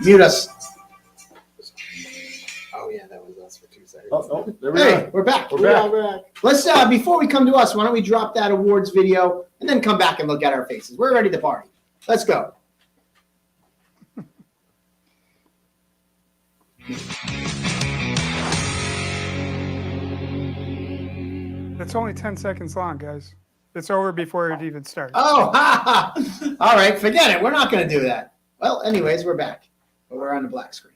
Mute us. Oh yeah, that was us for 2 seconds. Oh, there we Hey, are. we're back. We're back. Let's before we come to us, why don't we drop that awards video and then come back and look at our faces. We're ready to party. Let's go. It's only 10 seconds long, guys. It's over before it even starts. Oh, all right. Forget it. We're not going to do that. Well, anyways, we're back. But we're on the black screen.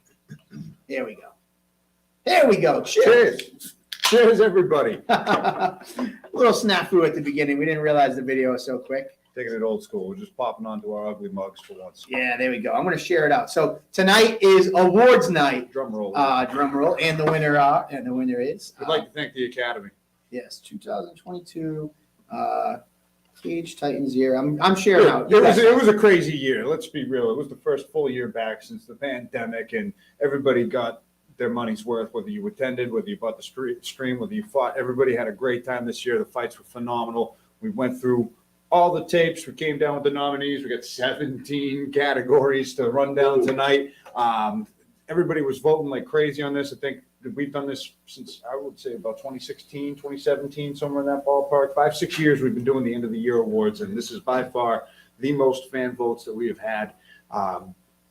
There we go. There we go. Cheers. Cheers, everybody. A little snafu at the beginning. We didn't realize the video was so quick. Taking it old school. We're just popping onto our ugly mugs for once. Yeah, there we go. I'm going to share it out. So tonight is awards night. Drum roll. Drum roll. And the winner is. We'd like to thank the Academy. Yes, 2022 Cage Titans year. I'm sharing out. It was a crazy year. Let's be real. It was the first full year back since the pandemic, and everybody got their money's worth, whether you attended, whether you bought the stream, whether you fought. Everybody had a great time this year. The fights were phenomenal. We went through all the tapes. We came down with the nominees. We got 17 categories to run down tonight. Everybody was voting like crazy on this. I think we've done this since, I would say, about 2016, 2017, somewhere in that ballpark. 5-6 years we've been doing the end of the year awards, and this is by far the most fan votes that we have had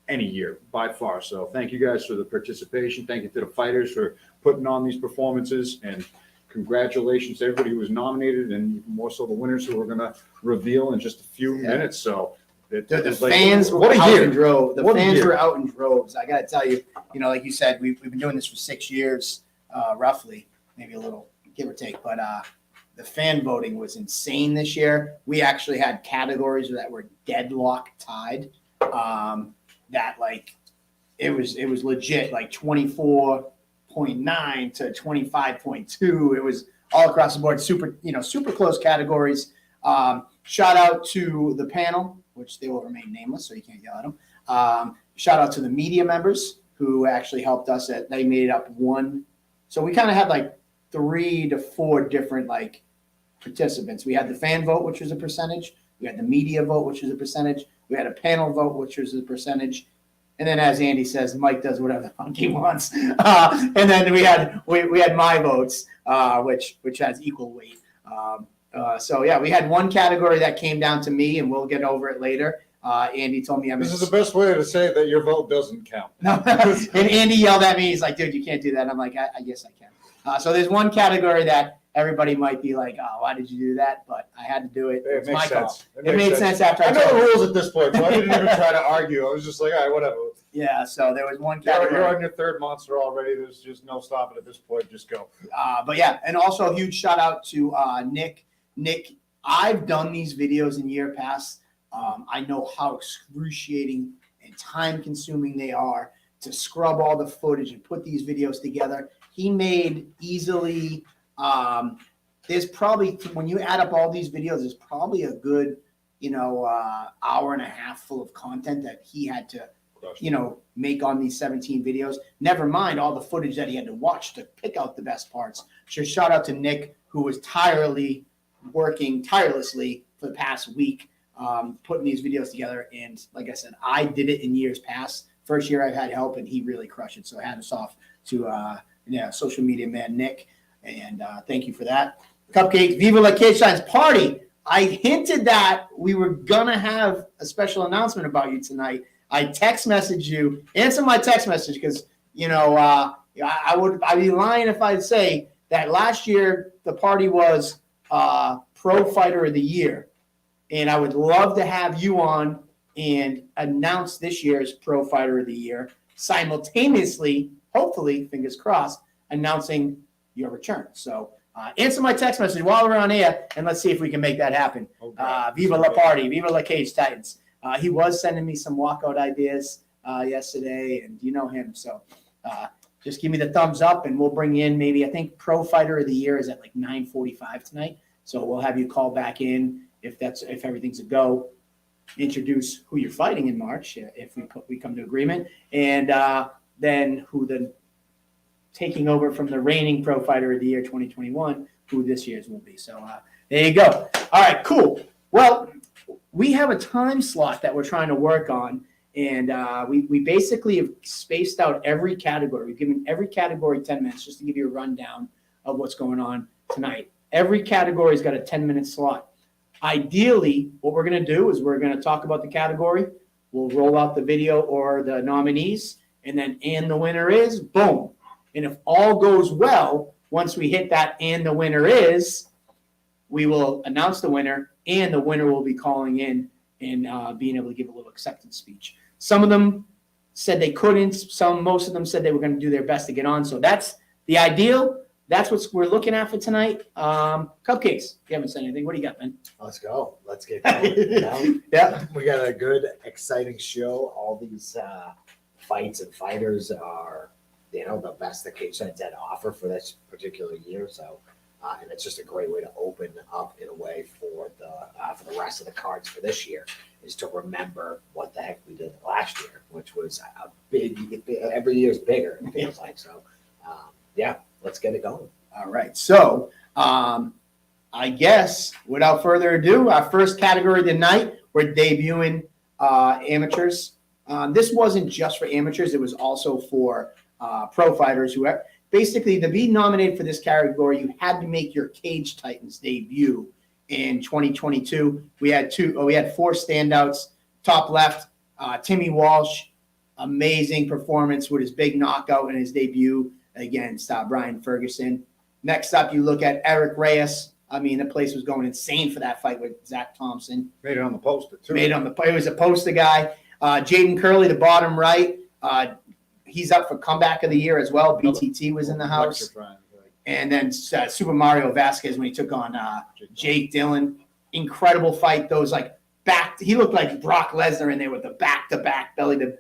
any year, by far. So thank you guys for the participation. Thank you to the fighters for putting on these performances, and congratulations to everybody who was nominated, and even more so the winners who we're going to reveal in just a few minutes. So the fans were out in droves. The fans were out in droves. I got to tell you, like you said, we've been doing this for 6 years, roughly, maybe a little give or take. But the fan voting was insane this year. We actually had categories that were deadlock tied. That it was legit, like 24.9 to 25.2. It was all across the board. Super close categories. Shout out to the panel, which they will remain nameless, so you can't yell at them. Shout out to the media members who actually helped us. They made up one. So we kind of had 3 to 4 different participants. We had the fan vote, which was a percentage. We had the media vote, which was a percentage. We had a panel vote, which was a percentage. And then, as Andy says, Mike does whatever the fuck he wants. And then we had my votes, which has equal weight. So yeah, we had one category that came down to me, and we'll get over it later. Andy told me this is the best way to say that your vote doesn't count. No. And Andy yelled at me. He's like, "Dude, you can't do that." And I'm like, "I guess I can." So there's one category that everybody might be like, "Oh, why did you do that?" But I had to do it. It makes sense. It made sense after I know the rules at this point, so I didn't even try to argue. I was just like, all right, whatever. Yeah. So there was one category. You're on your third monster already. There's just no stopping at this point. Just go. But yeah, and also a huge shout out to Nick. Nick, I've done these videos in year past. I know how excruciating and time-consuming they are to scrub all the footage and put these videos together. He made easily. There's probably, when you add up all these videos, there's probably a good, hour and a half full of content that he had to, make on these 17 videos. Never mind all the footage that he had to watch to pick out the best parts. So shout out to Nick, who was working tirelessly for the past week, putting these videos together. And like I said, I did it in years past. First year I've had help, and he really crushed it. So hats off to social media man Nick, and thank you for that. Cupcakes, Viva La Cage Titans party. I hinted that we were gonna have a special announcement about you tonight. I text messaged you. Answer my text message, because I'd be lying if I'd say that last year the party was Pro Fighter of the Year, and I would love to have you on and announce this year's Pro Fighter of the Year simultaneously, hopefully, fingers crossed, announcing your return. So answer my text message while we're on air, and let's see if we can make that happen. Okay. Viva La Party, Viva La Cage Titans. He was sending me some walkout ideas yesterday, and you know him. So just give me the thumbs up, and we'll bring in maybe, I think Pro Fighter of the Year is at 9:45 tonight. So we'll have you call back in if everything's a go. Introduce who you're fighting in March if we come to agreement, and then who taking over from the reigning Pro Fighter of the Year 2021, who this year's will be. So there you go. All right, cool. Well, we have a time slot that we're trying to work on, And we basically have spaced out every category. We've given every category 10 minutes just to give you a rundown of what's going on tonight. Every category's got a 10-minute slot. Ideally, what we're going to do is we're going to talk about the category. We'll roll out the video or the nominees, and then and the winner is, boom. And if all goes well, once we hit that and the winner is, we will announce the winner, and the winner will be calling in and being able to give a little acceptance speech. Some of them said they couldn't. Most of them said they were going to do their best to get on. So that's the ideal. That's what we're looking at for tonight. Cupcakes. You haven't said anything. What do you got, Ben? Let's go. Let's get going. Yeah. We got a good, exciting show. All these fights and fighters are, the best that Cage Sites had to offer for this particular year. So, and it's just a great way to open up in a way for the rest of the cards for this year, is to remember what the heck we did last year, which was a big. Every year's bigger, it feels like. So, yeah, let's get it going. All right. So I guess without further ado, our first category tonight, we're debuting amateurs. This wasn't just for amateurs. It was also for pro fighters who have. Basically, to be nominated for this category, you had to make your Cage Titans debut in 2022. We had four standouts. Top left, Timmy Walsh, amazing performance with his big knockout in his debut against Brian Ferguson. Next up, you look at Eric Reyes. I mean, the place was going insane for that fight with Zach Thompson. Made it on the poster, too. It was a poster guy. Jaden Curley, the bottom right. He's up for comeback of the year as well. BTT was in the house. And then Super Mario Vasquez when he took on Jake Dillon. Incredible fight. Those he looked like Brock Lesnar in there with the back-to-back belly to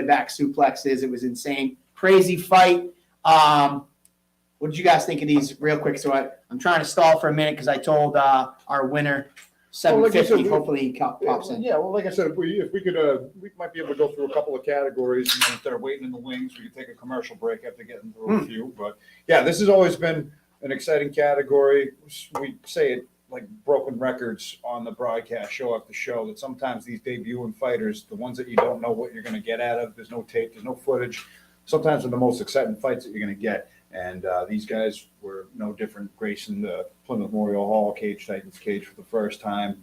back suplexes. It was insane. Crazy fight. What did you guys think of these real quick? So I'm trying to stall for a minute because I told our winner 750. Hopefully he pops in. Yeah, well, like I said, if we could, we might be able to go through a couple of categories, and then if they're waiting in the wings, we could take a commercial break after getting through a few. But yeah, this has always been an exciting category. We say it like broken records on the broadcast, show after show, that sometimes these debuting fighters, the ones that you don't know what you're going to get out of, there's no tape, there's no footage, sometimes are the most exciting fights that you're going to get. And these guys were no different, gracing the Plymouth Memorial Hall Cage Titans cage for the first time,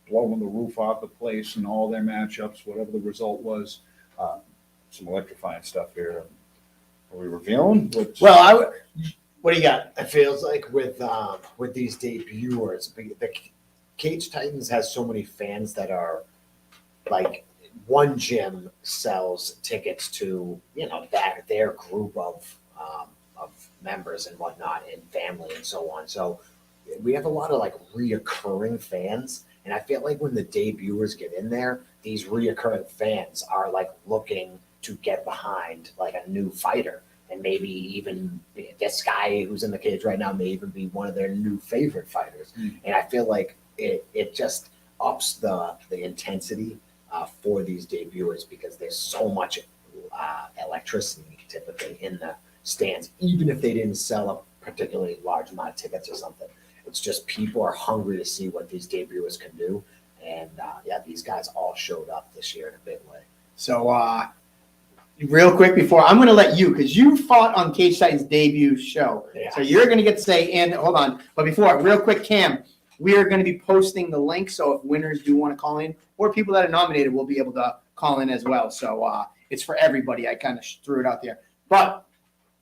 blowing the roof off the place in all their matchups, whatever the result was. Some electrifying stuff here. Are we revealing? Well, what do you got? It feels like with these debuters, the Cage Titans has so many fans that are like, one gym sells tickets to their group of members and whatnot, and family and so on. So we have a lot of reoccurring fans, and I feel like when the debuters get in there, these reoccurring fans are looking to get behind a new fighter, and maybe even this guy who's in the cage right now may even be one of their new favorite fighters. And I feel like it just ups the intensity for these debuters, because there's so much electricity typically in the stands, even if they didn't sell a particularly large amount of tickets or something. It's just people are hungry to see what these debuters can do. And these guys all showed up this year in a big way. So real quick before, I'm going to let you, because you fought on Cage Titans debut show. Yeah. So you're going to get to say, and hold on. But before, real quick, Cam, we are going to be posting the link. So if winners do want to call in, or people that are nominated will be able to call in as well. So it's for everybody. I kind of threw it out there. But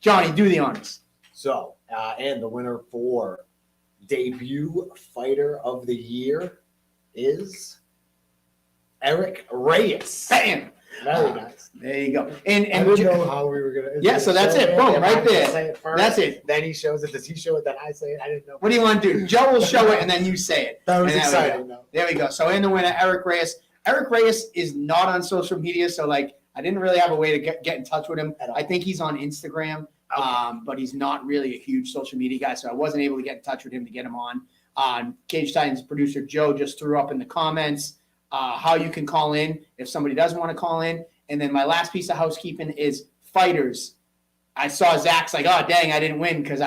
Johnny, do the honors. So, and the winner for debut fighter of the year is Eric Reyes. Bam! Very nice. There you go. I didn't know how we were gonna. Yeah, so that's it. Boom, right there. Say it first, That's it. Then he shows it. Does he show it? Then I say it. I didn't know. What do you want to do? Joe will show it, and then you say it. That was And exciting, though. There we go. So in the winner, Eric Reyes. Eric Reyes is not on social media, so I didn't really have a way to get in touch with him. I think he's on Instagram, but he's not really a huge social media guy, so I wasn't able to get in touch with him to get him on. Cage Titans producer Joe just threw up in the comments how you can call in if somebody doesn't want to call in. And then my last piece of housekeeping is fighters. I saw Zach's like, oh, dang, I didn't win because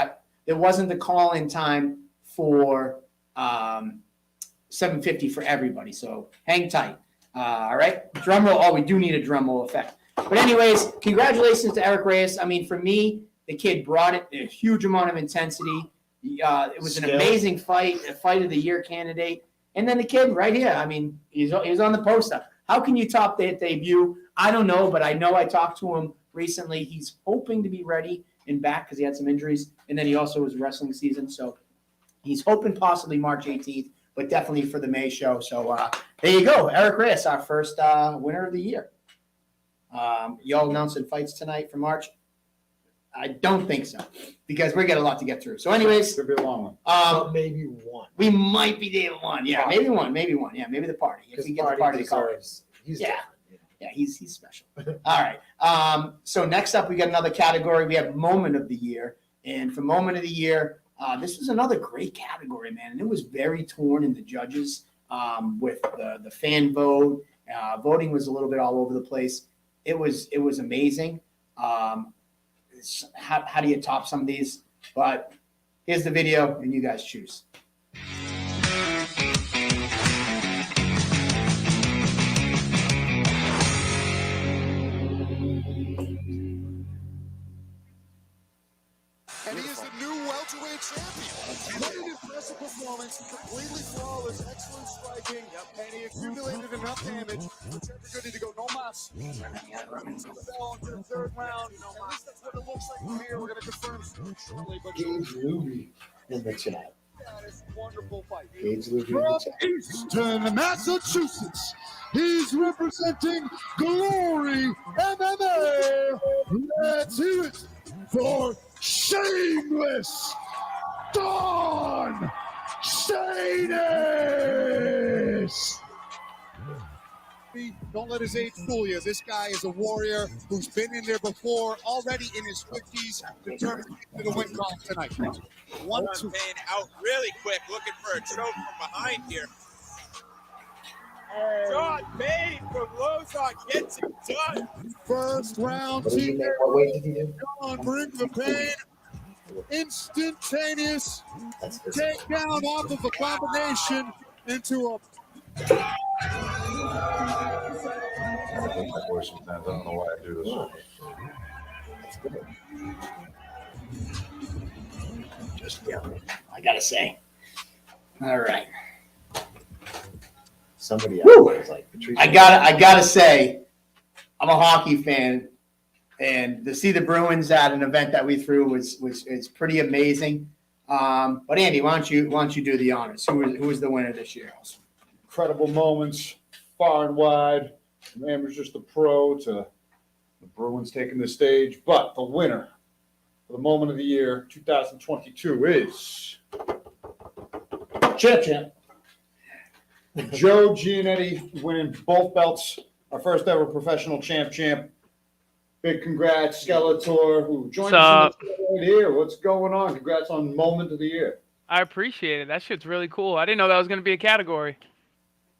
there wasn't the call-in time for 750 for everybody. So hang tight. All right, drum roll. Oh, we do need a drum roll effect. But anyways, congratulations to Eric Reyes. I mean, for me, the kid brought it a huge amount of intensity. It was an amazing fight, a fight of the year candidate. And then the kid right here. I mean, he's on the poster. How can you top that debut? I don't know, but I know I talked to him recently. He's hoping to be ready and back because he had some injuries. And then he also was wrestling season. So he's hoping possibly March 18th, but definitely for the May show. So there you go. Eric Reyes, our first winner of the year. Y'all announcing fights tonight for March? I don't think so because we got a lot to get through. So anyways, Could be a long one. But maybe one. we might be there one. Yeah, maybe one. Yeah, maybe the party. If Because we get the party to call it. He's Yeah. different, you know. Yeah, he's special. All right. So next up, we got another category. We have Moment of the Year. And for Moment of the Year, this was another great category, man. And it was very torn in the judges with the fan vote. Voting was a little bit all over the place. It was amazing. How do you top some of these? But here's the video, and you guys choose. And he is the new welterweight champion. What an impressive performance. Completely flawless, excellent striking, and he accumulated enough damage for Trevor Goody to go no mas. Bell into the third round. At least that's what it looks like from here. We're going to confirm shortly. But Gage Luby in the chat. that is a wonderful fight. Gage Luby in From the chat. Easton, Massachusetts, he's representing Glory MMA. Let's hear it for Shameless Don Shadis. Don't let his age fool you. This guy is a warrior who's been in there before, already in his 50s, determined to get to the win column tonight. One, two. Payne out really quick, looking for a choke from behind here. John Payne from Lozon gets it done. First round, What did he make? What weight did he do? John brings the pain. Instantaneous That's this. takedown off of a combination into a I think my voice sometimes. I don't know why I do this. That's good. Just I gotta say. All right. Somebody else Woo! was like, Patrice. I gotta say, I'm a hockey fan, and to see the Bruins at an event that we threw was pretty amazing. But Andy, why don't you do the honors? Who was the winner this year? Incredible moments, far and wide. From amateurs to pro to the Bruins taking the stage. But the winner for the Moment of the Year 2022 is Champ. Joe Giannetti winning both belts. Our first ever professional champ. Big congrats, Skeletor, who joined us in the right here. What's going on? Congrats on Moment of the Year. I appreciate it. That shit's really cool. I didn't know that was going to be a category.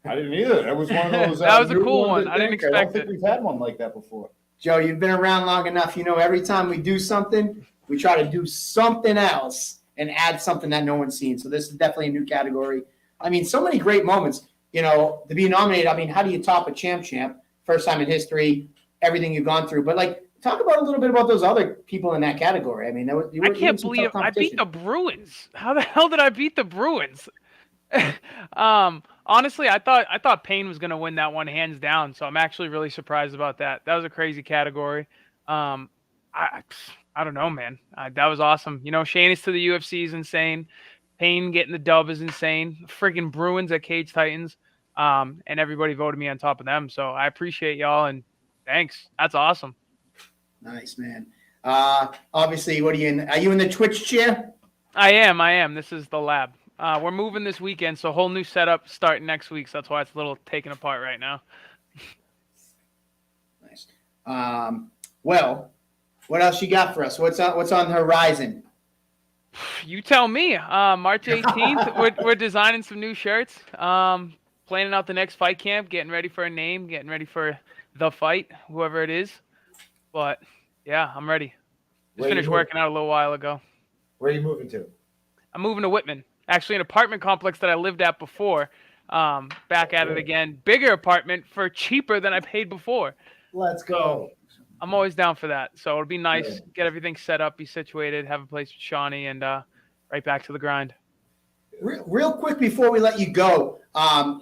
I didn't either. That was one of those. That was a new cool ones one. I didn't I expect don't think it. we've had one like that before. Joe, you've been around long enough. You know, every time we do something, we try to do something else and add something that no one's seen. So this is definitely a new category. I mean, so many great moments. You know, to be nominated. I mean, how do you top a champ? First time in history, everything you've gone through. But like, talk about a little bit about those other people in that category. I mean, I can't believe I beat the Bruins. How the hell did I beat the Bruins? Honestly, I thought Payne was going to win that one hands down. So I'm actually really surprised about that. That was a crazy category. I don't know, man. That was awesome. You know, Shanice to the UFC is insane. Payne getting the dub is insane. Freaking Bruins at Cage Titans. And everybody voted me on top of them. So I appreciate y'all and thanks. That's awesome. Nice, man. Obviously, what are you in? Are you in the Twitch chair? I am. This is the lab. We're moving this weekend, so whole new setup starting next week. So that's why it's a little taken apart right now. Nice. Well, what else you got for us? What's on the horizon? You tell me. March 18th, we're designing some new shirts. Planning out the next fight camp, getting ready for a name, getting ready for the fight, whoever it is. But yeah, I'm ready. Just finished working out a little while ago. Where are you moving to? I'm moving to Whitman. Actually, an apartment complex that I lived at before. Back at it again. Bigger apartment for cheaper than I paid before. Let's So go. I'm always down for that. So it'll be nice, get everything set up, be situated, have a place with Shawnee, and right back to the grind. Real quick before we let you go,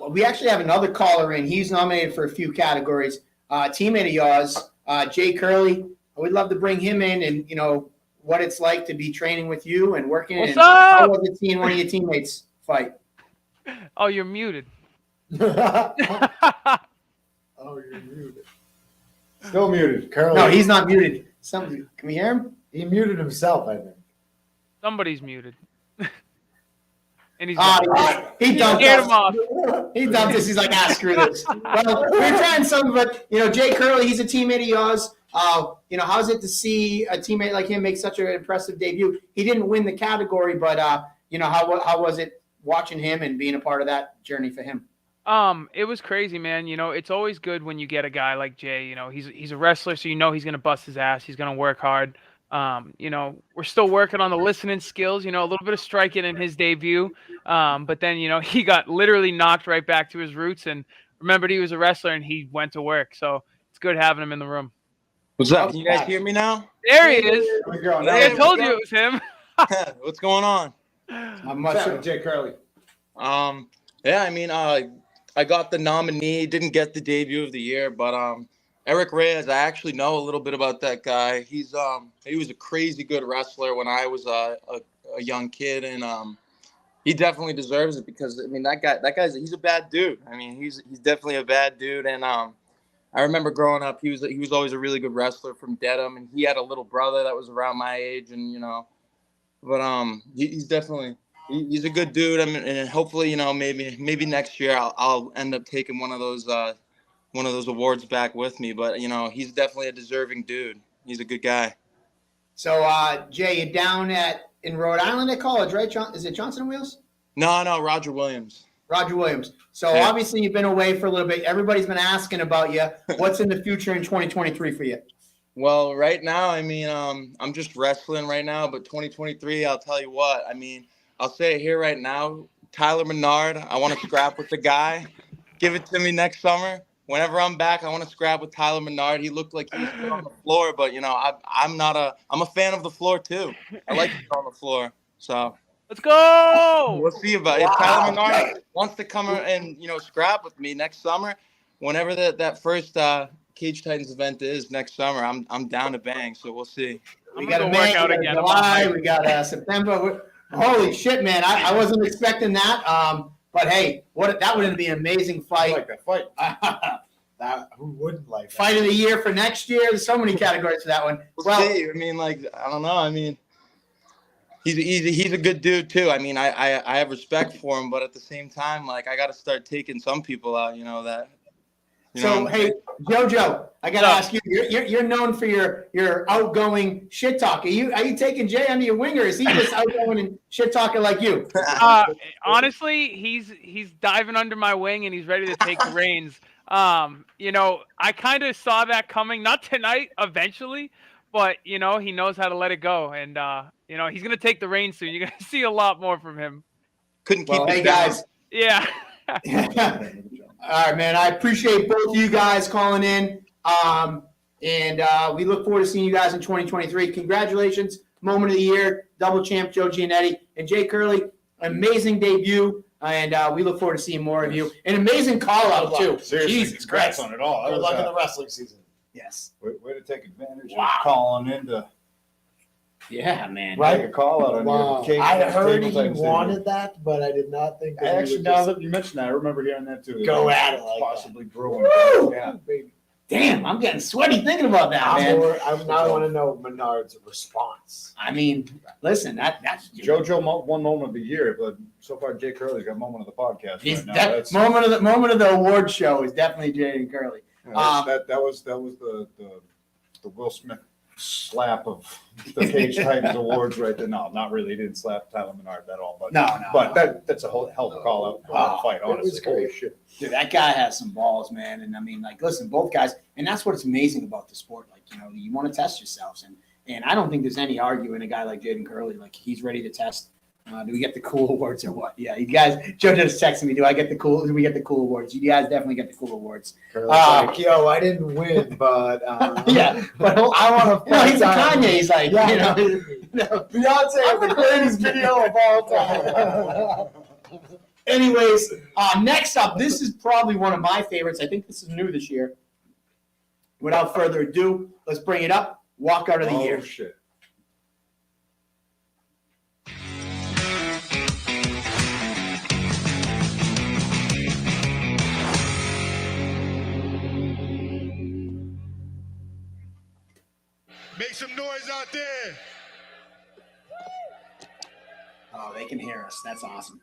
we actually have another caller in. He's nominated for a few categories. Teammate of yours, Jay Curley. We'd love to bring him in and, you know, what it's like to be training with you and working. What's and up? How was it seeing one of your teammates fight? Oh, you're muted. Oh, you're muted. Still muted. Curly. No, he's not muted. Somebody, can we hear him? He muted himself, I think. Somebody's muted. And he's He dumped scared us. him off. He dumped us. He's like, screw this. Well, we're trying something, but, you know, Jay Curley, he's a teammate of yours. You know, how's it to see a teammate like him make such an impressive debut? He didn't win the category, but, you know, how was it watching him and being a part of that journey for him? It was crazy, man. You know, it's always good when you get a guy like Jay. You know, he's a wrestler, so you know he's gonna bust his ass. He's gonna work hard. You know, we're still working on the listening skills. You know, a little bit of striking in his debut, but then you know he got literally knocked right back to his roots and remembered he was a wrestler and he went to work. So it's good having him in the room. What's up? Can you guys hear me now? There he is. There we go. I told you it was him. What's going on? I'm much sure. Jay Curley. Yeah, I mean, I got the nominee, didn't get the debut of the year, but Eric Reyes, I actually know a little bit about that guy. He was a crazy good wrestler when I was a young kid, and he definitely deserves it because I mean he's a bad dude. I mean he's definitely a bad dude, and I remember growing up, he was always a really good wrestler from Dedham, and he had a little brother that was around my age, and you know, but he's definitely. He's a good dude. I mean, and hopefully, you know, maybe next year I'll end up taking one of those awards back with me. But you know, he's definitely a deserving dude. He's a good guy. So, Jay, you're down in Rhode Island at college, right? Is it Johnson Wheels? No, Roger Williams. Roger Williams. So Yeah. Obviously you've been away for a little bit. Everybody's been asking about you. What's in the future in 2023 for you? Well, right now, I mean, I'm just wrestling right now. But 2023, I'll tell you what. I mean, I'll say it here right now. Tyler Menard, I want to scrap with the guy. Give it to me next summer. Whenever I'm back, I want to scrap with Tyler Menard. He looked like he was good on the floor, but you know, I'm a fan of the floor too. I like to be on the floor. So Let's go. we'll see about it. If Tyler Menard wants to come and you know scrap with me next summer, whenever that first Cage Titans event is next summer, I'm down to bang. So we'll see. We got a work May, out we got again. July, we got September. Holy shit, man! I wasn't expecting that. But hey, that would be an amazing I fight. like that fight. Who wouldn't like that? Fight of the year for next year. There's so many categories for that one. We'll see. I mean, like I don't know. I mean, he's a good dude too. I mean, I have respect for him, but at the same time, like I got to start taking some people out. You know that. You So know, hey, JoJo, I gotta ask you. You're known for your outgoing shit talk. Are you taking Jay under your wing, or is he just outgoing and shit talking like you? Honestly, he's diving under my wing and he's ready to take the reins. You know, I kind of saw that coming, not tonight, eventually, but you know, he knows how to let it go, and you know, he's gonna take the reins soon. You're gonna see a lot more from him. couldn't keep Well, it hey down. guys. Yeah. All right, man. I appreciate both of you guys calling in. And we look forward to seeing you guys in 2023. Congratulations. Moment of the year, double champ Joe Giannetti and Jay Curley. Amazing debut. And we look forward to seeing more of you. An amazing call out, too. Seriously, Jesus congrats Christ. on it all. That Good was, luck in the wrestling season. Yes. way to take advantage Wow. of calling in to Yeah, man. Right. make a call out on Wow. your Cage I Titans heard table he type thing. wanted that, but I did not think that Actually, he would now just that you mentioned that, I remember hearing that too. go That at it like possibly brewing. Woo! Yeah. baby. Damn, I'm getting sweaty thinking about that, man. Now I want to know Menard's response. I mean, listen, that's JoJo one moment of the year, but so far Jay Curley's got moment of the podcast He's right now. that That's, moment of the award show is definitely Jay and Curley. that was the Will Smith slap of the Cage Titans awards right there. No, not really. He didn't slap Tyler Menard at all. But No. that's a hell of a call out Oh, fight. it was Honestly, great. holy shit. Dude, that guy has some balls, man. And I mean, like, listen, both guys, and that's what's amazing about the sport. Like, you know, you want to test yourselves, and I don't think there's any arguing a guy like Jaden Curley. Like, he's ready to test Do we get the cool awards or what? Yeah, you guys. Joe just texted me. Do we get the cool awards? You guys definitely get the cool awards. Like, yo, I didn't win, but Yeah, but I want to. he's a Kanye. He's like, Yeah, Beyonce is the greatest video of all time. Anyways, next up, this is probably one of my favorites. I think this is new this year. Without further ado, let's bring it up. Walkout of the year. Oh, shit. Make some noise out there. Oh, they can hear us. That's awesome.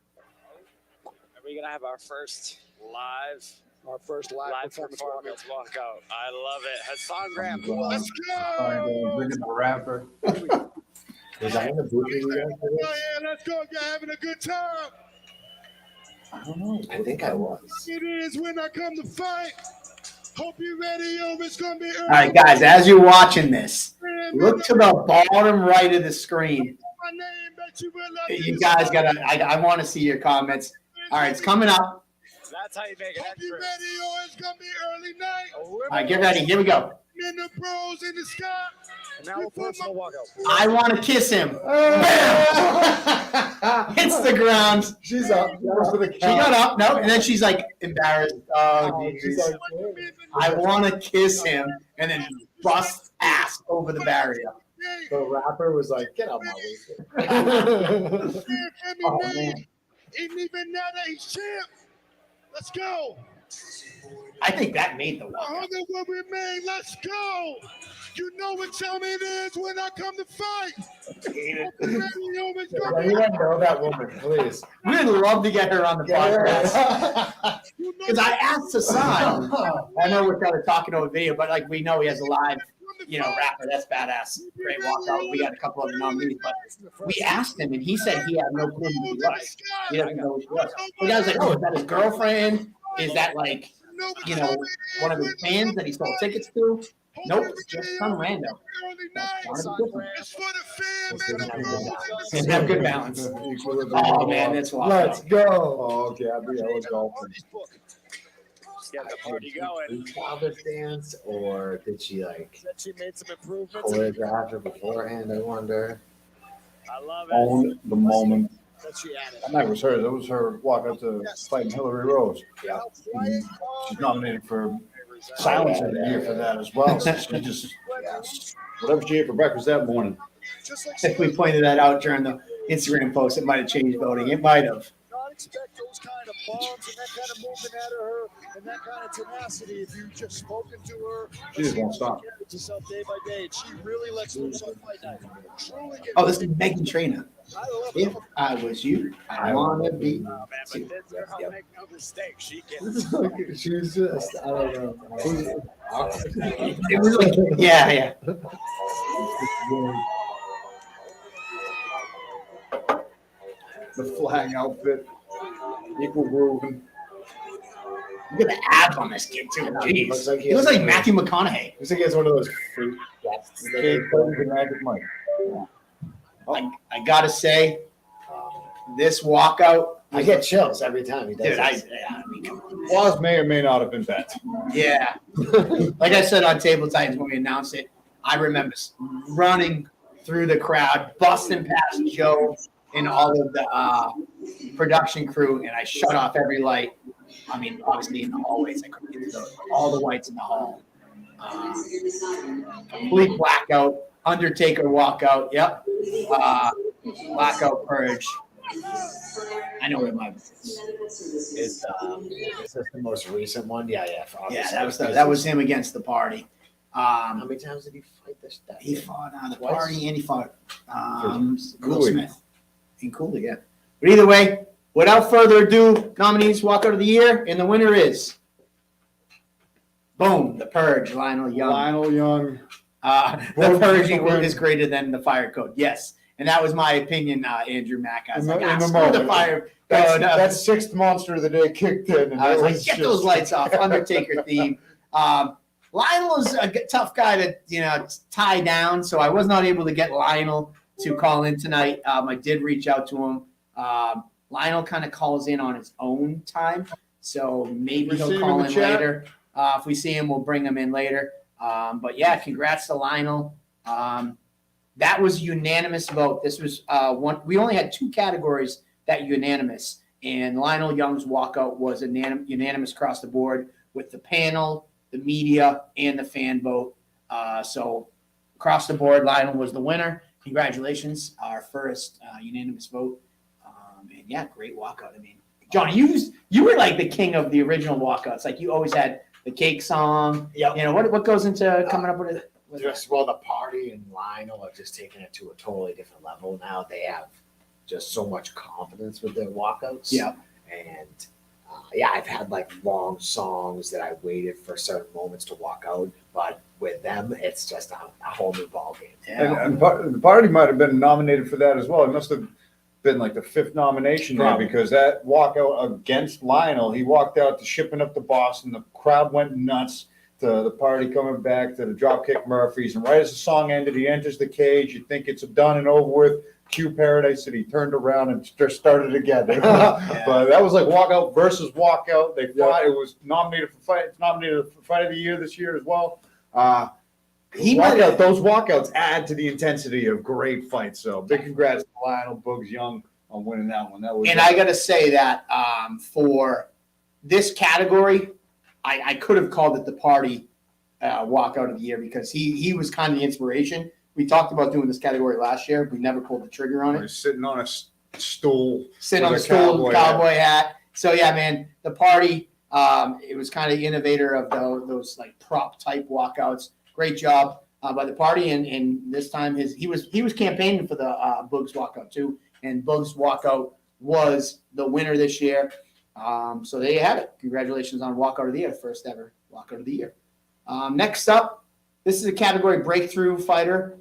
Are we gonna have our first live performance walkout? I love it. Hassan Graham. Let's go. Bringing the rapper. Was I in the booth with you guys for this? Oh, yeah, let's go. You're having a good time. I don't know. I think I was. It is when I come to fight. Hope you're ready, yo. It's gonna be early. All right, guys, as you're watching this, look to the bottom right of the screen. My name, bet you will love You guys gotta. I want to see your comments. All right, it's coming up. That's how you make it Hope you extra. ready, yo. It's gonna be early night. All right, get ready. Here we go. In the pros in the sky. And now a personal walkout. I want to kiss him. Hits the ground. She's up. She got up. No, and then she's like embarrassed. Oh, She's geez. like, I want to kiss him, and then bust ass over the barrier. the rapper was like, get out my way. Oh, man. Even now that he's champ. Let's go. I think that made the walkout. 100 will remain. Let's go. You know what time it is when I come to fight. Anyone know that woman, please? We'd love to get her on the podcast. Because I asked Hassan, I know we're kind of talking over video, but like we know he has a live, rapper. That's badass. Great walkout. We got a couple of nominees, but we asked him and he said he had no clue who he was. He doesn't know who she was. The guy was like, oh, is that his girlfriend? Is that like, one of his fans that he sold tickets to? Nope, it's just some rando. And have good balance. Oh man, that's wild. Let's go. Oh, Gabrielle was golfing. Get the party going. Did Father dance, or did she like Said she made some improvements. choreograph it beforehand? I wonder. I love it. Own the moment. That she added. That night was hers. It was her walkout to fighting Hillary Rose. Yeah. She's nominated for Silence of the Year for that as well. So she just, whatever she ate for breakfast that morning. If we pointed that out during the Instagram post, it might have changed voting. It might have. Not expect those kind of bombs and that kind of movement out of her and that kind of tenacity if you've just spoken to her. She just won't stop. Herself day by day, and she really lets loose on fight night. Truly get Oh, this is Megan Trainor. I love If I was you, I wanna be. Oh, man, but this girl make no mistake. She can. She was just, I don't know. It was like, yeah. The flag outfit, equal grooving. Look at the abs on this kid too. Jeez. Looks like He looks like Matthew McConaughey. Looks like he has one of those fruit vests. Kid plays the Magic Mike. I gotta say, this walkout, I get chills every time he does dude. this. I mean, come on. Laws may or may not have been bet. Yeah. Like I said on Table Titans when we announced it, I remember running through the crowd, busting past Joe and all of the production crew, and I shut off every light. I mean, obviously in the hallways, I couldn't get to all the lights in the hall. Complete blackout, Undertaker walkout. Yep. Blackout purge. I know where my Is this the most recent one? Yeah. yeah, that was him against the party. How many times did he fight this? He fought the Twice? party and he fought Will Cooley. Smith. And Cooley, yeah. But either way, without further ado, nominees walkout of the year, and the winner is boom, the Purge, Lionel Young. Lionel Young. The Purge is greater than the Fire Code. Yes. And that was my opinion, Andrew Mack. I was like, In the screw the moment. Fire Code. That sixth monster of the day kicked in. And I was it like, get those lights off. Undertaker theme. Lionel's a tough guy to tie down, so I was not able to get Lionel to call in tonight. I did reach out to him. Lionel kind of calls in on his own time, so maybe We see he'll him call in the in chat? later. If we see him, we'll bring him in later. But yeah, congrats to Lionel. That was a unanimous vote. This was one. We only had 2 categories that unanimous, and Lionel Young's walkout was unanimous across the board with the panel, the media, and the fan vote. So across the board, Lionel was the winner. Congratulations, our first unanimous vote. And yeah, great walkout. I mean, John, you were like the king of the original walkouts. Like you always had the cake song. Yep. You know what goes into coming up with it? Just well, the party and Lionel have just taken it to a totally different level now. They have just so much confidence with their walkouts. Yeah. And yeah, I've had like long songs that I waited for certain moments to walk out, but with them, it's just a whole new ballgame. Yeah. And the party might have been nominated for that as well. It must have been like the 5th nomination there Probably. because that walkout against Lionel, he walked out to Shipping Up to Boston. The crowd went nuts. To the party coming back to the Dropkick Murphys, and right as the song ended, he enters the cage. You think it's done and over with. Cue Paradise, and he turned around and just started again. But that was like walkout versus walkout. They fought. It was nominated for fight. It's nominated for Fight of the Year this year as well. Those walkouts add to the intensity of great fights. So big congrats to Lionel Bugs Young on winning that one. That was. And I got to say that for this category, I could have called it the party walkout of the year because he was kind of the inspiration. We talked about doing this category last year. We never pulled the trigger on it. He's sitting on a stool. Sitting on the stool, cowboy hat. So yeah, man, the party. It was kind of the innovator of those like prop type walkouts. Great job by the party, and this time he was campaigning for the Bugs walkout too, and Bugs walkout was the winner this year. So there you have it. Congratulations on walkout of the year, first ever walkout of the year. Next up, this is a category breakthrough fighter.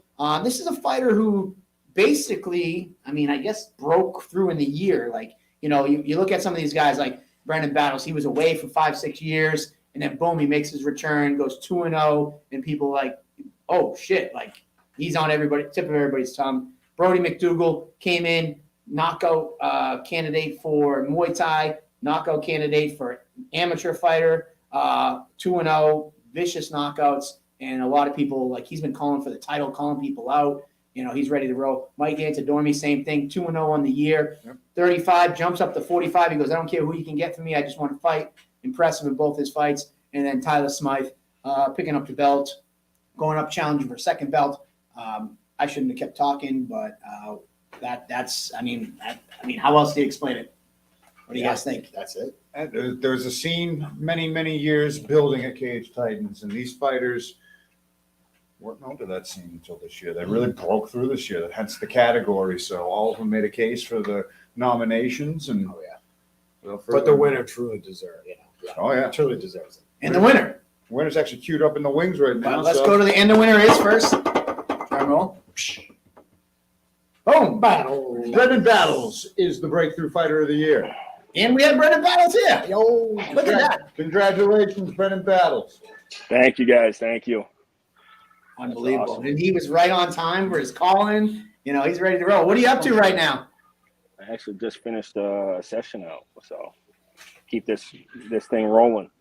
This is a fighter who basically, I mean, I guess broke through in the year. Like, you know, you look at some of these guys like Brendan Battles, he was away for 5-6 years, and then boom, he makes his return, goes 2-0, and people like, oh shit, like he's on tip of everybody's tongue. Brody McDougal came in, knockout candidate for Muay Thai, knockout candidate for amateur fighter, 2-0, vicious knockouts, and a lot of people, like, he's been calling for the title, calling people out. You know, he's ready to roll. Mike Antidormi, same thing, 2-0 on the year. Yep. 35, jumps up to 45. He goes, I don't care who you can get for me. I just want to fight. Impressive in both his fights. And then Tyler Smythe picking up the belt, going up challenging for a second belt. I shouldn't have kept talking, but that's I mean, how else do you explain it? What do you guys think? That's it. And there was a scene many years building at Cage Titans, and these fighters weren't known to that scene until this year. They really broke through this year, hence the category. So all of them made a case for the nominations, and But the winner truly deserves, truly deserves it. And the winner. Winner's actually queued up in the wings right now. Let's go to the end. The winner is first. Drum roll. Boom. Battle. Brendan Battles is the breakthrough fighter of the year. And we had Brendan Battles here. Yo, look at that. Congratulations, Brendan Battles. Thank you, guys. Thank you. Unbelievable. Awesome. And he was right on time for his calling. You know, he's ready to roll. What are you up to right now? I actually just finished a session out, so keep this thing rolling.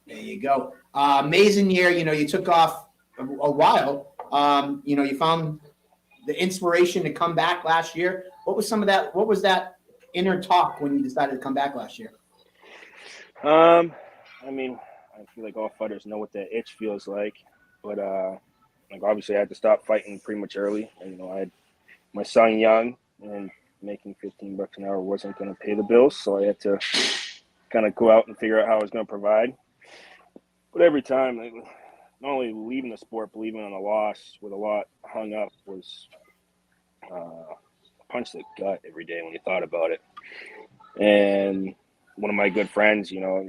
There you go. Amazing year. You know, you took off a while. You know, you found the inspiration to come back last year. What was some of that? What was that inner talk when you decided to come back last year? I mean, I feel like all fighters know what that itch feels like, but like obviously I had to stop fighting pretty much early. And, you know, I had my son young, and making $15 an hour wasn't going to pay the bills, so I had to kind of go out and figure out how I was going to provide. But every time, like, not only leaving the sport, but leaving on a loss with a lot hung up was a punch to the gut every day when you thought about it. And one of my good friends, you know,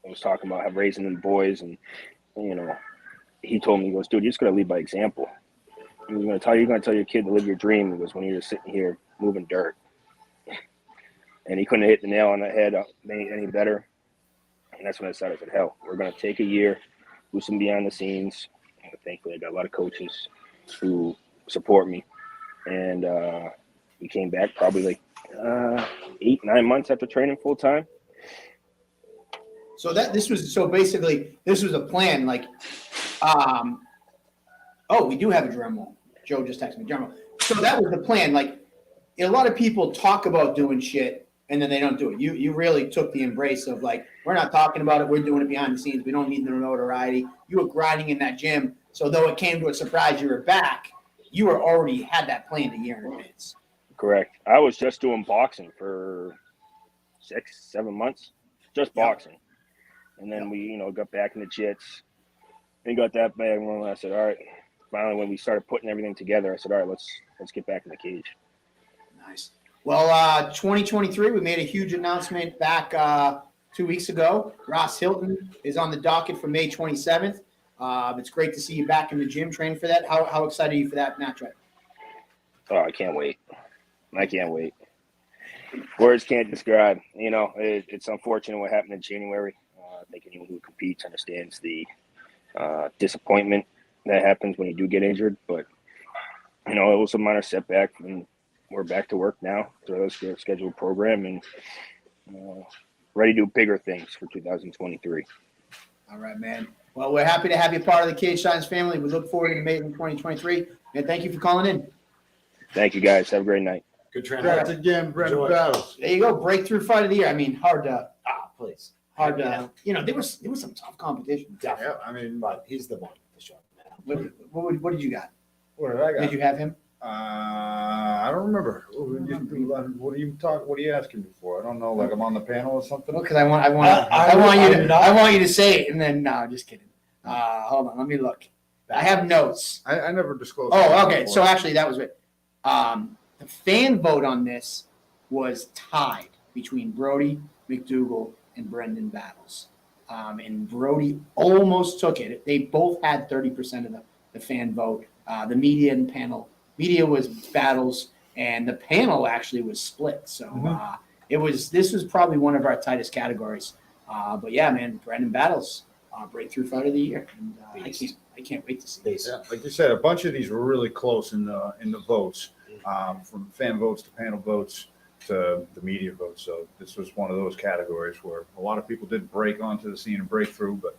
I was talking about raising them boys, and you know, he told me, he goes, dude, you just got to lead by example. You're going to tell your kid to live your dream. It was when you're just sitting here moving dirt. And he couldn't hit the nail on the head any better. And that's when I decided, I said, hell, we're going to take a year, do some behind the scenes. And thankfully, I got a lot of coaches who support me. And we came back probably like 8-9 months after training full time. So basically this was a plan. Like, we do have a drum roll. Joe just texted me drum roll. So that was the plan. Like, a lot of people talk about doing shit and then they don't do it. You really took the embrace of like, we're not talking about it. We're doing it behind the scenes. We don't need the notoriety. You were grinding in that gym. So though it came to a surprise, you were back. You were already had that planned a year in advance. Correct. I was just doing boxing for 6-7 months, just boxing. And then we, got back in the jits and got that bag rolling. I said, all right, finally, when we started putting everything together, I said, all right, let's get back in the cage. Nice. Well, 2023, we made a huge announcement back 2 weeks ago. Ross Hilton is on the docket for May 27th. It's great to see you back in the gym training for that. How excited are you for that matchup? Oh, I can't wait. I can't wait. Words can't describe. It's unfortunate what happened in January. I think anyone who competes understands the disappointment that happens when you do get injured. But, it was a minor setback, and we're back to work now through a scheduled program and ready to do bigger things for 2023. All right, man. Well, we're happy to have you part of the Cage Science family. We look forward to an amazing 2023. And thank you for calling in. Thank you, guys. Have a great night. Good Congrats training. again, Brendan Battles. There you go. Breakthrough fight of the year. I mean, Please. there was some tough competition. Definitely. Yeah, I mean, But he's the one for sure. What did you got? what did I got? Did you have him? I don't remember. What are you asking me for? I don't know. Like I'm on the panel or something. Because I want you to say it, and then no, just kidding. Hold on, let me look. I have notes. I never disclosed. Oh, okay. So actually, that was it. The fan vote on this was tied between Brody McDougal and Brendan Battles, and Brody almost took it. They both had 30% of the fan vote. The media and panel. Media was Battles, and the panel actually was split. So this was probably one of our tightest categories. But yeah, man, Brendan Battles, breakthrough fight of the year, and I can't wait to see this. Yeah, like you said, a bunch of these were really close in the votes, from fan votes to panel votes to the media votes. So this was one of those categories where a lot of people did break onto the scene and break through, but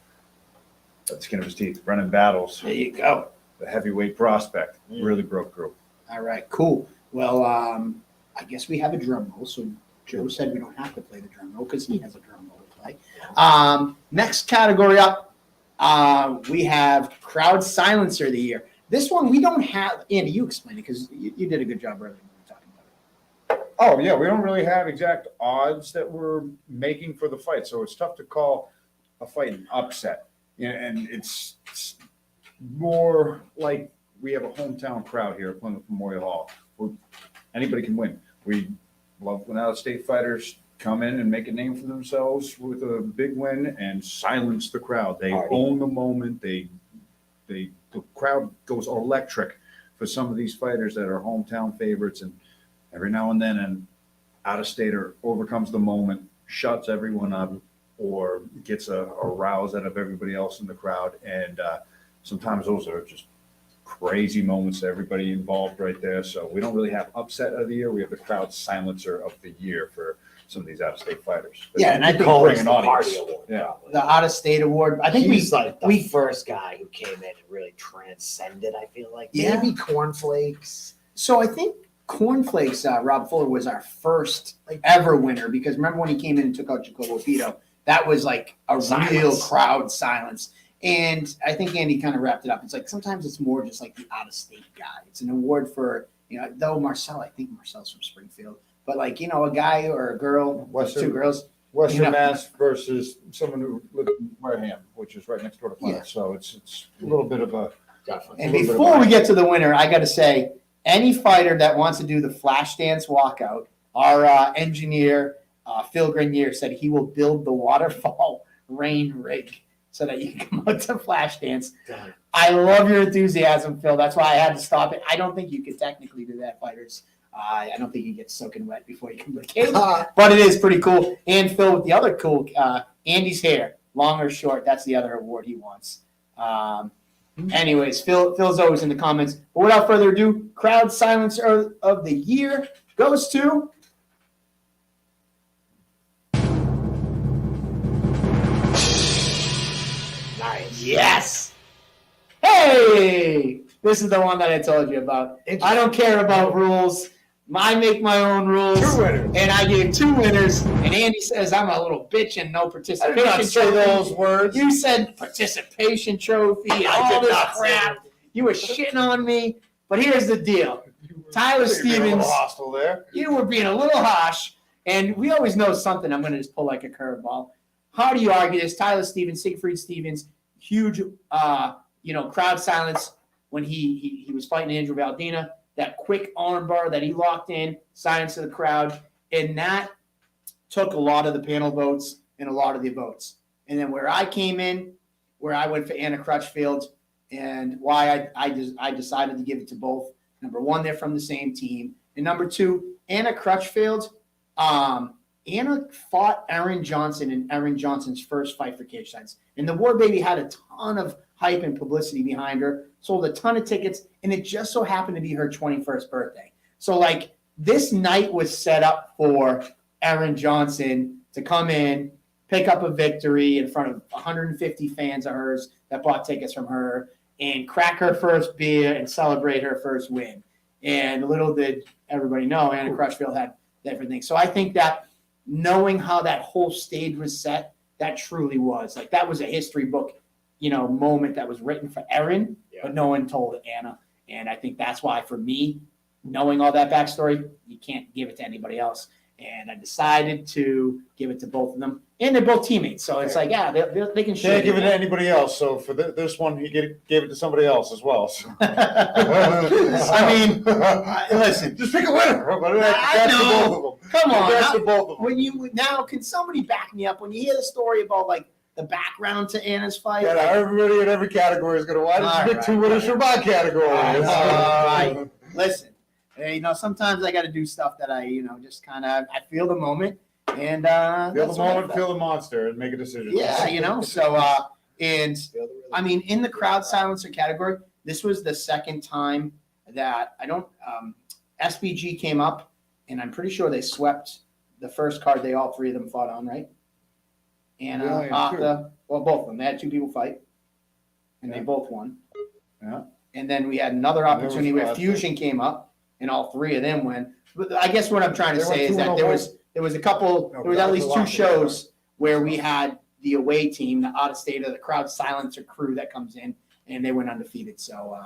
at the skin of his teeth, Brendan Battles. There you go. The heavyweight prospect really broke through. All right, cool. Well, I guess we have a drum roll. So Joe said we don't have to play the drum roll because he has a drum roll to play. Next category up, we have crowd silencer of the year. This one we don't have. Andy, you explain it because you did a good job earlier when we were talking about it. Oh yeah, we don't really have exact odds that we're making for the fight, so it's tough to call a fight an upset. And it's more like we have a hometown crowd here at Plymouth Memorial Hall where anybody can win. We love when out-of-state fighters come in and make a name for themselves with a big win and silence the crowd. They own the moment. The crowd goes electric for some of these fighters that are hometown favorites, and every now and then an out-of-stater overcomes the moment, shuts everyone up, or gets a rouse out of everybody else in the crowd. And sometimes those are just crazy moments to everybody involved right there. So we don't really have upset of the year. We have the crowd silencer of the year for some of these out-of-state fighters. Yeah, and I think Bring an the audience. the out-of-state award. I think he's like the first guy who came in and really transcended. I feel like maybe Cornflakes. So I think Cornflakes, Rob Fuller was our first ever winner because remember when he came in and took out Jacobo Pito, that was like a real crowd silence. And I think Andy kind of wrapped it up. It's like sometimes it's more just like the out-of-state guy. It's an award for, though I think Marcel's from Springfield, but like, a guy or a girl, two girls. Western Mass versus someone who lived in Wareham, which is right next door to Plymouth. Yeah. So it's a little bit of a. And before we get to the winner, I got to say, any fighter that wants to do the flash dance walkout, our engineer, Phil Grenier, said he will build the waterfall rain rig so that you can come out to flash dance. I love your enthusiasm, Phil. That's why I had to stop it. I don't think you could technically do that, fighters. I don't think you get soaking wet before you come to the cage, but it is pretty cool. And Phil, with the other cool, Andy's hair, long or short, that's the other award he wants. Anyways, Phil's always in the comments. But without further ado, crowd silencer of the year goes to This is the one that I told you about. I don't care about rules. I make my own rules. 2 winners. And I gave 2 winners. And Andy says I'm a little bitch and no I participation did not say trophy. those words. You said participation trophy and I all did this not say crap. You were shitting on me. But here's the deal. Tyler You're being a little Stevens, hostile there. you were being a little harsh. And we always know something. I'm going to just pull like a curveball. How do you argue this? Tyler Stevens, Siegfried Stevens, huge, crowd silence when he was fighting Andrew Valdina. That quick armbar that he locked in, silence of the crowd, and that took a lot of the panel votes and a lot of the votes. And then where I came in, where I went for Anna Crutchfield, and why I decided to give it to both. Number one, they're from the same team, and number two, Anna Crutchfield. Anna fought Erin Johnson in Erin Johnson's first fight for Cage Science. And the War Baby had a ton of hype and publicity behind her, sold a ton of tickets, and it just so happened to be her 21st birthday. So, this night was set up for Erin Johnson to come in, pick up a victory in front of 150 fans of hers that bought tickets from her, and crack her first beer and celebrate her first win. And little did everybody know, Anna Crutchfield had everything. So I think that knowing how that whole stage was set, that truly was that was a history book, moment that was written for Erin, but no one told Anna. And I think that's why, for me, knowing all that backstory, you can't give it to anybody else. And I decided to give it to both of them, and they're both teammates. So it's they can share. Can't give it to anybody else. So for this one, he gave it to somebody else as well. So. I mean, listen, just pick a winner. I know. Come on. That's for both of them. Now, can somebody back me up when you hear the story about the background to Anna's fight? Yeah, everybody in every category is going to. Why did you pick 2 winners for my category? All right. Listen. Sometimes I got to do stuff that I, just kind of, I feel the moment, and feel the moment, feel the monster, and make a decision. Yeah, so, and I mean, in the crowd silencer category, this was the second time that SBG came up, and I'm pretty sure they swept the first card all 3 of them fought on, right? Anna, Arthur, well, both of them. They had 2 people fight, and they both won. Yeah. And then we had another opportunity where Fusion came up, and all 3 of them went. But I guess what I'm trying to say is that there was a couple, there was at least 2 shows where we had the away team, the out of state, or the crowd silencer crew that comes in, and they went undefeated. So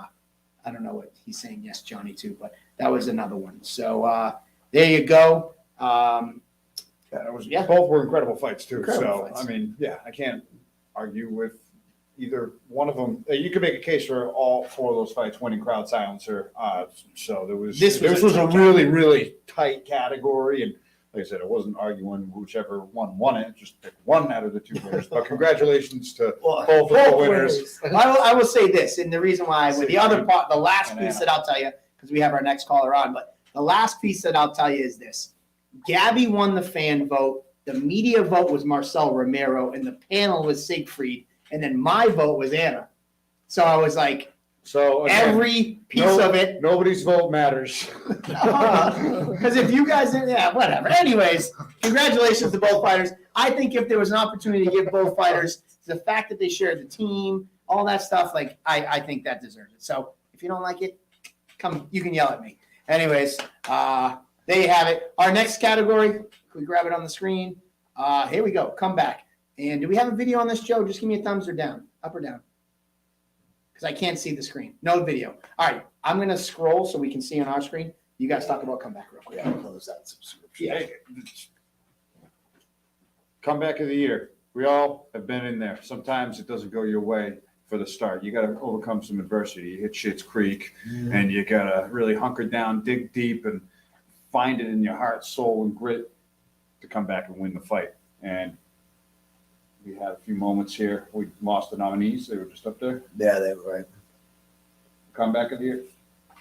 I don't know what he's saying. Yes, Johnny too, but that was another one. So there you go. Both were incredible fights too. Incredible fights. I mean, I can't argue with either one of them. You could make a case for all 4 of those fights winning crowd silencer. So this was a really, really tight category. And like I said, it wasn't arguing whichever one won it, just pick one out of the 2 winners. But congratulations to both of the winners. I will say this, and the reason why, with the other part, the last piece that I'll tell you, because we have our next caller on, but the last piece that I'll tell you is this. Gabby won the fan vote. The media vote was Marcel Romero, and the panel was Siegfried. And then my vote was Anna. So I was like, every piece of it. Nobody's vote matters. Because if you guys, whatever. Anyways, congratulations to both fighters. I think if there was an opportunity to give both fighters the fact that they shared the team, all that stuff, I think that deserves it. So if you don't like it, you can yell at me. Anyways, there you have it. Our next category, can we grab it on the screen? Here we go. Come back. And do we have a video on this, Joe? Just give me a thumbs or down, up or down. Because I can't see the screen. No video. All right. I'm going to scroll so we can see on our screen. You guys talk about comeback real quick. Yeah, close that subscription. Yeah. Comeback of the year. We all have been in there. Sometimes it doesn't go your way for the start. You got to overcome some adversity. You hit Schitt's Creek, and you got to really hunker down, dig deep, and find it in your heart, soul, and grit to come back and win the fight. And we had a few moments here. We lost the nominees. They were just up there. Yeah, they were right. Comeback of the year.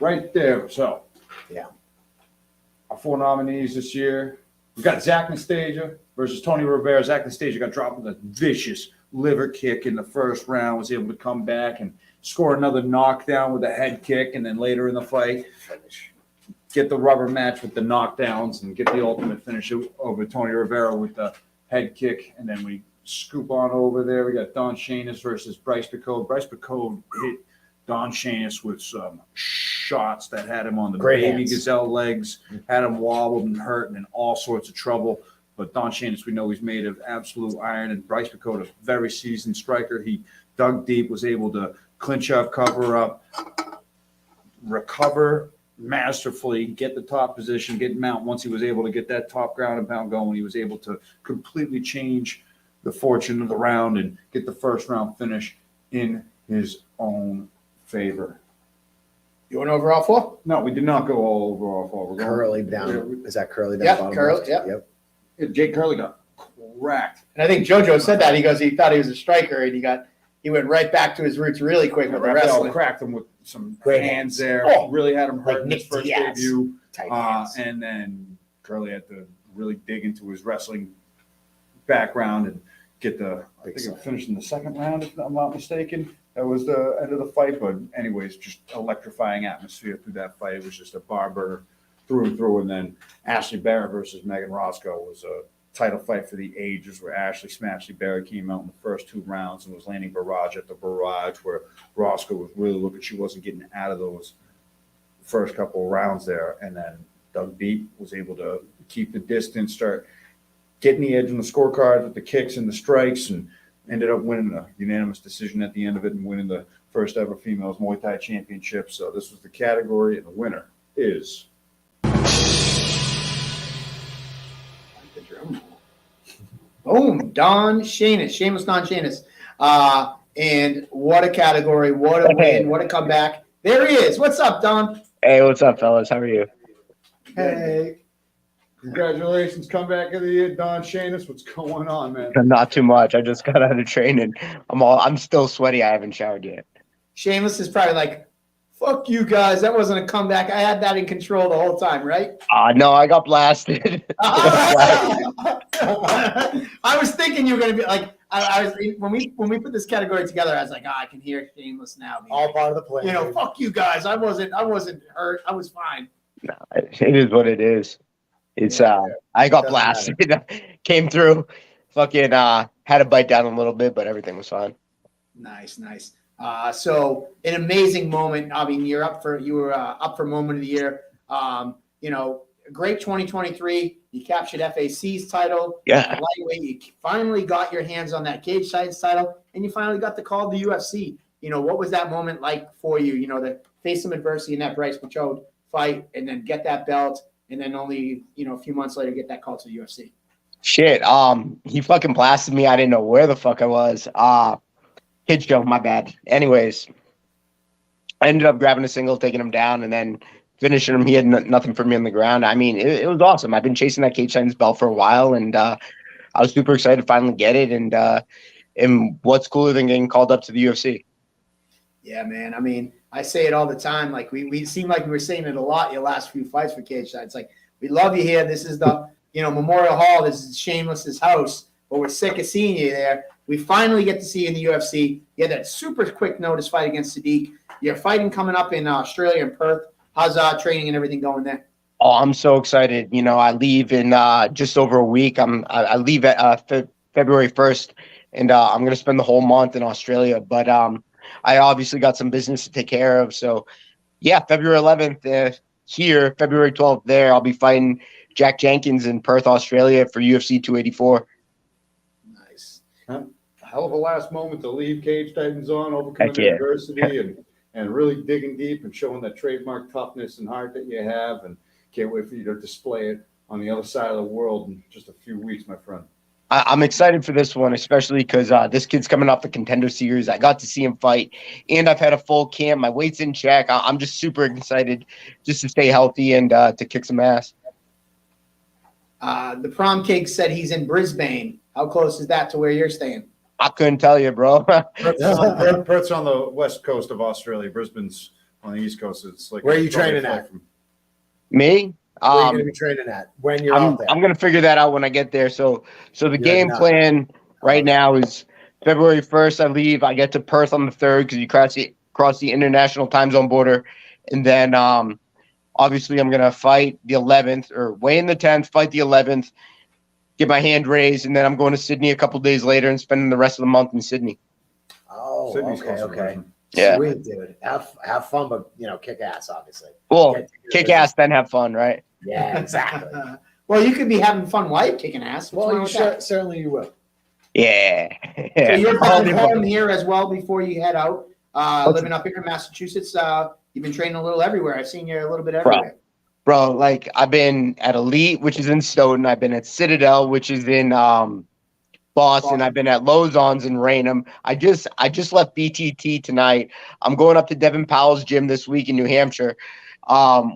Right there. So, yeah. Our 4 nominees this year. We got Zach Nastasia versus Tony Rivera. Zach Nastasia got dropped with a vicious liver kick in the first round, was able to come back and score another knockdown with a head kick, and then later in the fight, get the rubber match with the knockdowns and get the ultimate finish over Tony Rivera with the head kick, and then we scoop on over there. We got Don Shanis versus Bryce Picot. Bryce Picot hit Don Shanis with some shots that had him on the Great baby hands. gazelle legs, had him wobbled and hurt and in all sorts of trouble. But Don Shanis, we know he's made of absolute iron. And Bryce Dakota, very seasoned striker. He dug deep, was able to clinch up, cover up, recover masterfully, get the top position, get mount. Once he was able to get that top ground and pound going, he was able to completely change the fortune of the round and get the first round finish in his own favor. You went over all 4? No, we did not go all over all 4. We're going Curly down. Is that Curly down? Yep, bottom Curly, left? yep. Yeah, Jake Curley got cracked. And I think JoJo said that. He goes, he thought he was a striker, and he went right back to his roots really quick with the Raphael wrestling. cracked him with some Great hands there. Oh, Really had him hurt like in his Nick first Diaz debut. type hands. And then Curly had to really dig into his wrestling background and get I think it finished in the second round, if I'm not mistaken. That was the end of the fight. But anyways, just electrifying atmosphere through that fight. It was just a bar burner through and through. And then Ashley Barrett versus Megan Roscoe was a title fight for the ages, where Ashley Smashy Barrett came out in the first 2 rounds and was landing barrage at the barrage, where Roscoe was really looking. She wasn't getting out of those first couple of rounds there, and then dug deep, was able to keep the distance, start getting the edge on the scorecard with the kicks and the strikes, and ended up winning a unanimous decision at the end of it and winning the first ever females Muay Thai championship. So this was the category, and the winner is Boom, Don Shanis, shameless Don Shanis. And what a category, what a win, what a comeback. There he is. What's up, Don? Hey, what's up, fellas? How are you? Hey. congratulations, comeback of the year, Don Shanis. What's going on, man? Not too much. I just got out of training. I'm still sweaty. I haven't showered yet. Shameless is probably like, fuck you guys. That wasn't a comeback. I had that in control the whole time, right? No, I got blasted. I was thinking you were gonna be like, I was when we put this category together, I was like, I can hear Shameless now. All part of the plan. You know, fuck you guys. I wasn't hurt. I was fine. No, it is what it is. It's I got blasted. Came through, fucking had to bite down a little bit, but everything was fine. Nice. So an amazing moment. I mean, you were up for moment of the year. You know, great 2023. You captured FAC's title. Yeah. Lightweight. You finally got your hands on that cage size title, and you finally got the call to the UFC. You know, what was that moment like for you? You know, to face some adversity in that Bryce Pachode fight, and then get that belt, and then only a few months later get that call to the UFC. Shit. He fucking blasted me. I didn't know where the fuck I was. Kid show, my bad. Anyways, I ended up grabbing a single, taking him down, and then finishing him. He had nothing for me on the ground. I mean, it was awesome. I've been chasing that cage signs belt for a while, and I was super excited to finally get it. And what's cooler than getting called up to the UFC? Yeah, man. I mean, I say it all the time. Like we seem like we were saying it a lot your last few fights for cage sides. Like, we love you here. This is the Memorial Hall. This is Shameless's house, but we're sick of seeing you there. We finally get to see you in the UFC. You had that super quick notice fight against Sadiq. You're fighting coming up in Australia in Perth. How's training and everything going there? Oh, I'm so excited. You know, I leave in just over a week. I leave at February 1st, and I'm going to spend the whole month in Australia. But I obviously got some business to take care of. So, yeah, February 11th here, February 12th there. I'll be fighting Jack Jenkins in Perth, Australia for UFC 284. Nice. Hell of a last moment to leave Cage Titans on, overcoming adversity and really digging deep and showing that trademark toughness and heart that you have. And can't wait for you to display it on the other side of the world in just a few weeks, my friend. I'm excited for this one, especially because this kid's coming off the Contender Series. I got to see him fight, and I've had a full camp. My weight's in check. I'm just super excited just to stay healthy and to kick some ass. The prom cake said he's in Brisbane. How close is that to where you're staying? I couldn't tell you, bro. Perth's on the west coast of Australia. Brisbane's on the east coast. It's like, where are you training at? Me? Where are you going to be training at when you're out there? I'm going to figure that out when I get there. So the game plan right now is February 1st. I leave. I get to Perth on the 3rd because you cross the international time zone border, and then obviously I'm going to fight the 11th or weigh in the 10th, fight the 11th, get my hand raised, and then I'm going to Sydney a couple days later and spending the rest of the month in Sydney. Oh, Sydney's okay. Yeah. Sweet, dude. Have fun, but kick ass, obviously. Well, Get kick ass, then have fun, right? Yeah, exactly. Well, you could be having fun while you're kicking ass. What's Well, wrong you with that? certainly you will. Yeah. So you're All back the home above. here as well before you head out. Living up here in Massachusetts. You've been training a little everywhere. I've seen you a little bit everywhere. Bro, like I've been at Elite, which is in Stoughton. I've been at Citadel, which is in Boston. I've been at Lozon's in Raynham. I just left BTT tonight. I'm going up to Devin Powell's gym this week in New Hampshire.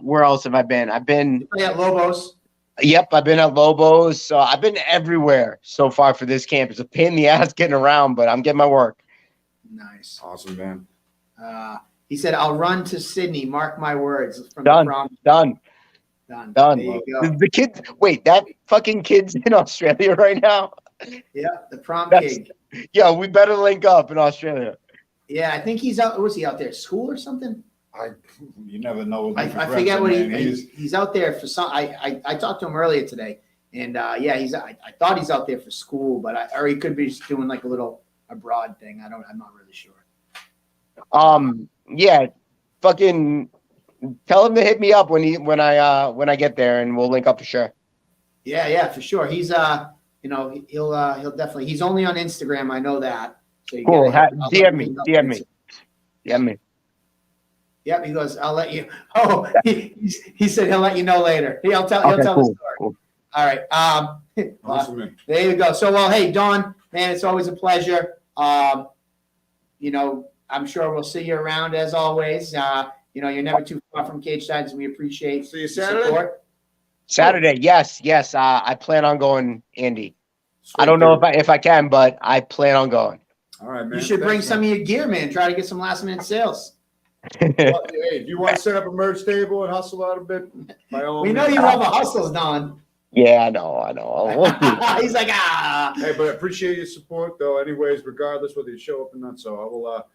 Where else have I been? I've been at Lobos. Yep, I've been at Lobos. So I've been everywhere so far for this camp. It's a pain in the ass getting around, but I'm getting my work. Nice. Awesome, man. He said, "I'll run to Sydney. Mark my words." From Done. The prom. Done. There you go. The kids. Wait, that fucking kid's in Australia right now. Yeah, the prom That's- king. Yeah, we better link up in Australia. Yeah, I think he's out. Was he out there? School or something? You never know. I forget what he's out there for some. I talked to him earlier today, and yeah, I thought he's out there for school, but or he could be just doing like a little abroad thing. I'm not really sure. Yeah, fucking tell him to hit me up when I get there, and we'll link up for sure. Yeah, for sure. He's he'll definitely. He's only on Instagram. I know that. So you Cool. gotta- DM me. DM me. DM me. Yep, he goes, "I'll let you." Oh, he said he'll let you know later. He'll tell Okay, the cool, story. cool. All right. Awesome, man. There you go. So, well, hey, Don, man, it's always a pleasure. I'm sure we'll see you around as always. You're never too far from Cage Sides, and we appreciate See you the Saturday? support. Saturday, yes. I plan on going, Andy. I don't know if I can, but I plan on going. All right, man. You should bring Thanks, some of your gear, man. Try to get some last minute sales. Well, hey, if you want to set up a merge table and hustle out a bit, by all We know means. you love a hustle, Don. Yeah, I know. We'll see. He's like, Hey, but I appreciate your support, though. Anyways, regardless whether you show up or not, so I will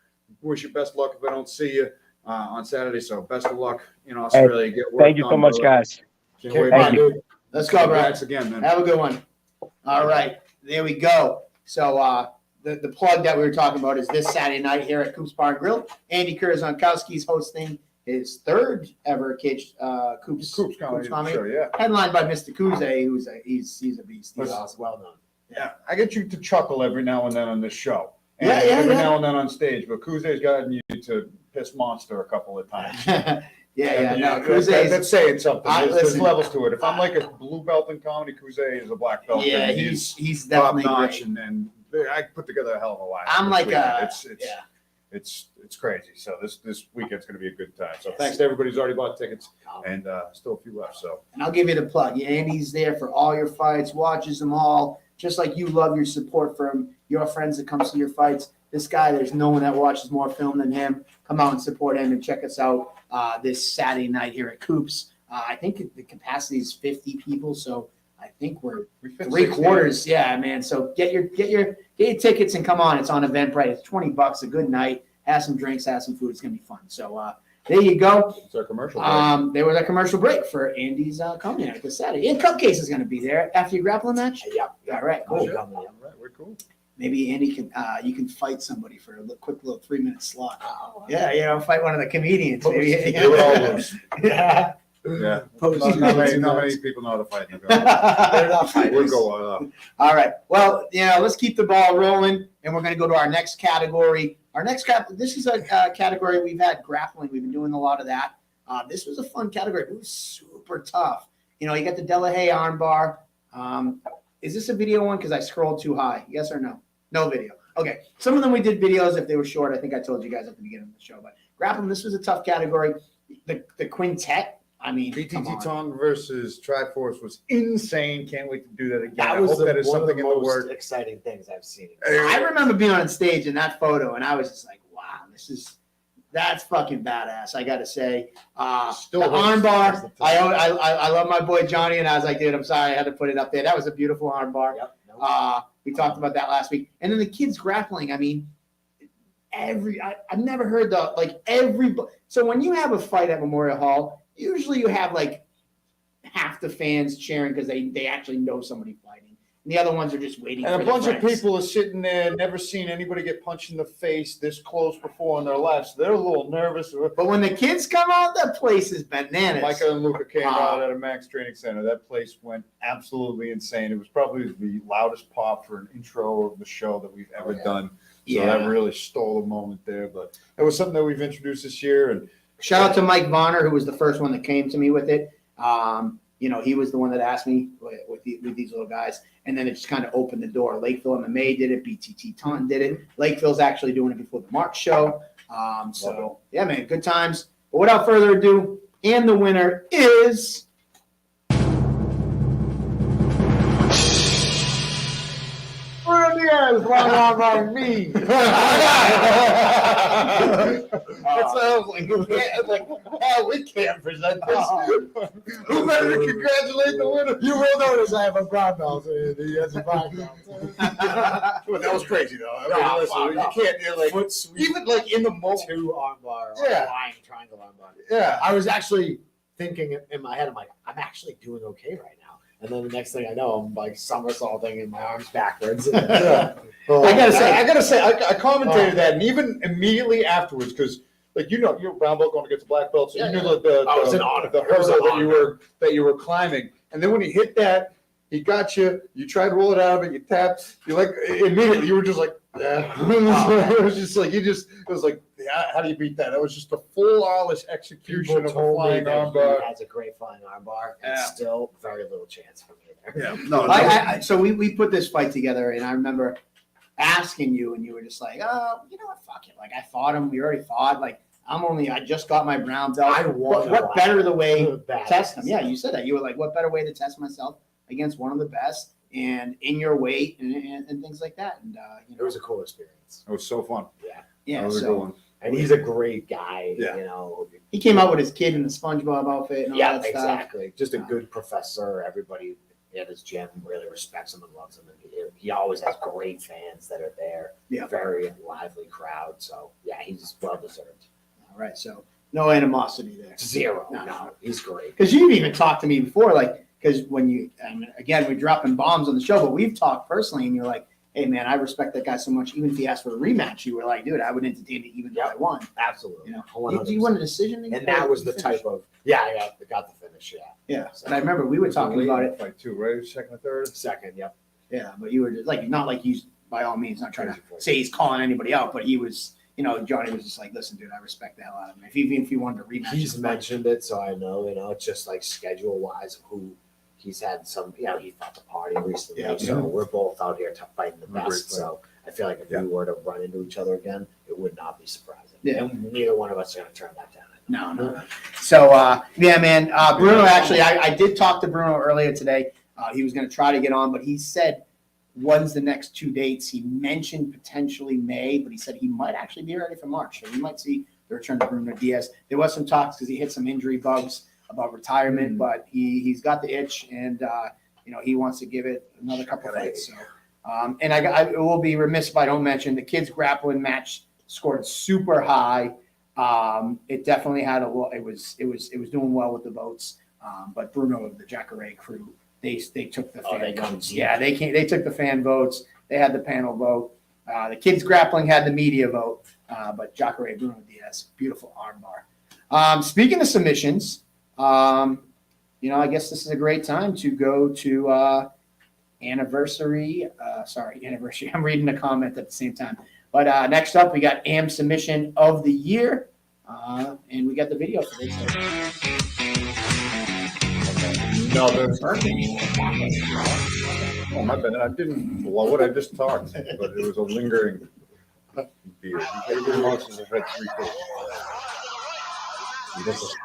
wish you best luck if I don't see you on Saturday. So best of luck in Australia. Get work Thank you so done, much, brother. guys. Can't wait, Thank you. dude. Let's go, bro. Congrats again, man. Have a good one. All right, there we go. So the plug that we were talking about is this Saturday night here at Coops Bar and Grill. Andy Kurzonkowski's hosting his third ever Coops Comedy show, yeah. headlined by Mr. Kuze, he's a beast. He's awesome. Well known. Yeah, I get you to chuckle every now and then on this show. And Yeah, every now and then on stage, but Kuze's gotten you to piss monster a couple of times. No, That's saying something. There's listen, levels to it. If I'm like a blue belt in comedy, Kuze is a black belt. Yeah, and he's top definitely notch, great. and I put together a hell of a lineup. I'm this like weekend. It's crazy. So this weekend's going to be a good time. So thanks to everybody who's already bought tickets, and still a few left. So And I'll give you the plug. Yeah, Andy's there for all your fights, watches them all, just like you love your support from your friends that come see your fights. This guy, there's no one that watches more film than him. Come out and support him and check us out this Saturday night here at Coops. I think the capacity is 50 people, so I think we're fit 3/4. Yeah, man. So get your tickets and come on. It's on Eventbrite. It's $20, a good night. Have some drinks, have some food. It's gonna be fun. So there you go. it's our commercial break. There was a commercial break for Andy's comedy night this Saturday. And Cupcase is going to be there after your grappling match. Yeah. All right, cool. All right, we're cool. Maybe Andy can you can fight somebody for a quick little 3-minute slot. Yeah, fight one of the comedians. Maybe. Do it all loose. Yeah. Yeah. Post- Not many people know how to fight. They're not fighters. We'll go. All right. Well, let's keep the ball rolling, and we're going to go to our next category. This is a category we've had grappling. We've been doing a lot of that. This was a fun category. It was super tough. You got the Delahaye armbar. Is this a video one? Because I scrolled too high. Yes or no? No video. Okay. Some of them we did videos. If they were short, I think I told you guys at the beginning of the show. But grappling, this was a tough category. The quintet. I mean, BTT Tong versus Triforce was insane. Can't wait to do that again. That I was hope that is one of something the in the most works. exciting things I've seen. I remember being on stage in that photo, and I was just like, "Wow, that's fucking badass." I got to say, Still the hurts. armbar. I love my boy Johnny, and I was like, "Dude, I'm sorry, I had to put it up there." That was a beautiful armbar. Yep. We talked about that last week, and then the kids grappling. I mean, I've never heard So when you have a fight at Memorial Hall, usually you have like half the fans cheering because they actually know somebody fighting. And the other ones are just waiting. And for a bunch the of friends. people are sitting there, never seen anybody get punched in the face this close before in their lives. So they're a little nervous. But when the kids come out, that place is bananas. Micah and Luca came out at a Max Training Center. That place went absolutely insane. It was probably the loudest pop for an intro of the show that we've ever done. So that really stole the moment there. But it was something that we've introduced this year. And shout out to Mike Bonner, who was the first one that came to me with it. He was the one that asked me with these little guys, and then it just kind of opened the door. Lakeville MMA did it. BTT Taunton did it. Lakeville's actually doing it before the March show. Yeah, man, good times. But without further ado, and the winner is Yes, one on me. It sounds like we can't present this. Who better to congratulate the winner? You will notice I have a brown belt. He has a brown belt. Well, that was crazy, though. I mean, listen, you can't do Foot sweep, even in the moment. 2 armbar, Yeah. flying triangle armbar. Yeah. I was actually thinking in my head, I'm like, I'm actually doing okay right now. And then the next thing I know, I'm like somersaulting and my arms backwards. Yeah. I gotta say, I commentated that, and even immediately afterwards, because you're a brown belt going against a black belt, so you knew the hurdle that you were climbing, and then when he hit that, he got you. You tried to roll it out of it. You tapped. You immediately. You were just like, yeah. It was just like It was like, yeah, how do you beat that? That was just a flawless execution of a flying armbar. He has a great flying armbar, and still very little chance for me there. Yeah, so we put this fight together, and I remember asking you, and you were just like, oh, you know what, fuck it. Like, I fought him. We already fought. Like, I just got my brown belt. I won. What better the way to test him? Yeah, you said that. You were like, what better way to test myself against one of the best and in your weight and things like that. And it was a cool experience. It was so fun. Yeah. That was a good one. And he's a great guy. Yeah. He came out with his kid in the SpongeBob outfit and all that stuff. Exactly. Just a good professor. Everybody at his gym really respects him and loves him. And he always has great fans that are there. Yeah. Very lively crowd. So, yeah, he's well deserved. All right. So, no animosity there. Zero. No. He's great. Because you've even talked to me before, because when again, we're dropping bombs on the show, but we've talked personally, and you're like, hey, man, I respect that guy so much. Even if he asked for a rematch, you were like, dude, I would entertain it even if I won. Absolutely. Do you want a decision? And that was the type of, I got the finish, Yeah. And I remember we were talking about it. Fight 2, right? Second or third? Second, yep. Yeah, but you were just not like he's by all means not trying to say he's calling anybody out, but he was, Johnny was just like, listen, dude, I respect the hell out of him. Even if he wanted to rematch, he's mentioned it, so I know, it's just like schedule wise who he's had some, he fought the party recently. Yeah. So we're both out here fighting the best. So I feel like if we were to run into each other again, it would not be surprising. Yeah. And neither one of us are going to turn that down. No. So, man, Bruno, actually, I did talk to Bruno earlier today. He was going to try to get on, but he said, when's the next 2 dates? He mentioned potentially May, but he said he might actually be ready for March. So we might see the return of Bruno Diaz. There was some talks because he hit some injury bugs about retirement, but he's got the itch, and he wants to give it another couple of fights. So, and I will be remiss if I don't mention the kids grappling match scored super high. It definitely had it was doing well with the votes. But Bruno of the Jacare crew, they took the fan votes. Yeah, they took the fan votes. They had the panel vote. The kids grappling had the media vote. But Jacare Bruno Diaz, beautiful armbar. Speaking of submissions. I guess this is a great time to go to anniversary. I'm reading a comment at the same time. But next up, we got AM submission of the year, and we got the video for this. No, oh, my bad. I didn't blow it. I just talked, but it was a lingering beer. Your monsters have had 3 days.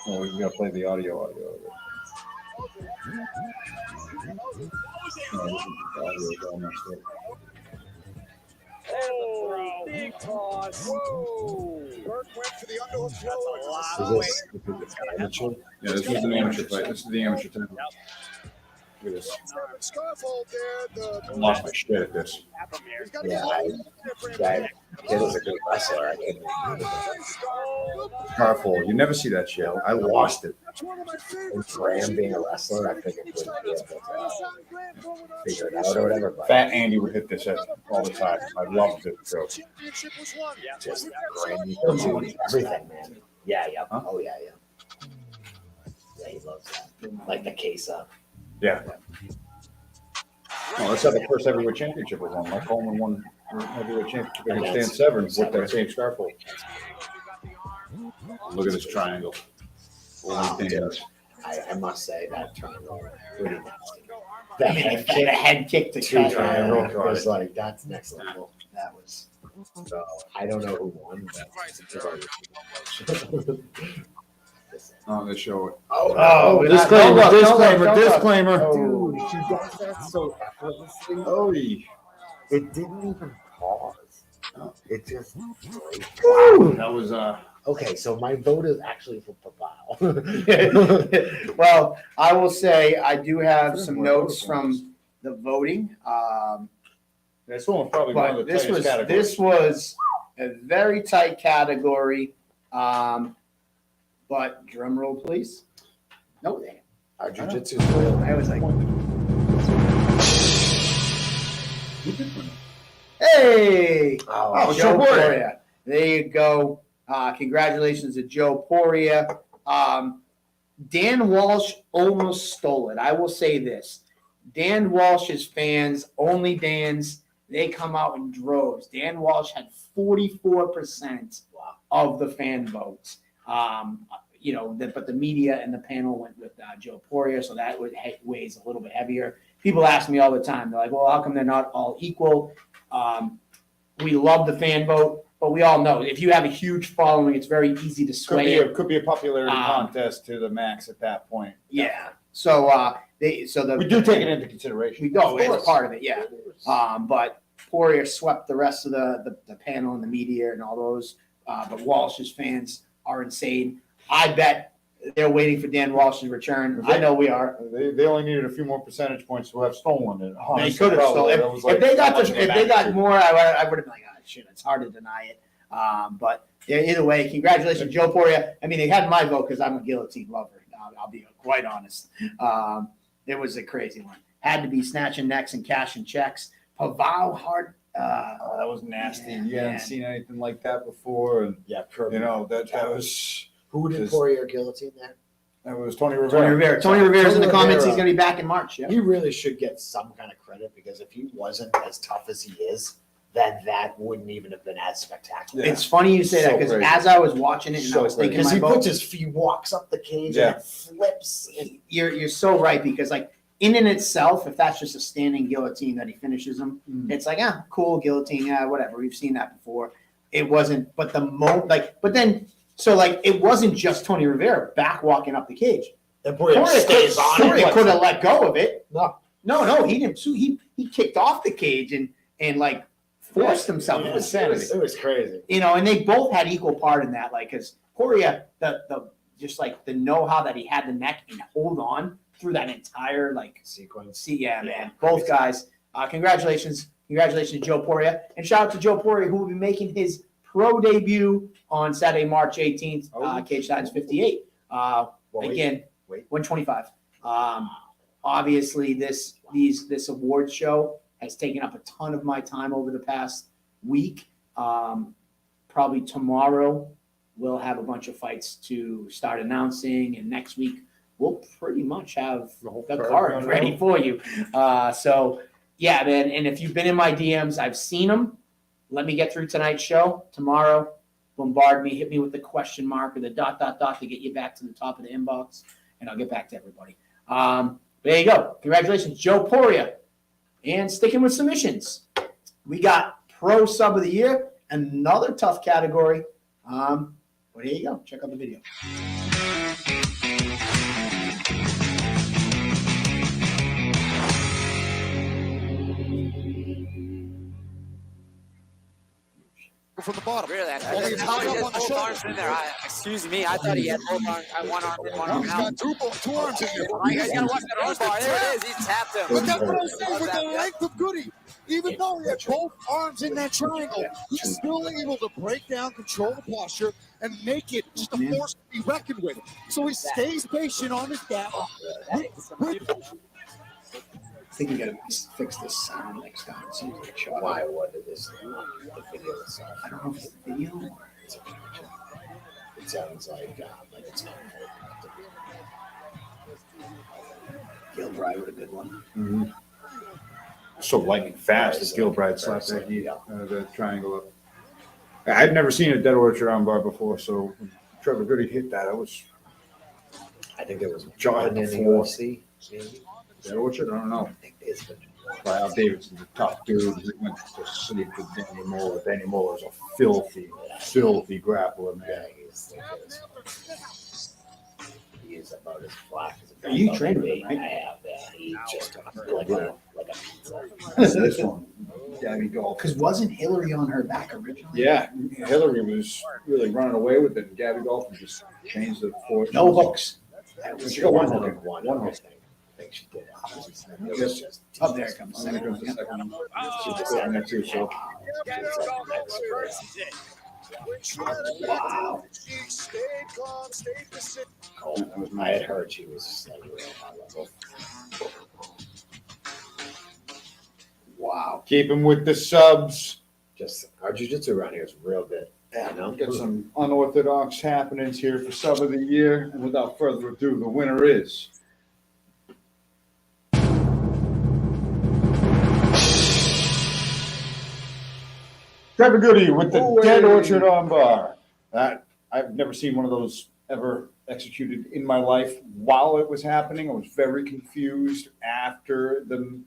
Oh, we gotta play the audio of it. No, this is the audio is all messed up. Oh, big toss. Whoa. Burke went for the underhook throw. That's a Is lot. this amateur? Yeah, this is an amateur fight. This is the amateur time. Look at this. Scarfold there. I lost my shit at this. He's got to Yeah, that kid is a good wrestler. I couldn't believe it. Scarfold. You never see that shit. I lost it. And Graham being a wrestler, I figured would be able to figure it out or whatever. But Fat Andy would hit this all the time. I loved it. So. Championship was won. just Graham goes to everything, man. Yeah, yeah. Huh? Oh, yeah, yeah. Yeah, he loves that. Like the case up. Yeah. Well, that's how the first heavyweight championship was won. Mike Coleman won the heavyweight championship against Dan Severn with that same Scarfold. Look at this triangle. Holy dance. I must say that triangle pretty nasty. I mean, if the head kick to Two cut. triangle was like, that's next level. That was. So I don't know who won. But Oh, they show it. oh, Disclaimer, don't look. disclaimer. dude, she does that so effortlessly. Oh, It didn't even pause. It just. that was Okay, so my vote is actually for Papao. Well, I will say I do have some notes from the voting. this one was probably one of But the this tightest was categories. this was a very tight category. But drum roll, please. No, they. Our jiu-jitsu is real. I was like, hey, Oh, Joe Poirier. Poirier. There you go. Congratulations to Joe Poirier. Dan Walsh almost stole it. I will say this. Dan Walsh's fans, only Dan's, they come out in droves. Dan Walsh had 44% of the fan votes. But the media and the panel went with Joe Poirier, so that weighs a little bit heavier. People ask me all the time. They're like, well, how come they're not all equal? We love the fan vote, but we all know if you have a huge following, it's very easy to sway it. Could be a popularity contest to the max at that point. Yeah. So we do take it into consideration. We go. It's part of it. Yeah. But Poirier swept the rest of the panel and the media and all those. But Walsh's fans are insane. I bet they're waiting for Dan Walsh's return. I know we are. They only needed a few more percentage points to have stolen it. They could have stolen. If they got more, I would have been like, oh shit, it's hard to deny it. But yeah, either way, congratulations, Joe Poirier. I mean, they had my vote because I'm a guillotine lover. I'll be quite honest. It was a crazy one. Had to be snatching necks and cashing checks. Pavao hard. That was nasty. You man. hadn't seen anything like that before, and Yeah, that was. Who did Just- Poirier guillotine there? That was Tony Rivera. Tony Rivera's in the Tony comments. Rivera. He's going to be back in March. Yeah. He really should get some kind of credit because if he wasn't as tough as he is, then that wouldn't even have been as spectacular. Yeah. It's funny you say that So because crazy. as I was watching it and I So was crazy. thinking Because my he vote, puts his feet, walks up the cage Yeah. and it flips. And you're so right because like in and itself, if that's just a standing guillotine that he finishes him, it's like cool guillotine, whatever. We've seen that before. It wasn't, but it wasn't just Tony Rivera back walking up the cage. then Poirier stays on it. Poirier could have let go of it. No. He didn't. So he kicked off the cage and like forced himself. Yeah, It was insanity. It was crazy. And they both had equal part in that. Like, because Poirier, the know-how that he had the neck and hold on through that entire Sequence. man. Both guys. Congratulations to Joe Poirier, and shout out to Joe Poirier who will be making his pro debut on Saturday, March 18th. Cage Titans 58. Again, 125. Obviously, this award show has taken up a ton of my time over the past week. Probably tomorrow we'll have a bunch of fights to start announcing, and next week we'll pretty much have the card ready for you. So yeah, man. And if you've been in my DMs, I've seen them. Let me get through tonight's show. Tomorrow, bombard me, hit me with the question mark or the ... to get you back to the top of the inbox, and I'll get back to everybody. There you go. Congratulations, Joe Poirier. And sticking with submissions, we got Pro Sub of the Year, another tough category. But here you go. Check out the video. tackle from the bottom. Really? I Only it's high up on the both shoulder. arms in there. Excuse me. I thought he had both arms, one arm in, one No, arm he's out. got two arms in there. You gotta watch that arm bar. There it is. He tapped him. But that's what I'm saying with the length of Goody. Even though he had both arms in that triangle, he's still able to break down, control the posture, and make it just a force to be reckoned with. So he stays patient on his back. I think you gotta fix this sound next time. It seems like a shot. Why? What did this? The video itself. I don't know if it's the video or It's a picture. It sounds like it's not. Gilbride with a good one. Mm-hmm. So lightning fast as Very Gilbride very slapped that heat, yeah. the triangle up. I'd never seen a Dead Orchard armbar before, so when Trevor Goody hit that, I was I think there was Jaw hit one the in the floor. UFC. Maybe. Dead Orchard. I don't know. I think there's been Kyle Davidson's a tough dude. He went to sleep with Danny Moore. Danny Moore is a filthy grappler, Yeah, man. he is about as black as a You trained with him, right? I have. He just like a pizza. This one, Gabby Golf. Because wasn't Hillary on her back originally? Yeah, Hillary was really running away with it, and Gabby Golf just changed the force. No hooks. She got one hook. One One hook. hook. I think she did. Yes. Up there it comes. And then it comes the second one. Oh, She just sat there too, so. Wow. She stayed calm, stayed pacific. I had heard she was like real high level. Wow. Keep him with the subs. Just our jiu-jitsu around here is real good. Yeah, You know? got some unorthodox happenings here for sub of the year. And without further ado, the winner is Trevor Goody with the Dead Orchard armbar. That I've never seen one of those ever executed in my life. While it was happening, I was very confused. After the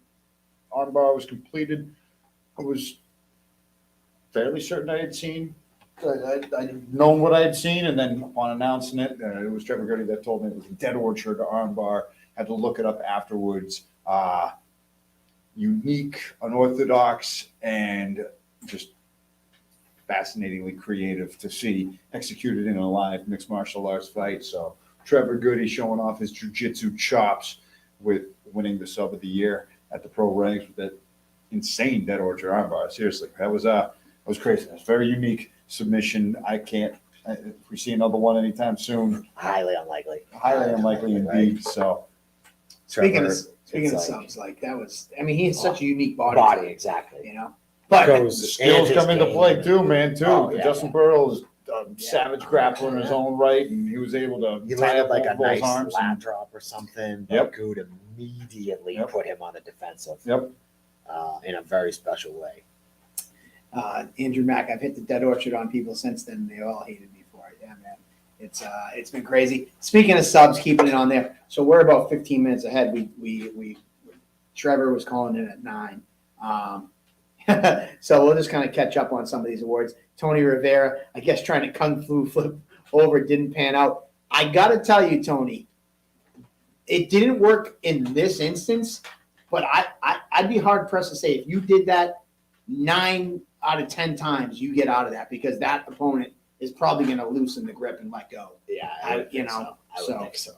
armbar was completed, I was fairly certain I had seen. I'd known what I had seen, and then upon announcing it, it was Trevor Goody that told me it was a Dead Orchard armbar. Had to look it up afterwards. Unique, unorthodox, and just fascinatingly creative to see executed in a live mixed martial arts fight. So Trevor Goody showing off his jiu-jitsu chops with winning the sub of the year at the pro ranks with that insane Dead Orchard armbar. Seriously, that was crazy. It was very unique submission. If we see another one anytime soon, Highly unlikely. highly unlikely indeed. So Speaking of it's like- subs, like that was, I mean, he has such a unique body. Body, exactly. You know? But Goes- the skills and his come into game. play too, man. Oh, yeah. Justin Pearl is a savage grappler in his own right, and he was able to He tie landed up like a both those nice arms. lat And, drop or something. Yep. But Good immediately Yep. put him on the defensive. Yep. In a very special way. Andrew Mack, I've hit the Dead Orchard on people since then. They all hated me for it. Yeah, man. It's been crazy. Speaking of subs, keeping it on there. So we're about 15 minutes ahead. We Trevor was calling in at 9. So we'll just kind of catch up on some of these awards. Tony Rivera, I guess trying to kung fu flip over didn't pan out. I got to tell you, Tony, it didn't work in this instance, but I'd be hard pressed to say if you did that 9 out of 10 times, you get out of that because that opponent is probably going to loosen the grip and let go. Yeah, I would think so. I would think so.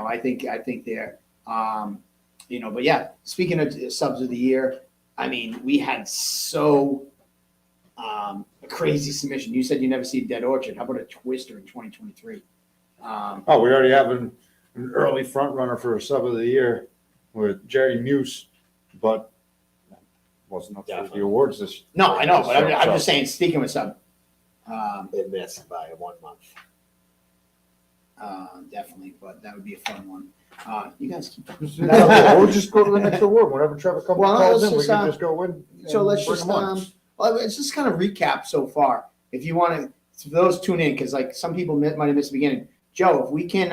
I think they're, but yeah, speaking of subs of the year, I mean, we had a crazy submission. You said you never see Dead Orchard. How about a Twister in 2023? we already have an early front runner for a sub of the year with Jerry Muse, but wasn't up for the awards this. No, I know, this but I'm show. just saying, speaking with sub, It missed by 1 month. definitely, but that would be a fun one. You guys keep We'll just go to the next award. Whenever Trevor comes Well, calls let's in, we just, can just go in. So and let's bring just him on. let's just kind of recap so far. If you want to, for those tune in, because like some people might have missed the beginning. Joe, if we can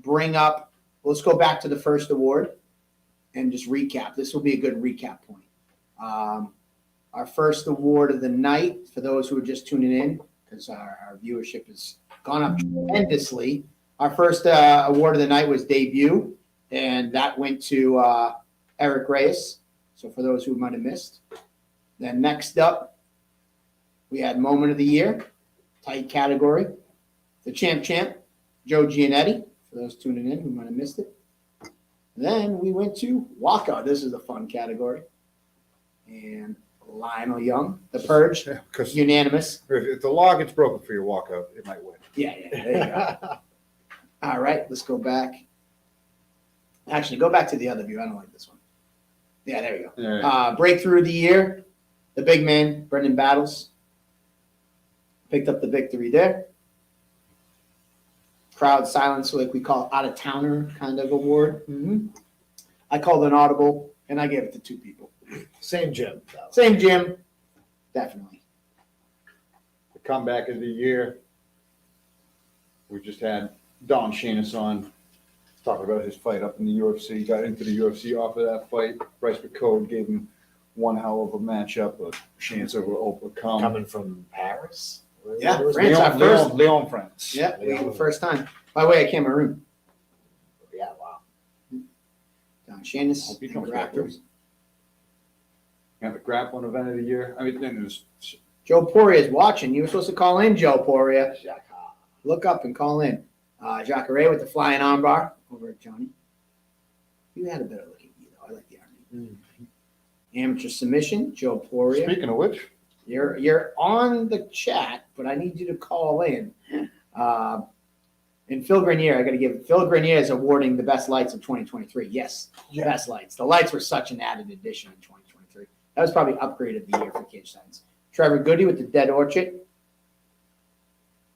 bring up, let's go back to the first award and just recap. This will be a good recap point. Our first award of the night, for those who are just tuning in, because our viewership has gone up tremendously. Our first award of the night was debut, and that went to Eric Reyes. So for those who might have missed. Then next up, We had moment of the year, tight category. The champ, Joe Giannetti, for those tuning in who might have missed it. Then we went to walkout. This is a fun category. And Lionel Young, the Purge, Because unanimous. if the law gets broken for your walkout, it might win. Yeah, there you go. All right, let's go back. Actually, go back to the other view. I don't like this one. Yeah, there you go. Right. Breakthrough of the year, the big man, Brendan Battles. Picked up the victory there. Crowd silence, like we call out-of-towner kind of award. I called an audible, and I gave it to 2 people. Same gym. Same gym, definitely. The comeback of the year. We just had Don Shanis on talking about his fight up in the UFC. Got into the UFC off of that fight. Bryce McCode gave him one hell of a matchup, but Shanis overcome. Coming from Paris? Yeah, Where was France, our first. Leon, France. Yeah, the first time. By the way, I Cameroon. Yeah, wow. Don Shanis, Hope he and comes back. grapplers. Got the grappling event of the year. I mean, then there's Joe Poirier is watching. You were supposed to call in, Joe Poirier. Look up and call in. Jacare with the flying armbar over at Johnny. You had a better look at you, though. I like the army. Amateur submission, Joe Poirier. Speaking of which, You're on the chat, but I need you to call in. And Phil Grenier, I got to give Phil Grenier is awarding the best lights of 2023. Yes, best lights. The lights were such an added addition in 2023. That was probably upgrade of the year for Cage Signs. Trevor Goody with the Dead Orchard.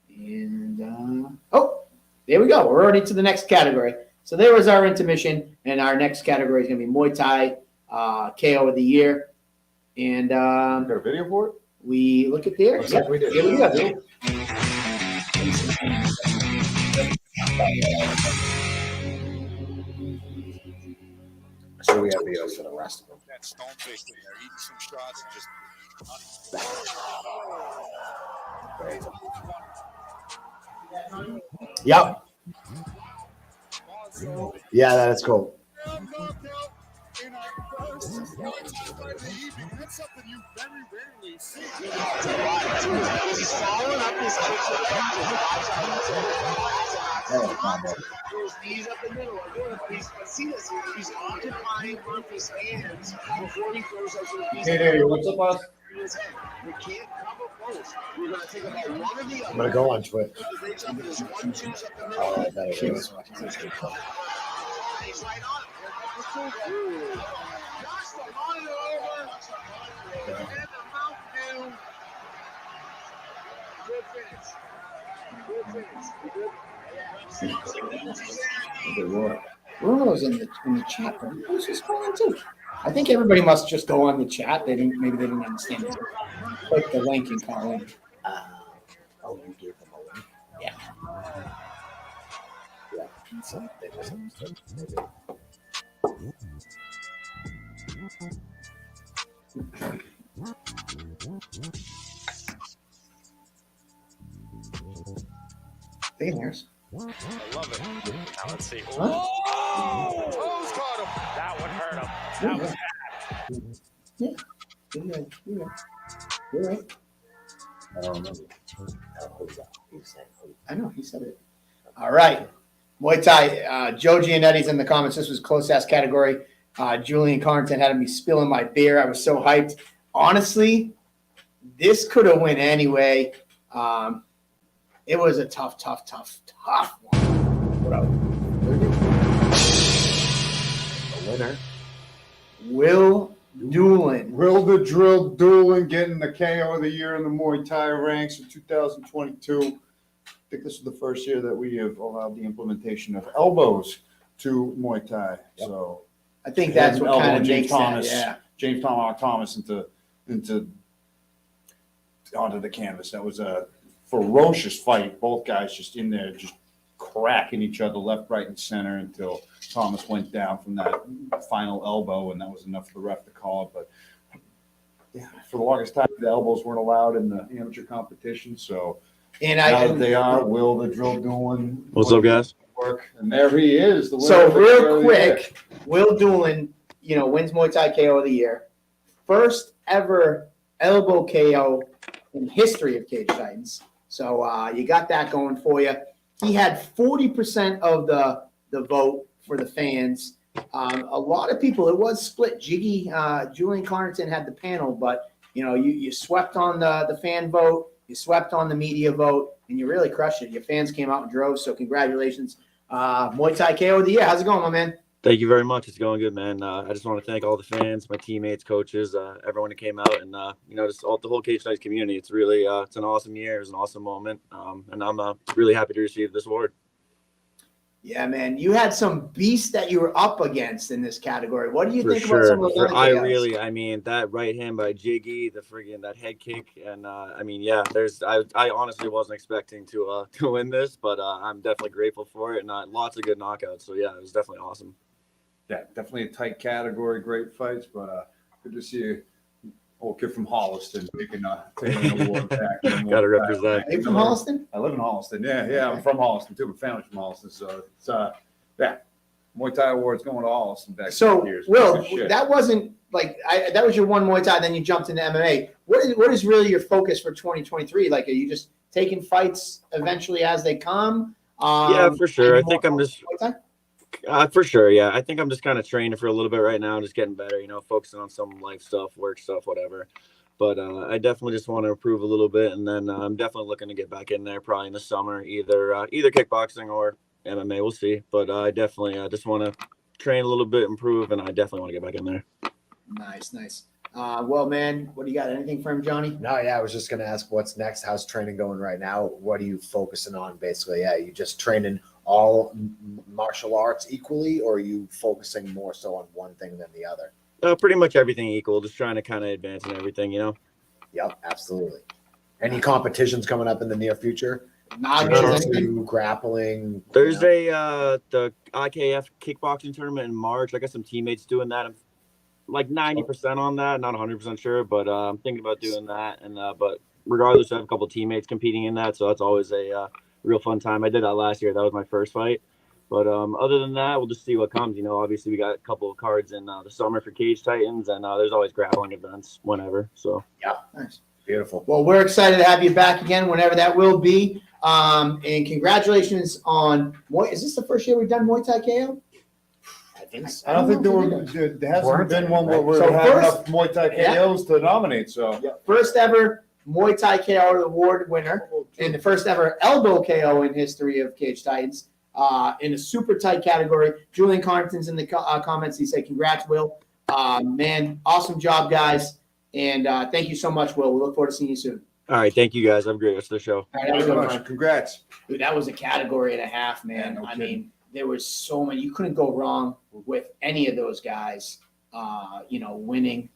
And, there we go. We're already to the next category. So there was our intermission, and our next category is going to be Muay Thai KO of the year. And got a video for it? we look at there. Looks like we did. Here we go. So we have videos for the rest of them. That stone faced in there, eating some shots and just. Yep. Yeah, that is cool. In our first Muay Thai fight of the evening, and that's something you very rarely see. He's following up his kicks with those knees up the middle. See this? He's occupying one of his hands before he throws up with his Hey, what's up, boss? We can't cover both. We're going to take about one of the other. I'm going to go on Twitch. Breaks up in his 1-2s up the middle. Oh, that is. He's right on it. Knocks the monitor over. And the Mountain Dew. Good finish. Bruno's in the chat room. Who's this calling too? I think everybody must just go on the chat. Maybe they didn't understand it. Click the link and call in. You gave them a link? Yeah. Yeah. So they misunderstood. There's. I love it. Now let's see. Huh? Oh, toes caught him. That one hurt him. That was bad. Yeah. You're right. I don't remember. I know, he said it. All right. Muay Thai. Joe Giannetti's in the comments. This was close-ass category. Julian Carrington had me spilling my beer. I was so hyped. Honestly, this could have went anyway. It was a tough one. What up? The winner. Will Doolin. Will the Drill Doolin getting the KO of the year in the Muay Thai ranks in 2022. I think this is the first year that we have allowed the implementation of elbows to Muay Thai. Yep. So I think that's what kind of James makes Thomas, that, yeah. James Thomas into onto the canvas. That was a ferocious fight. Both guys just in there, just cracking each other left, right, and center until Thomas went down from that final elbow, and that was enough for the ref to call it. But yeah, for the longest time, the elbows weren't allowed in the amateur competition. So And now that they are, Will the Drill Doolin. What's up, guys? Work, and there he is. The winner So of the real KO of the quick, Will Doolin, wins Muay Thai KO of the year. First ever elbow KO in history of Cage Titans. So you got that going for you. He had 40% of the vote for the fans. A lot of people, it was split. Jiggy, Julian Carnington had the panel, but you swept on the fan vote, you swept on the media vote, and you really crushed it. Your fans came out in droves, so congratulations. Muay Thai KO of the year. How's it going, my man? Thank you very much. It's going good, man. I just want to thank all the fans, my teammates, coaches, everyone who came out, and just the whole Cage Titans community. It's really it's an awesome year. It was an awesome moment, and I'm really happy to receive this award. Yeah, man. You had some beasts that you were up against in this category. What do you For think sure. about some of those other guys? That right hand by Jiggy, that head kick, and I honestly wasn't expecting to win this, but I'm definitely grateful for it, and lots of good knockouts. So yeah, it was definitely awesome. Yeah, definitely a tight category, great fights, but good to see a old kid from Holliston taking an award back. Got to represent. Are you from Holliston? I live in Holliston. Yeah, I'm from Holliston too. My family's from Holliston, so it's Muay Thai awards going to Holliston back. So, years. Will, that wasn't like that was your one Muay Thai, then you jumped into MMA. What is really your focus for 2023? Like, are you just taking fights eventually as they come? Yeah, for sure. I think I'm just. For sure, yeah. I think I'm just kind of training for a little bit right now, just getting better, focusing on some life stuff, work stuff, whatever. But I definitely just want to improve a little bit, and then I'm definitely looking to get back in there probably in the summer, either kickboxing or MMA. We'll see. But I definitely just want to train a little bit, improve, and I definitely want to get back in there. Nice. Well, man, what do you got? Anything for him, Johnny? No, yeah, I was just going to ask what's next. How's training going right now? What are you focusing on, basically? Yeah, you just training all martial arts equally, or are you focusing more so on one thing than the other? Pretty much everything equal, just trying to kind of advance in everything, Yep, absolutely. Any competitions coming up in the near future? Grappling. There's the IKF kickboxing tournament in March. I got some teammates doing that. I'm like 90% on that, not 100% sure, but I'm thinking about doing that. And but regardless, I have a couple of teammates competing in that, so that's always a real fun time. I did that last year. That was my first fight. But other than that, we'll just see what comes. Obviously we got a couple of cards in the summer for Cage Titans, and there's always grappling events whenever. So yeah, nice, beautiful. Well, we're excited to have you back again whenever that will be. And congratulations on is this the first year we've done Muay Thai KO? I think so. I don't think there hasn't been one where we had enough Muay Thai KOs to nominate. So first ever Muay Thai KO award winner, and the first ever elbow KO in history of Cage Titans. In a super tight category. Julian Carnington's in the comments. He said, congrats, Will. Man, awesome job, guys. And thank you so much, Will. We look forward to seeing you soon. All right. Thank you, guys. Have a great rest of the show. All right, have a good one. Congrats. Dude, that was a category and a half, man. Yeah, no I kidding. mean, there was so many. You couldn't go wrong with any of those guys, winning.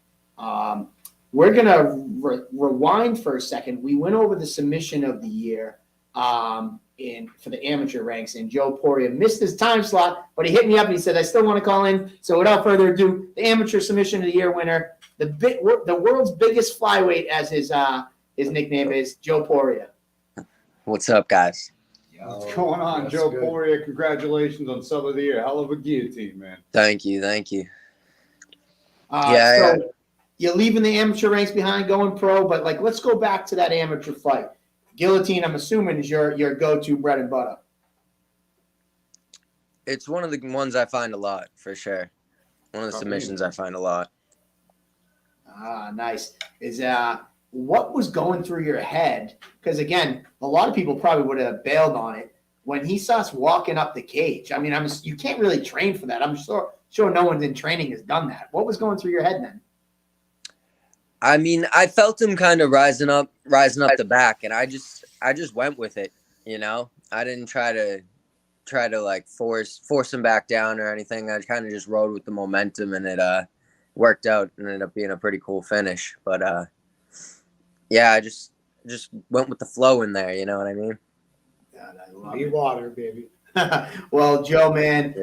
We're going to rewind for a second. We went over the submission of the year. For the amateur ranks, and Joe Poria missed his time slot, but he hit me up and he said, I still want to call in. So without further ado, the amateur submission of the year winner, the world's biggest flyweight, as his nickname is, Joe Poria. What's up, guys? What's going on, Joe Poria? Congratulations on Sub of the Year. Hell of a guillotine, man. Thank you. So you're leaving the amateur ranks behind, going pro, but let's go back to that amateur fight. Guillotine, I'm assuming, is your go-to bread and butter. It's one of the ones I find a lot, for sure. One of the submissions I find a lot. Nice. What was going through your head? Because, again, a lot of people probably would have bailed on it when he starts walking up the cage. I mean, you can't really train for that. I'm sure no one in training has done that. What was going through your head then? I mean, I felt him kind of rising up the back, and I just went with it, I didn't try to like force him back down or anything. I kind of just rode with the momentum, and it worked out and ended up being a pretty cool finish. But yeah, I just went with the flow in there, you know what I mean? God, I love Be water, baby. Well, Joe, man,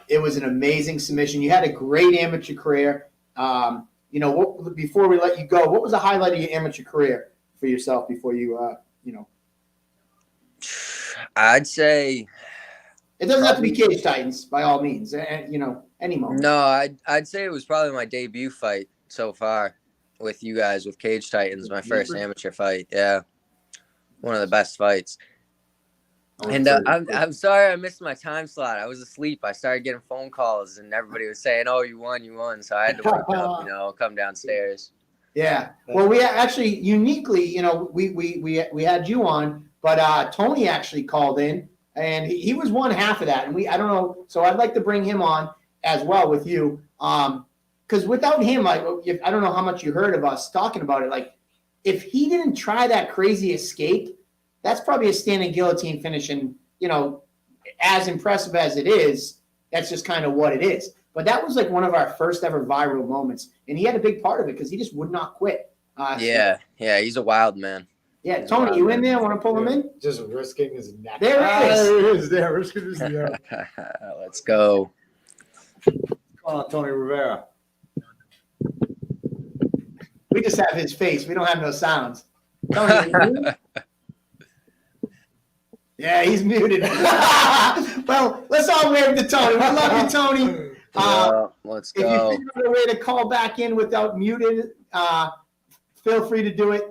it was an amazing submission. You had a great amateur career. Before we let you go, what was the highlight of your amateur career for yourself before you, I'd say it doesn't have to be Cage Titans by all means. Any moment. No, I'd say it was probably my debut fight so far. with you guys with Cage Titans, my first amateur fight. Yeah, one of the best fights. And I'm sorry I missed my time slot. I was asleep. I started getting phone calls, and everybody was saying, "Oh, you won, you won." So I had to wake up, come downstairs. Yeah. Well, we actually uniquely, we had you on, but Tony actually called in, and he was one half of that, and I don't know. So I'd like to bring him on as well with you, because without him, I don't know how much you heard of us talking about it. Like, if he didn't try that crazy escape, that's probably a standing guillotine finish, and as impressive as it is, that's just kind of what it is. But that was like one of our first ever viral moments, and he had a big part of it because he just would not quit. Yeah, he's a wild man. Yeah, Tony, you in there? Want to pull him in? Just risking his neck. There it is. There it is. There, risking his neck. Let's go. Come on, Tony Rivera. We just have his face. We don't have no sounds. Tony, yeah, he's muted. Well, let's all wave to Tony. We love you, Tony. Let's go. If you figure out a way to call back in without muted, feel free to do it.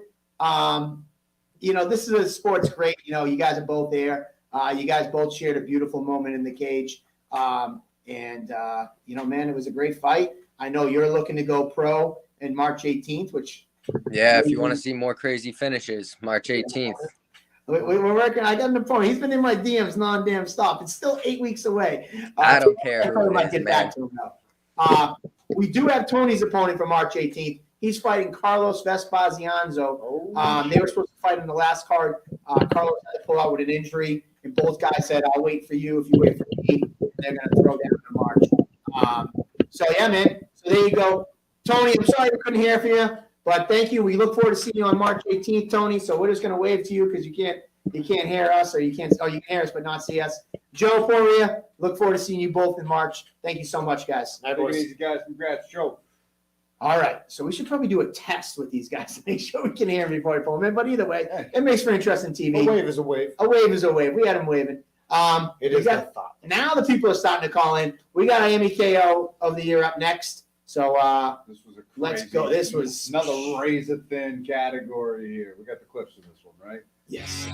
This is a sport's great. You guys are both there. You guys both shared a beautiful moment in the cage. Man, it was a great fight. I know you're looking to go pro in March 18th, which. Yeah, if you want to see more crazy finishes, March 18th. We're working. I got him the phone. He's been in my DMs non-damn stop. It's still 8 weeks away. I don't care. I probably might get back to him now. We do have Tony's opponent for March 18th. He's fighting Carlos Vespasiano. They were supposed to fight in the last card. Carlos had to pull out with an injury, and both guys said, "I'll wait for you if you wait for me." They're going to throw down in March. Yeah, man. So there you go, Tony. I'm sorry we couldn't hear from you. But thank you. We look forward to seeing you on March 18th, Tony. So we're just going to wave to you because you can't hear us, or you can hear us but not see us. Joe Poirier, look forward to seeing you both in March. Thank you so much, guys. Take it easy, guys. Congrats, Joe. All right. So we should probably do a test with these guys to make sure we can hear them before we pull them in. But either way, it makes for interesting TV. A wave is a wave. A wave is a wave. We had them waving. It is a thought. Now the people are starting to call in. We got our Emmy KO of the year up next. So this was let's go. This was another razor thin category here. We got the clips of this one, right? Yes.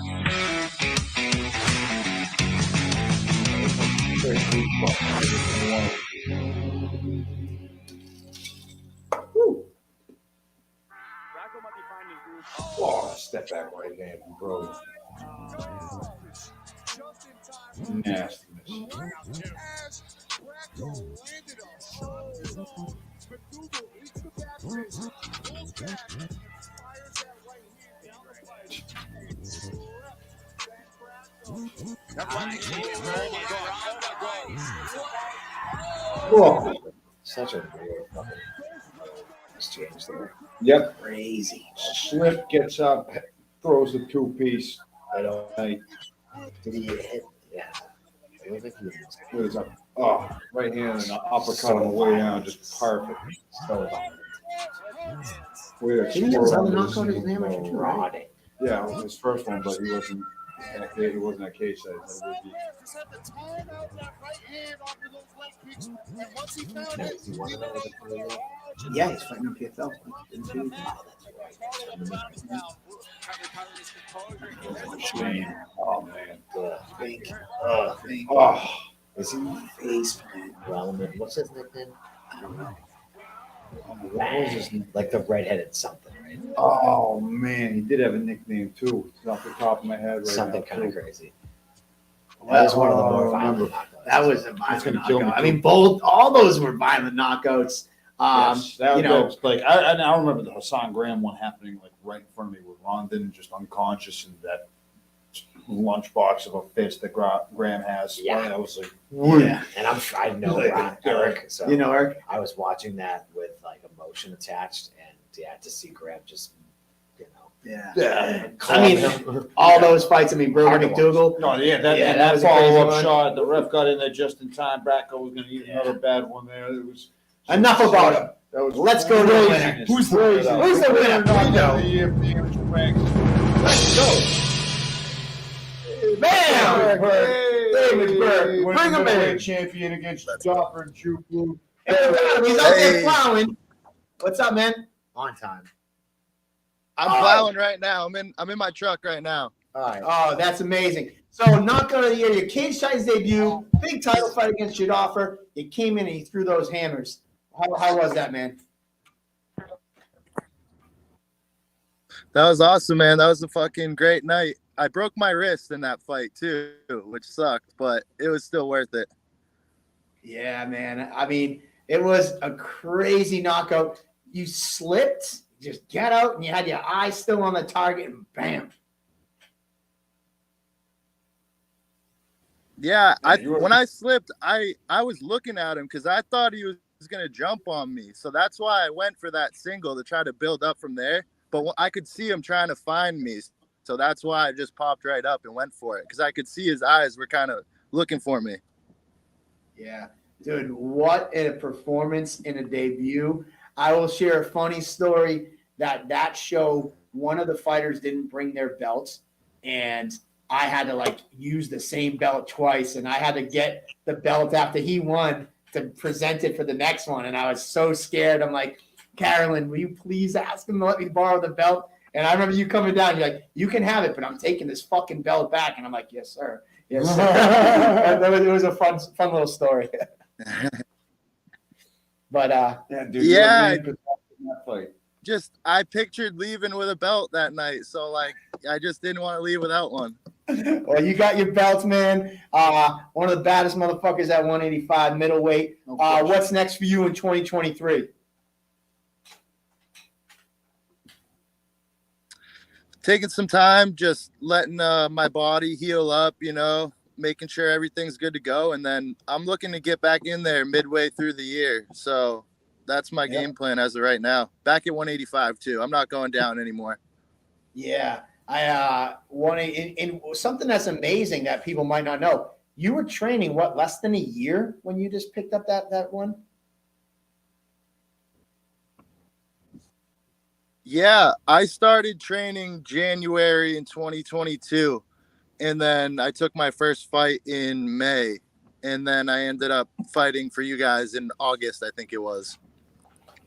Oh, step back right hand, bro. Nastiness. Whoa. Such a weird fucking exchange there. Yep. Crazy. Slip gets up, throws the two-piece. Did he hit? Yeah. I don't think he was. What is up? Oh, right hand and an uppercut on the way down, just perfect. So Way to Didn't he have another knockout in his amateur too, right? Yeah, it was his first one, but he wasn't at cage size. Yeah, he's fighting on PFL. Oh man. Is he face plant? Relevant. What's his nickname? I don't know. What was his like the redheaded something, right? Oh man, he did have a nickname too. It's off the top of my head right Something now, kind of too. crazy. That was one of the more violent knockouts. That was a violent knockout. I mean, all those were violent knockouts. Yes, that was like I remember the Hassan Graham one happening like right in front of me with Rondon just unconscious and that lunchbox of a fist that Graham has. Yeah, I was like, yeah. And I know Eric, so you know Eric. I was watching that with like emotion attached, and to see Graham just, Yeah. I mean, all those fights. I mean, Burger McDougal. No, that was a crazy follow-up one. shot. The ref got in there just in time. Bracco was going to eat another bad one there. It was enough about him. Let's go to the winner. Who's the winner? Who's the winner? Let's go. Bam! David Burke. Bring him in. Champion against Dopper and Juku. He's out there plowing. What's up, man? On time. I'm plowing right now. I'm in my truck right now. All right. Oh, that's amazing. So, knockout of the year, your Cage Titans debut, big title fight against Shadoffer. You came in and you threw those hammers. How was that, man? That was awesome, man. That was a fucking great night. I broke my wrist in that fight too, which sucked, but it was still worth it. Yeah, man. I mean, it was a crazy knockout. You slipped, just get out, and you had your eye still on the target, and bam. Yeah, when I slipped, I was looking at him because I thought he was going to jump on me. So that's why I went for that single to try to build up from there. But I could see him trying to find me. So that's why I just popped right up and went for it because I could see his eyes were kind of looking for me. Yeah, dude, what a performance in a debut. I will share a funny story that show, one of the fighters didn't bring their belts, and I had to use the same belt twice, and I had to get the belt after he won to present it for the next one. And I was so scared. I'm like, Carolyn, will you please ask him to let me borrow the belt? And I remember you coming down, you're like, you can have it, but I'm taking this fucking belt back. And I'm like, yes, sir. Yes, sir. It was a fun little story. But yeah, dude, yeah, in that fight. Just I pictured leaving with a belt that night, so I just didn't want to leave without one. Well, you got your belts, man. One of the baddest motherfuckers at 185 middleweight. What's next for you in 2023? Taking some time, just letting my body heal up, making sure everything's good to go. And then I'm looking to get back in there midway through the year. So that's my game plan as of right now. Back at 185 too. I'm not going down anymore. Yeah. I want to, in something that's amazing that people might not know. You were training less than a year when you just picked up that one? Yeah, I started training January in 2022, and then I took my first fight in May, and then I ended up fighting for you guys in August, I think it was.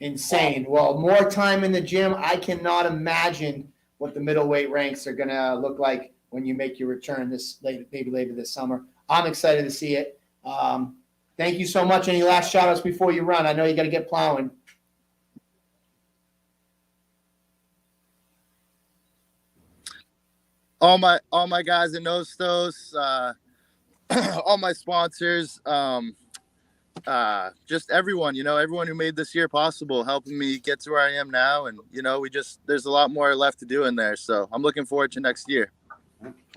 Insane. Well, more time in the gym. I cannot imagine what the middleweight ranks are going to look like when you make your return maybe later this summer. I'm excited to see it. Thank you so much. Any last shout outs before you run? I know you got to get plowing. All my guys in Nostos, all my sponsors, just everyone, everyone who made this year possible, helping me get to where I am now. And, there's a lot more left to do in there. So I'm looking forward to next year.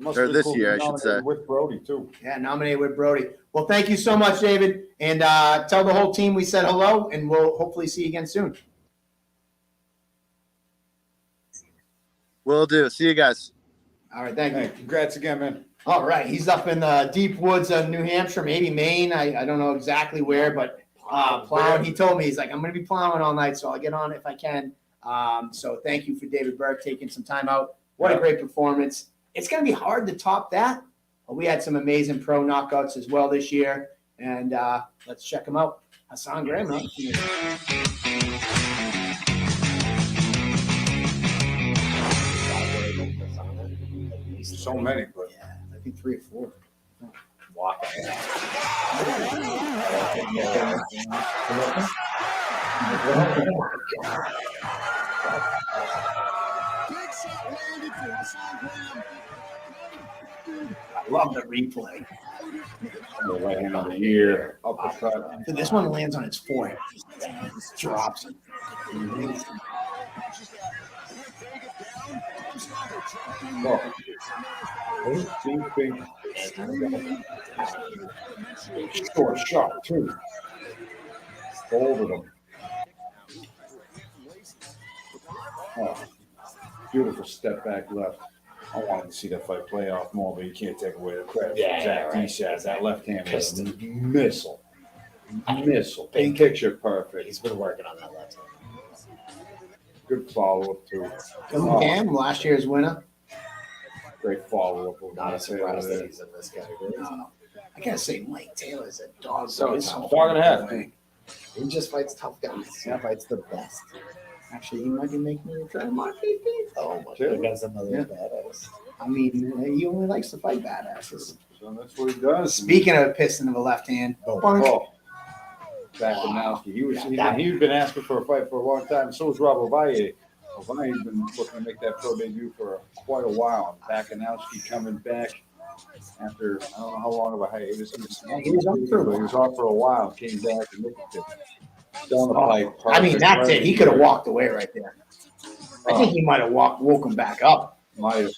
Or this year, I should say. With Brody, too. Yeah, nominated with Brody. Well, thank you so much, David. And tell the whole team we said hello, and we'll hopefully see you again soon. Will do. See you guys. All right, thank you. Hey, congrats again, man. All right, he's up in the deep woods of New Hampshire, maybe Maine. I don't know exactly where, but plowing. He told me, he's like, I'm going to be plowing all night, so I'll get on if I can. So thank you for David Burke taking some time out. What a great performance. It's going to be hard to top that. We had some amazing pro knockouts as well this year, and let's check them out. Hassan Graham, huh? So many, but yeah, I think 3 or 4. Walk. I love the replay. the right hand on the ear, uppercut. So this one lands on its forehead. Just drops it. Oh. Those two things. Short shot, too. Folded them. Oh, beautiful step back left. I wanted to see that fight play off more, but you can't take away the credit. Yeah, Zach right. Deshaz, that left hand was a missile. Missile. Big picture perfect. He's been working on that left hand. Good follow-up, too. Cam, last year's winner. Great follow-up. Not a surprise that he's in this category. No. I gotta say, Mike Taylor's a dog. So His tough. whole Dog and a half. thing. He just fights tough guys. He fights the best. Actually, he might be making me try to mark 18th. Oh my Sure. god, that's another Yeah. badass. I mean, he only likes to fight badasses. So that's what he does. Speaking of a piston of a left hand, Bakanowski. He'd been asking for a fight for a long time. So was Rob Ovalle. Ovaille's been looking to make that pro debut for quite a while. Bakanowski coming back after I don't know how long of a hiatus. He was off for a while. Came back and looked at it. Down the pipe. I mean, that's it. He could have walked away right there. I think he might have woke him back up. Might have.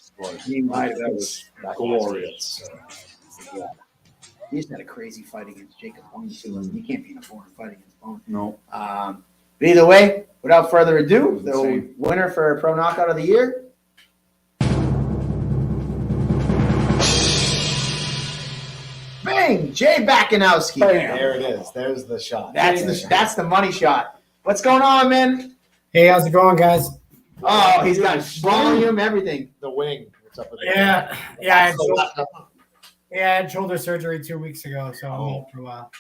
He might have. That was glorious. Yeah. He just had a crazy fight against Jacob Bone too. You can't be in a foreign fight against Bone. No. But either way, without further ado, the insane. winner for Pro Knockout of the Year. Bang! Jay Bakanowski. There it is. There's the shot. That's the money shot. What's going on, man? Hey, how's it going, guys? Oh, he's got volume, everything. The wing. What's up with Yeah, I had shoulder surgery 2 weeks ago, so I'm out for a while.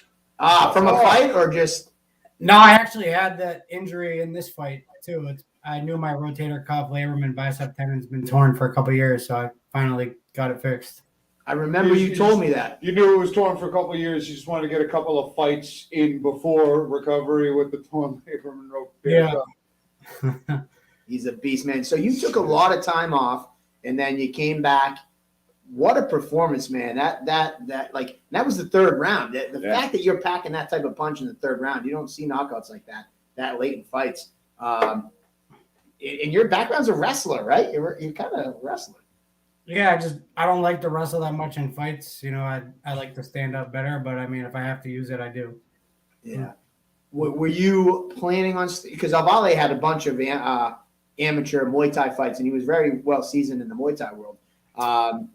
From a fight or just? No, I actually had that injury in this fight too. I knew my rotator cuff, labrum, and bicep tendon's been torn for a couple of years, so I finally got it fixed. I remember you told me that. You knew it was torn for a couple of years. You just wanted to get a couple of fights in before recovery with the torn labrum and rotator. Yeah. He's a beast, man. So you took a lot of time off, and then you came back. What a performance, man! That was the third round. The fact that you're packing that type of punch in the third round, you don't see knockouts like that late in fights. And your background's a wrestler, right? You're kind of a wrestler. Yeah, I don't like to wrestle that much in fights. You know, I like to stand up better, but I mean, if I have to use it, I do. Yeah. Were you planning on – because Ovalle had a bunch of amateur Muay Thai fights, and he was very well seasoned in the Muay Thai world.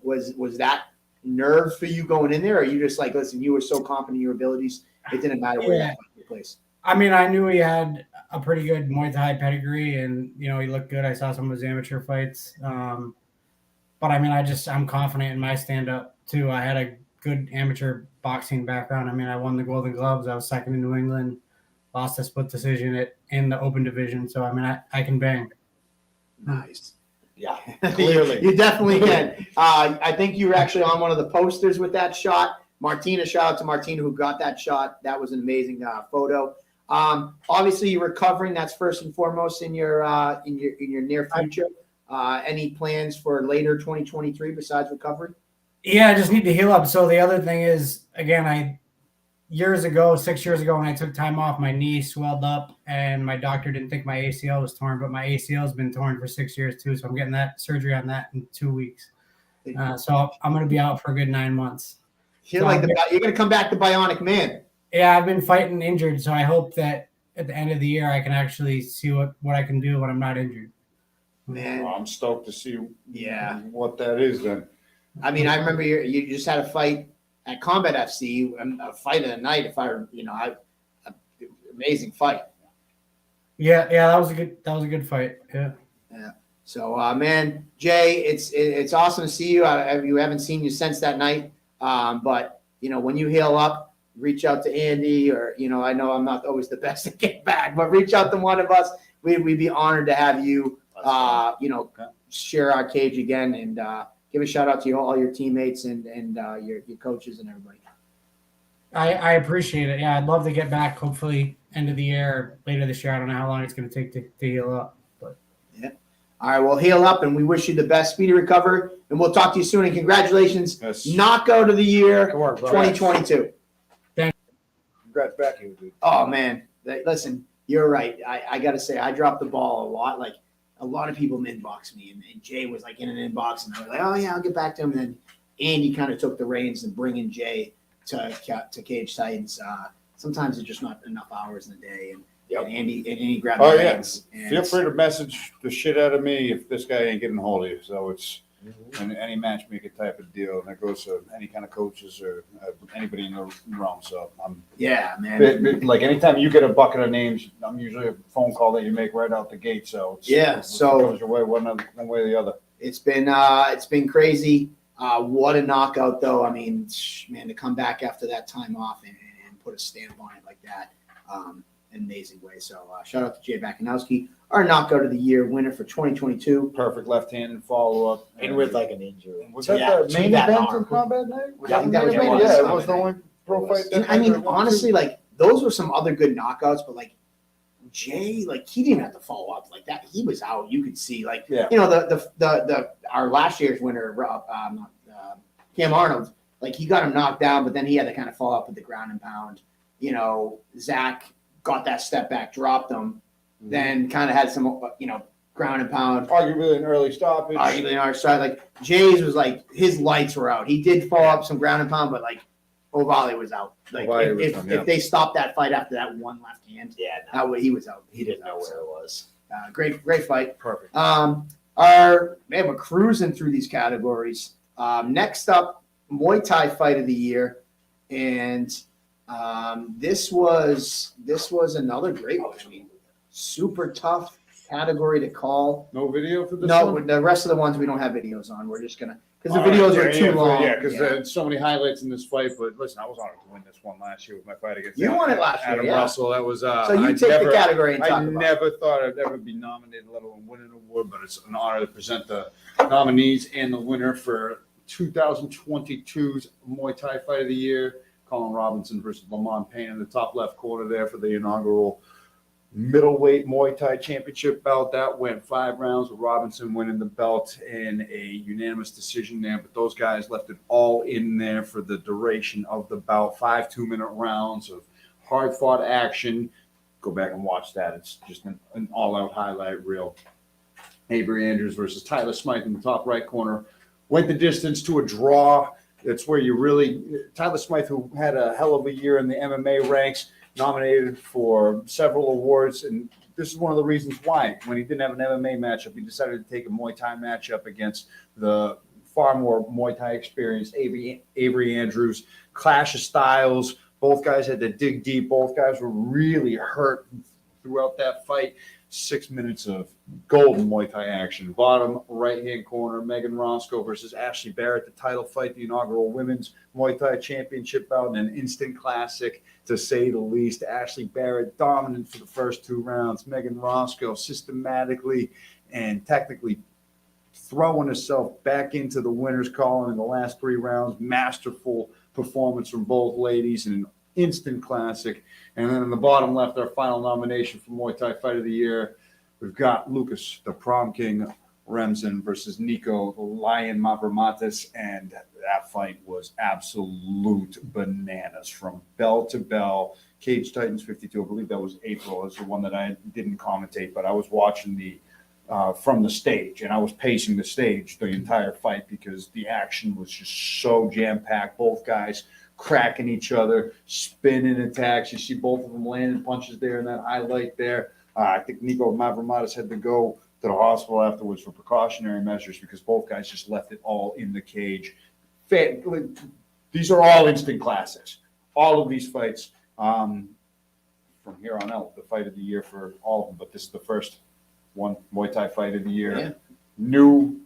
Was that nerve for you going in there, or are you just like, listen, you were so confident in your abilities, it didn't matter where that fight took place? I mean, I knew he had a pretty good Muay Thai pedigree, and, you know, he looked good. I saw some of his amateur fights. But, I mean, I'm confident in my stand-up, too. I had a good amateur boxing background. I mean, I won the Golden Gloves. I was second in New England, lost a split decision in the open division. So, I mean, I can bang. Nice. Yeah, clearly. You definitely can. I think you were actually on one of the posters with that shot. Martina, shout out to Martina who got that shot. That was an amazing photo. Obviously, you're recovering. That's first and foremost in your near future. Any plans for later 2023 besides recovery? Yeah, I just need to heal up. So the other thing is, again, 6 years ago, when I took time off, my knee swelled up, and my doctor didn't think my ACL was torn, but my ACL has been torn for 6 years too. So I'm getting that surgery on that in 2 weeks. So I'm going to be out for a good 9 months. You're going to come back the Bionic Man. Yeah, I've been fighting injured, so I hope that at the end of the year I can actually see what I can do when I'm not injured. Man, well, I'm stoked to see what that is then. I mean, I remember you just had a fight at Combat FC, a fight of the night. Amazing fight. Yeah, that was a good fight. Yeah. So, man, Jay, it's awesome to see you. We haven't seen you since that night, but when you heal up, reach out to Andy, or I know I'm not always the best to get back, but reach out to one of us. We'd be honored to have you, share our cage again, and give a shout out to all your teammates and your coaches and everybody. I appreciate it. Yeah, I'd love to get back. Hopefully, end of the year, later this year. I don't know how long it's going to take to heal up, but yeah. All right, well, heal up, and we wish you the best, speedy recovery, and we'll talk to you soon. And congratulations, Knockout of the Year, 2022. Thank you. Congrats back, dude. Oh man, listen, you're right. I got to say, I dropped the ball a lot. Like a lot of people inbox me, and Jay was like in an inbox, and I was like, oh yeah, I'll get back to him. And then Andy kind of took the reins and bringing Jay to Cage Titans. Sometimes it's just not enough hours in a day, and Andy grabbed the reins. Feel free to message the shit out of me if this guy ain't getting a hold of you. So it's any matchmaker type of deal, and that goes to any kind of coaches or anybody in the realm. So man. Like anytime you get a bucket of names, I'm usually a phone call that you make right out the gate. So it goes your way one way or the other. It's been crazy. What a knockout, though. I mean, man, to come back after that time off and put a stamp on it like that. an amazing way. So shout out to Jay Bakanowski, our knockout of the year winner for 2022. Perfect left-handed follow-up. And with like an injury. Was that the main event in Combat Night? Yeah, I think that was one. Yeah, it was the only pro fight. And I mean, honestly, like those were some other good knockouts, but like Jay, like he didn't have to follow up like that. He was out. You could see, like you know, the our last year's winner, Cam Arnold, like he got him knocked down, but then he had to kind of follow up with the ground and pound. You know, Zach got that step back, dropped him, then kind of had some, you know, ground and pound. Arguably an early stoppage. Arguably an early stop. Like Jay's was like his lights were out. He did follow up some ground and pound, but like O'Reilly was out. Like if they stopped that fight after that one left hand, he was out. He didn't know where it was. Great fight. Perfect. We're cruising through these categories. Next up, Muay Thai fight of the year, and this was another great one. I mean, super tough category to call. No video for this No, one? the rest of the ones we don't have videos on. We're just gonna because the videos are too long. Yeah, because there's so many highlights in this fight. But listen, I was honored to win this one last year with my fight against You won it last year, Adam yeah. Russell. That was So you take the category and talk I about never thought I'd ever be nominated, let alone win an award. But it's an honor to present the nominees and the winner for 2022's Muay Thai Fight of the Year. Colin Robinson versus Lamont Payne in the top left corner there for the inaugural middleweight Muay Thai championship bout. That went 5 rounds with Robinson winning the belt in a unanimous decision there. But those guys left it all in there for the duration of the bout. 5 2-minute rounds of hard-fought action. Go back and watch that. It's just an all-out highlight reel. Avery Andrews versus Tyler Smythe in the top right corner. Went the distance to a draw. That's where you really – Tyler Smythe, who had a hell of a year in the MMA ranks, nominated for several awards. And this is one of the reasons why. When he didn't have an MMA matchup, he decided to take a Muay Thai matchup against the far more Muay Thai experienced Avery Andrews. Clash of styles. Both guys had to dig deep. Both guys were really hurt throughout that fight. 6 minutes of golden Muay Thai action. Bottom right-hand corner, Megan Roscoe versus Ashley Barrett, the title fight, the inaugural Women's Muay Thai Championship bout, and an instant classic, to say the least. Ashley Barrett dominant for the first 2 rounds. Megan Roscoe systematically and technically throwing herself back into the winner's column in the last 3 rounds. Masterful performance from both ladies and an instant classic. And then in the bottom left, our final nomination for Muay Thai Fight of the Year, we've got Lucas, the Prom King Remsen versus Nico, the Lion Mavromatis, and that fight was absolute bananas from bell to bell. Cage Titans 52, I believe that was April, is the one that I didn't commentate, but I was watching the from the stage, and I was pacing the stage the entire fight because the action was just so jam-packed. Both guys cracking each other, spinning attacks. You see both of them landing punches there in that highlight there. I think Nico Mavromatis had to go to the hospital afterwards for precautionary measures because both guys just left it all in the cage. These are all instant classics. All of these fights from here on out, the fight of the year for all of them. But this is the first one Muay Thai Fight of the Year. Yeah. New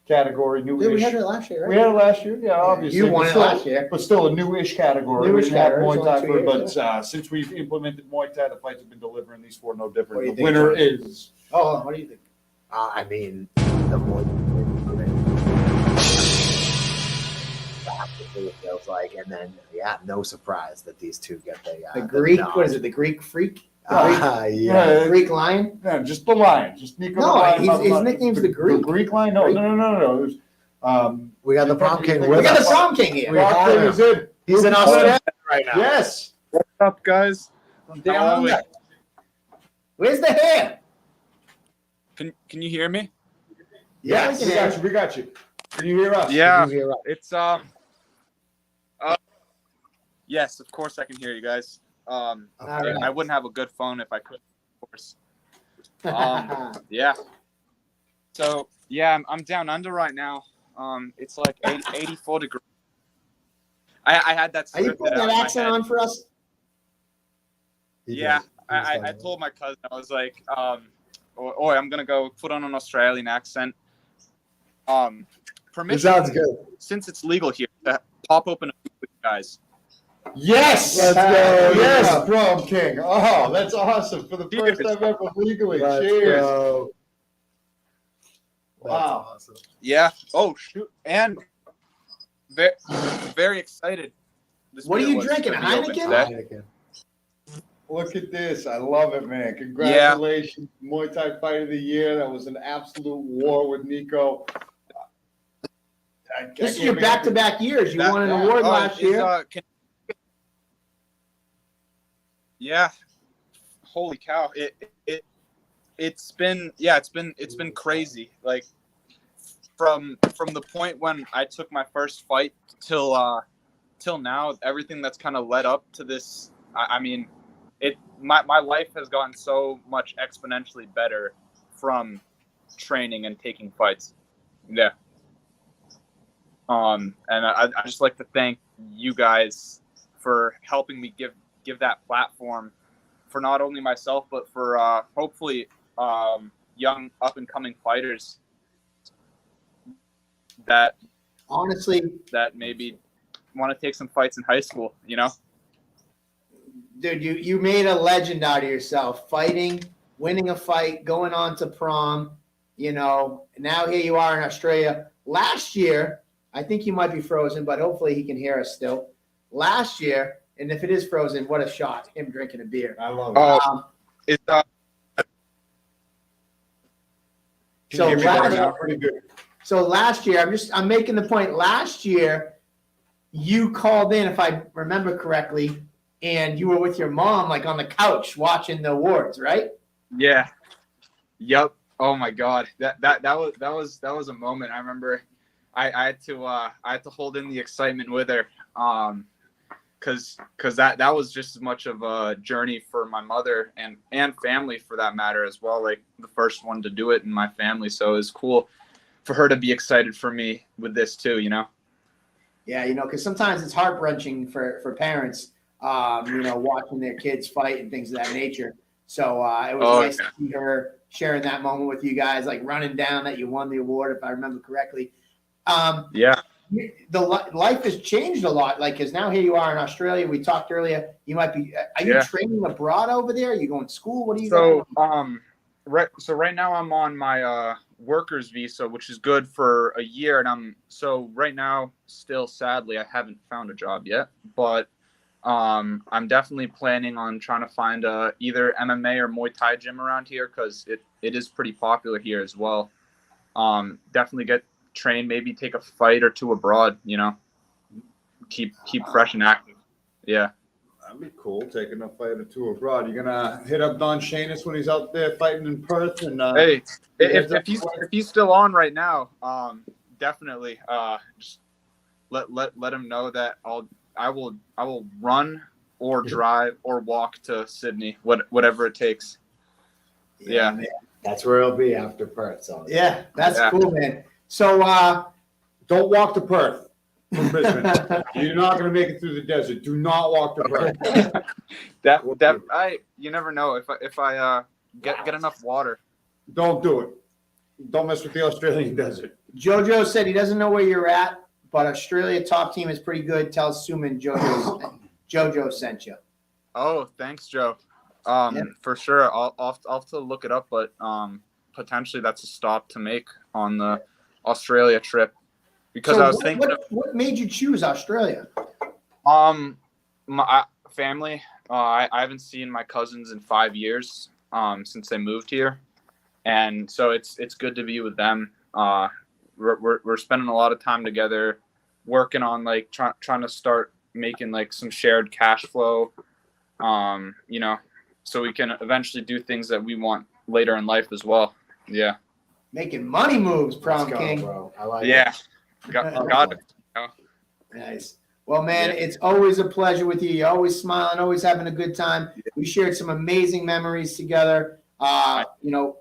category, new-ish. Yeah, we had it last year, right? We had it last year, yeah, obviously. You won it last year. But still a new-ish category. Newish We didn't have category, Muay Thai it's only 2 for, years, but since we've implemented Muay Thai, the fights have been delivering. These 4 no What do different. you The think, winner John? is. Oh, what do you think? I mean, the more it feels like, and then no surprise that these two get The Greek, nod. what is it? The Greek Freak? Yeah. Greek Lion? No, just the Lion. Just Nico. No, the Lion, his nickname's the Greek. The Greek Lion? No. There's, we got the Prom King We with got us. the Prom King here. Prom King is in. He's in Australia right now. Yes. What's up, guys? Down under. Where's the hair? Can you hear me? Yeah, Yes, we got you. Can you hear us? Yeah, Can you hear us? it's yes, of course I can hear you guys. right. I wouldn't have a good phone if I couldn't, of course. Yeah. So yeah, I'm down under right now. It's like 84 degrees. I had that. Are you scripted putting out that in my accent head. on for us? Yeah, I told my cousin, I was like, "Oi, I'm gonna go put on an Australian accent." Permission, sounds good. since it's legal here, to pop open a beer with you guys. Yes! Let's go. Yes, Prom King. Oh, that's awesome. For the first time ever legally. Let's Cheers. go. Wow. Awesome. Yeah. Oh shoot. And very, very excited. This What are beer you was drinking, to a be open Heineken? today. Look at this. I love it, man. Congratulations. Muay Thai Fight of the Year. That was an absolute war with Nico. This is your back-to-back years. You won an yeah. award Oh, last year. Yeah. Holy cow. It's been crazy. Like from the point when I took my first fight till now, everything that's kind of led up to this. I mean, my life has gotten so much exponentially better from training and taking fights. Yeah. And I just like to thank you guys for helping me give that platform for not only myself but for hopefully young up and coming fighters that maybe want to take some fights in high school, you know? Dude, you made a legend out of yourself. Fighting, winning a fight, going on to prom, you know. Now here you are in Australia. Last year, I think you might be frozen, but hopefully he can hear us still. Last year, and if it is frozen, what a shot, him drinking a beer. I love it. It's pretty good. So last year, I'm making the point. Last year, you called in, if I remember correctly, and you were with your mom, like on the couch watching the awards, right? Yeah. Yep. Oh my God. That was a moment. I remember I had to hold in the excitement with her. Cause that was just as much of a journey for my mother and family for that matter as well. Like the first one to do it in my family. So it was cool for her to be excited for me with this too, you know? Yeah, you know, because sometimes it's heart-wrenching for parents, you know, watching their kids fight and things of that nature. So it was nice to see her sharing that moment with you guys, like running down that you won the award, if I remember correctly. Yeah. The life has changed a lot, like, because now here you are in Australia. We talked earlier. You might be. Are you training abroad over there? Are you going to school? What are you? So right now I'm on my worker's visa, which is good for a year, and right now still sadly I haven't found a job yet, but I'm definitely planning on trying to find either MMA or Muay Thai gym around here because it is pretty popular here as well. Definitely get trained, maybe take a fight or two abroad, you know, keep fresh and active. Yeah. That'd be cool, taking a fight or two abroad. You're gonna hit up Don Shanus when he's out there fighting in Perth, and hey, if he's still on right now, definitely just let him know that I will run or drive or walk to Sydney, whatever it takes. Yeah. That's where it'll be after Perth. So yeah, that's cool, man. So don't walk to Perth from Brisbane. You're not going to make it through the desert. Do not walk to Perth. You never know if I get enough water. Don't do it. Don't mess with the Australian desert. Jojo said he doesn't know where you're at, but Australia top team is pretty good. Tell Suman Jojo sent you. Oh, thanks, Joe. For sure. I'll have to look it up, but potentially that's a stop to make on the Australia trip because I was thinking. What made you choose Australia? My family. I haven't seen my cousins in 5 years since they moved here, and so it's good to be with them. We're spending a lot of time together, working on like trying to start making like some shared cash flow, you know, so we can eventually do things that we want later in life as well. Yeah. Making money moves, Prom King. Bro. I like it. Got it. Nice. Well, man, it's always a pleasure with you. You're always smiling, always having a good time. We shared some amazing memories together. You know,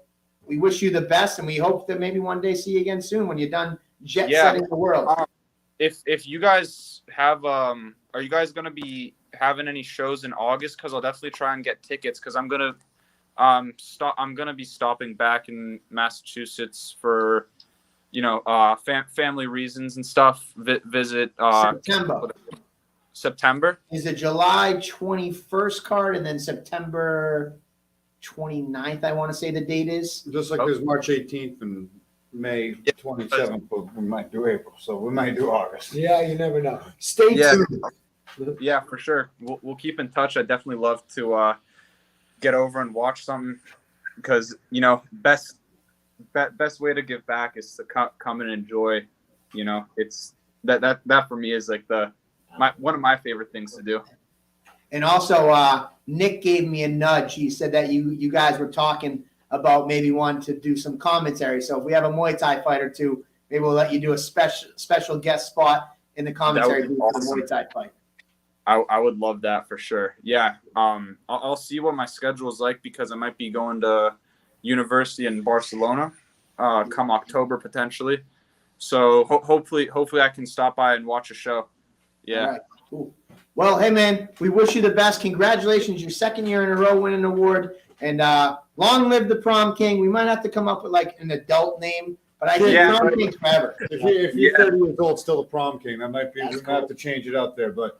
we wish you the best, and we hope that maybe one day see you again soon when you're done jet setting the world. If you guys have, are you guys gonna be having any shows in August? Because I'll definitely try and get tickets. Because I'm gonna be stopping back in Massachusetts for, you know, family reasons and stuff. Visit September. Is it July 21st card and then September 29th? I want to say the date is. Just like there's March 18th and May 27th, but we might do April, so we might do August. Yeah, you never know. Stay Yeah. tuned. Yeah, for sure. We'll keep in touch. I'd definitely love to get over and watch something because, you know, best way to give back is to come and enjoy. You know, it's that for me is like one of my favorite things to do. And also, Nick gave me a nudge. He said that you guys were talking about maybe wanting to do some commentary. So if we have a Muay Thai fight or two, maybe we'll let you do a special guest spot in the commentary booth for the Muay Thai fight. I would love that for sure. Yeah. I'll see what my schedule is like because I might be going to university in Barcelona come October potentially. So hopefully I can stop by and watch a show. Yeah. All right, cool. Well, hey man, we wish you the best. Congratulations, your second year in a row winning an award, and long live the Prom King. We might have to come up with like an adult name, but I think Prom King's forever. If you're 30 years old, still the Prom King, that might be. We might have to change it out there, but.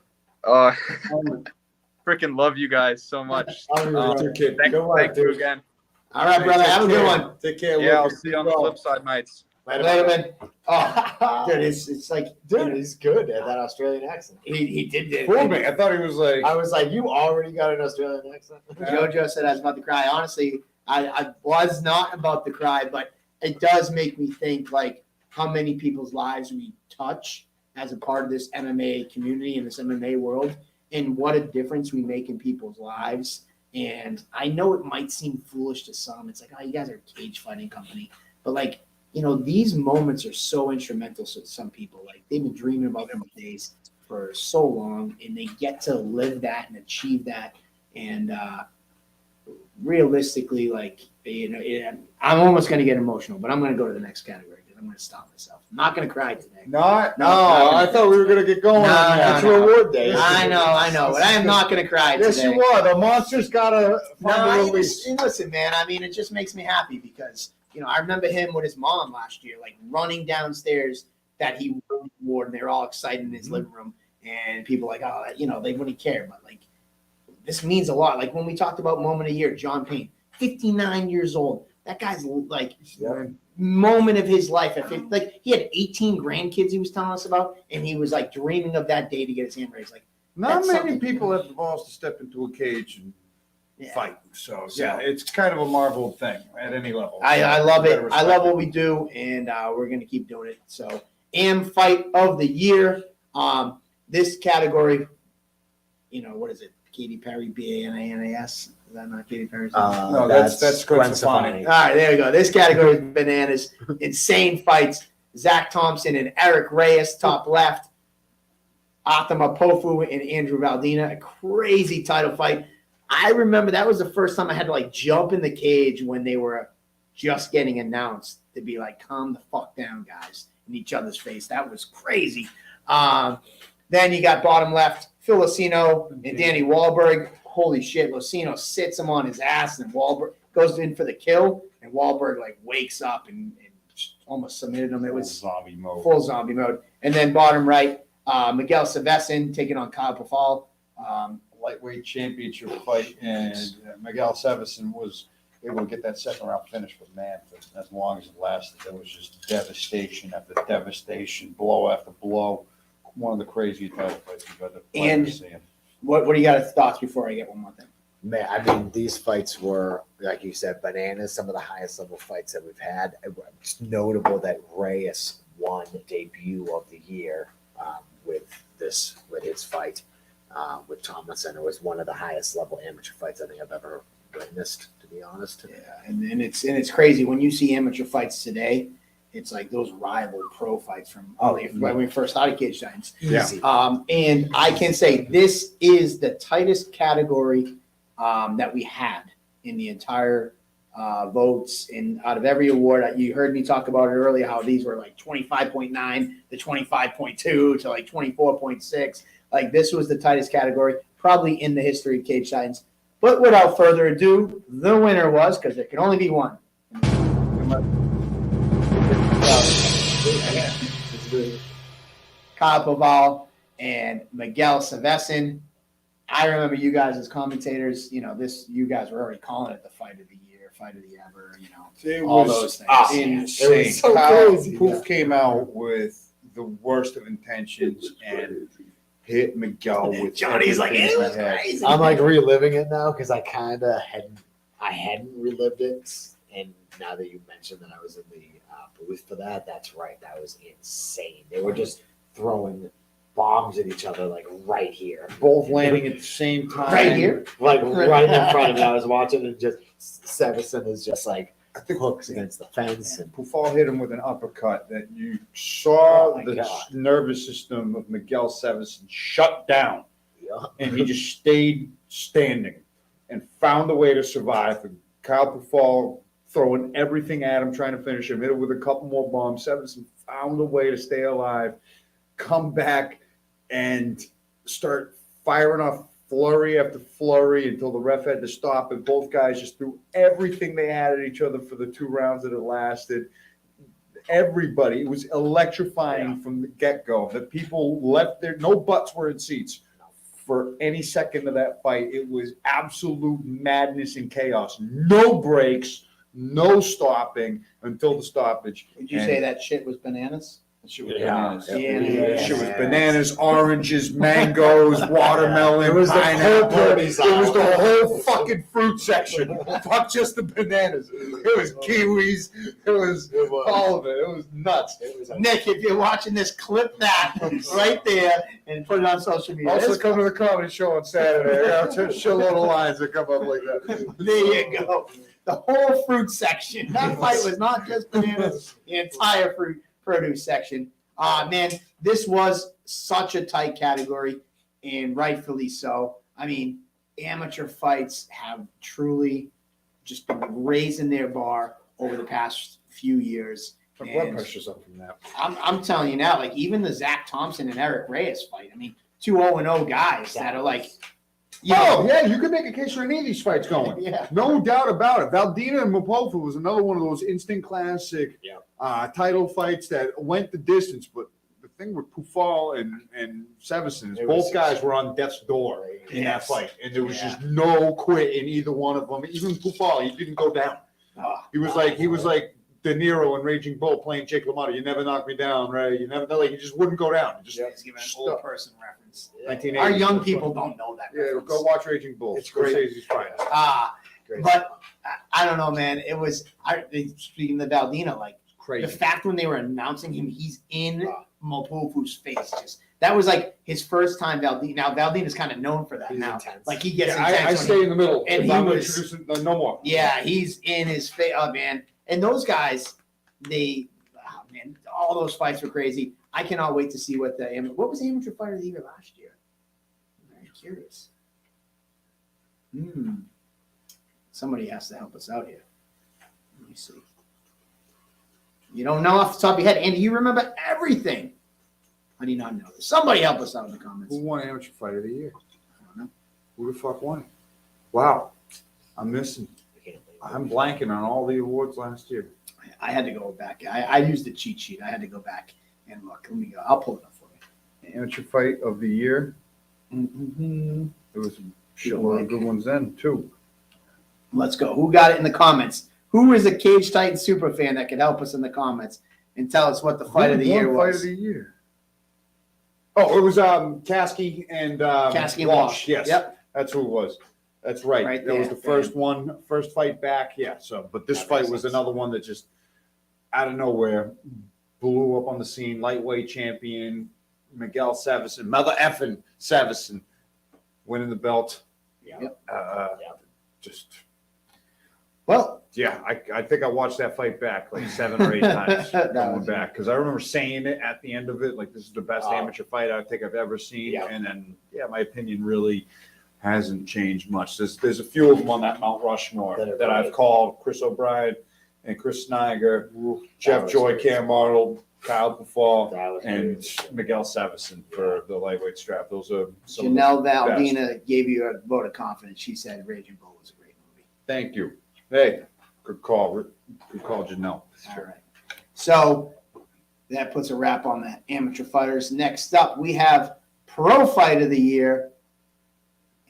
Freaking love you guys so much. Thank you again. All right, brother. Have a good one. Take care. Yeah, I'll see you on the flip side, mates. Later, man. Oh, dude, it's like, dude, he's good at that Australian accent. He did. Fool me. I thought he was like. I was like, you already got an Australian accent. JoJo said I was about to cry. Honestly, I was not about to cry, but it does make me think like how many people's lives we touch as a part of this MMA community and this MMA world, and what a difference we make in people's lives. And I know it might seem foolish to some. It's like, oh, you guys are a cage fighting company, but like, you know, these moments are so instrumental to some people. Like they've been dreaming about them days for so long, and they get to live that and achieve that. And realistically, like, you know, I'm almost going to get emotional, but I'm going to go to the next category because I'm going to stop myself. I'm not going to cry today. No, I thought we were going to get going. It's reward day. I know, but I am not going to cry today. Yes, you are. The monster's got to find a release. Listen, man, I mean, it just makes me happy because, you know, I remember him with his mom last year, like running downstairs that he won the award, and they were all excited in his living room, and people like, oh, you know, they wouldn't care, but like, this means a lot. Like when we talked about moment of the year, John Payne, 59 years old. That guy's like moment of his life. Like he had 18 grandkids he was telling us about, and he was like dreaming of that day to get his hand raised. Like not many people have the balls to step into a cage and fight. So yeah, it's kind of a marvel thing at any level. I love it. I love what we do, and we're gonna keep doing it. So, Fight of the Year. This category, you know, what is it? Katy Perry, Bananas. Is that not Katy Perry's? No, that's Gwen Stefani. All right, there we go. This category is bananas. Insane fights. Zach Thompson and Eric Reyes, top left. Athama Pofu and Andrew Valdina. A crazy title fight. I remember that was the first time I had to like jump in the cage when they were just getting announced to be like, calm the fuck down, guys, in each other's face. That was crazy. Then you got bottom left, Phil Locino and Danny Wahlberg. Holy shit, Locino sits him on his ass, and Wahlberg goes in for the kill, and Wahlberg like wakes up and almost submitted him. It was full zombie mode. And then bottom right, Miguel Savesin taking on Kyle Pafal. Lightweight championship fight, and Miguel Savesin was able to get that second round finish. But man, for as long as it lasted, it was just devastation after devastation, blow after blow. One of the craziest title fights you've ever seen. What do you got as thoughts before I get one more thing? Man, I mean, these fights were, like you said, bananas. Some of the highest level fights that we've had. It's notable that Reyes won debut of the year with his fight with Tomlinson. It was one of the highest level amateur fights I think I've ever witnessed, to be honest. Yeah, and it's crazy when you see amateur fights today. It's like those rival pro fights from when we first started Cage Giants. Easy. And I can say this is the tightest category that we had in the entire votes. And out of every award, you heard me talk about it earlier, how these were like 25.9 to 25.2 to like 24.6. Like this was the tightest category probably in the history of Cage Giants. But without further ado, the winner was, because there can only be one. Kyle Pafal, and Miguel Savesin. I remember you guys as commentators, you guys were already calling it the fight of the year, fight of the ever, It all was those things. insane. It was so Kyle crazy. Poof came out with the worst of intentions and hit Miguel with Johnny's like, everything it he was had. crazy. I'm like reliving it now because I kind of hadn't relived it, and now that you mentioned that I was in the booth for that, that's right. That was insane. They were just throwing bombs at each other like right here, Both landing at the same time. Right here? like right in front of me. I was watching, and just Sevison is just like hooks against the fence, and Pufal hit him with an uppercut that you saw Oh my the God. nervous system of Miguel Sevison shut down, yeah. and he just stayed standing and found a way to survive. And Kyle Pufal throwing everything at him, trying to finish him, hit him with a couple more bombs. Sevison found a way to stay alive, come back, and start firing off flurry after flurry until the ref had to stop, and both guys just threw everything they had at each other for the 2 rounds that it lasted. Everybody, it was electrifying from the get-go. The people left there, no butts were in seats for any second of that fight. It was absolute madness and chaos. No breaks, no stopping until the stoppage. Would you say that shit was bananas? That shit was Yeah. bananas. Yeah. That shit was bananas, oranges, mangoes, watermelon, It was the pineapple. whole It produce aisle. was the whole fucking fruit section. Fuck just the bananas. It was kiwis. It was all of it. It was nuts. Nick, if you're watching this, clip that right there and put it on social media. Also, This- come to the comedy show on Saturday. I got a shitload of lines that come up like that. There you go. The whole fruit section. That fight was not just bananas, the entire fruit produce section. Man, this was such a tight category, and rightfully so. I mean, amateur fights have truly just been raising their bar over the past few years. My blood And pressure's up from that. I'm telling you now, like even the Zach Thompson and Eric Reyes fight. I mean, 2 0-0 guys that are like, Oh, yeah, you could make a case for any of these fights going. Yeah. No doubt about it. Valdina and Mopofa was another one of those instant classic title fights that went the distance. But the thing with Pufal and Sevison is both guys were on death's door in that fight. And there was just no quit in either one of them. Even Pufal, he didn't go down. He was like De Niro in Raging Bull playing Jake LaMotta. You never knock me down, Ray. You never he just wouldn't go down. He just He's giving an old person reference. 1980s. Our young people don't know that. Yeah, reference. go watch Raging Bull. It's great. Scorsese's fight. But I don't know, man. It was speaking of Valdina, like Crazy. the fact when they were announcing him, he's in Mopofu's face. Just that was like his first time. Valdina. Now Valdina's kind of known for that now. Intense. Like he gets Yeah, intense. I when stay in the middle. and If he I'm was. introducing no more. Yeah, he's in his face. Oh man, and those guys, man, all those fights were crazy. I cannot wait to see what was the amateur fighter of the year last year. I'm very curious. Somebody has to help us out here. Let me see. You don't know off the top of your head, Andy. You remember everything. How do you not know this? Somebody help us out in the comments. Who won amateur fight of the year? I don't know. Who the fuck won it? Wow, I'm missing. I'm blanking on all the awards last year. I had to go back. I used the cheat sheet. I had to go back and look. Let me go. I'll pull it up for you. Amateur fight of the year. Mm-hmm. There was some shitload of good ones then too. Let's go. Who got it in the comments? Who is a Cage Titan super fan that could help us in the comments and tell us what the fight of the year Fight was? of the year. Oh, it was Kasky and Kasky and Walsh. Yes, Yep. that's who it was. That's right. Right That was there. the first one, first fight back. Yeah. So, but this fight was another one that just out of nowhere blew up on the scene. Lightweight champion Miguel Savison, mother effing Savison, winning the belt. Yep. Just. Well, yeah, I think I watched that fight back like 7 or 8 times going back because I remember saying it at the end of it, like this is the best amateur fight I think I've ever seen. Yeah. And then, my opinion really hasn't changed much. There's a few of them on that Mount Rushmore that I've called: Chris O'Brien and Chris Snyder, Jeff Joy, Cam Arnold, Kyle Pufal, and Miguel Savison for the lightweight strap. Those are some Janelle of the best. Valdina gave you a vote of confidence. She said Raging Bull was a great movie. Thank you. Hey, good call. Good call, Janelle. All right. So that puts a wrap on the amateur fighters. Next up, we have Pro Fight of the Year.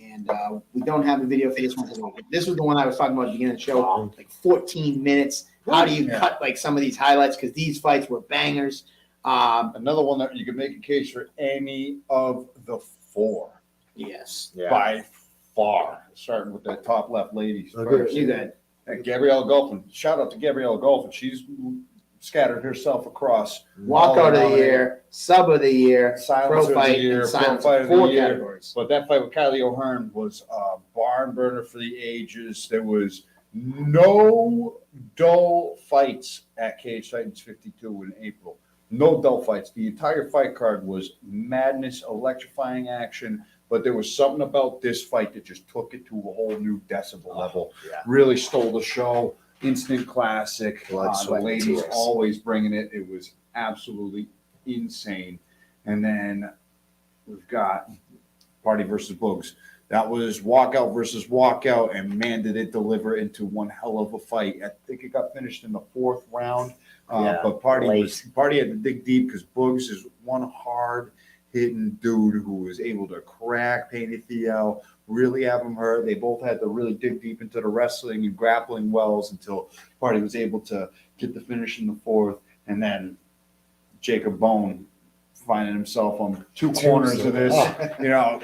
And we don't have a video for this one. This was the one I was talking about at the beginning of the show, like 14 minutes. How do you cut like some of these highlights? Because these fights were bangers. Another one that you could make a case for any of the four. Yes. By far. Starting with that top left lady. You got And Gabrielle Golfin. Shout out to Gabrielle Golfin. She's scattered herself across. Walkout of the year, sub of the year, Silence pro fight, of the year, and silence. pro fight of the 4 year. categories. But that fight with Kylie O'Hearn was a barn burner for the ages. There was no dull fights at Cage Titans 52 in April. No dull fights. The entire fight card was madness, electrifying action. But there was something about this fight that just took it to a whole new decibel level. Really stole the show. Instant classic. Blood, The sweat, and ladies tears. always bringing it. It was absolutely insane. And then we've got Party versus Boogs. That was walkout versus walkout, and man, did it deliver into one hell of a fight. I think it got finished in the 4th round. But Party had to dig deep because Boogs is one hard hitting dude who was able to crack Payne Theo, really have him hurt. They both had to really dig deep into the wrestling and grappling wells until Party was able to get the finish in the 4th. And then Jacob Bone finding himself on 2 corners of this. You know,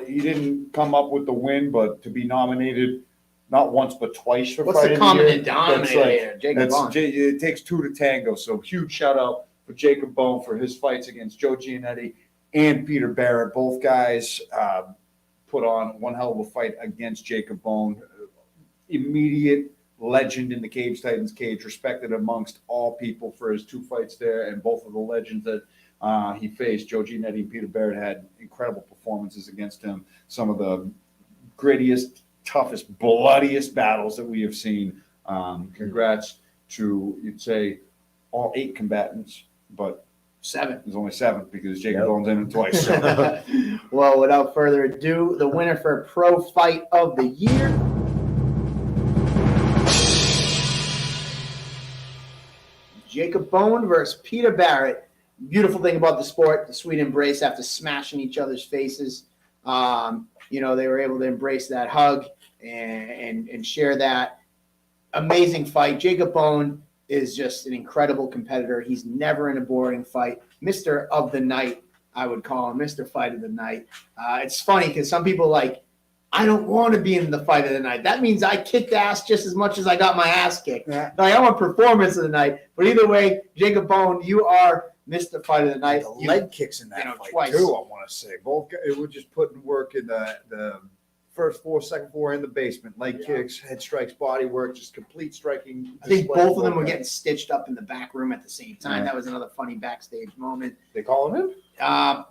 he didn't come up with the win, but to be nominated not once but twice for What's Fight the of the common Year, denominator that's like- here? Jacob Bone. It takes 2 to tango. So huge shout out for Jacob Bone for his fights against Joe Giannetti and Peter Barrett. Both guys put on one hell of a fight against Jacob Bone. Immediate legend in the Cage Titans cage, respected amongst all people for his 2 fights there, and both of the legends that he faced, Joe Giannetti and Peter Barrett, had incredible performances against him. Some of the grittiest, toughest, bloodiest battles that we have seen. Congrats to, you'd say, all 8 combatants, but 7. There's only 7 because Jacob Bone's in it twice. So. Well, without further ado, the winner for Pro Fight of the Year. Jacob Bone versus Peter Barrett. Beautiful thing about the sport, the sweet embrace after smashing each other's faces. You know, they were able to embrace that hug and share that. Amazing fight. Jacob Bone is just an incredible competitor. He's never in a boring fight. Mr. of the night, I would call him. Mr. Fight of the night. It's funny because some people like, I don't want to be in the fight of the night. That means I kicked ass just as much as I got my ass kicked. Like, I want performance of the night. But either way, Jacob Bone, you are Mr. Fight of the night. The leg kicks in that fight twice. too, I want to say. Both guys, it was just putting work in the first floor, second floor, in the basement. Leg kicks, head strikes, body work, just complete striking. I think display both of them were guys. getting stitched up in the back room at the same time. Yeah. That was another funny backstage moment. They calling in?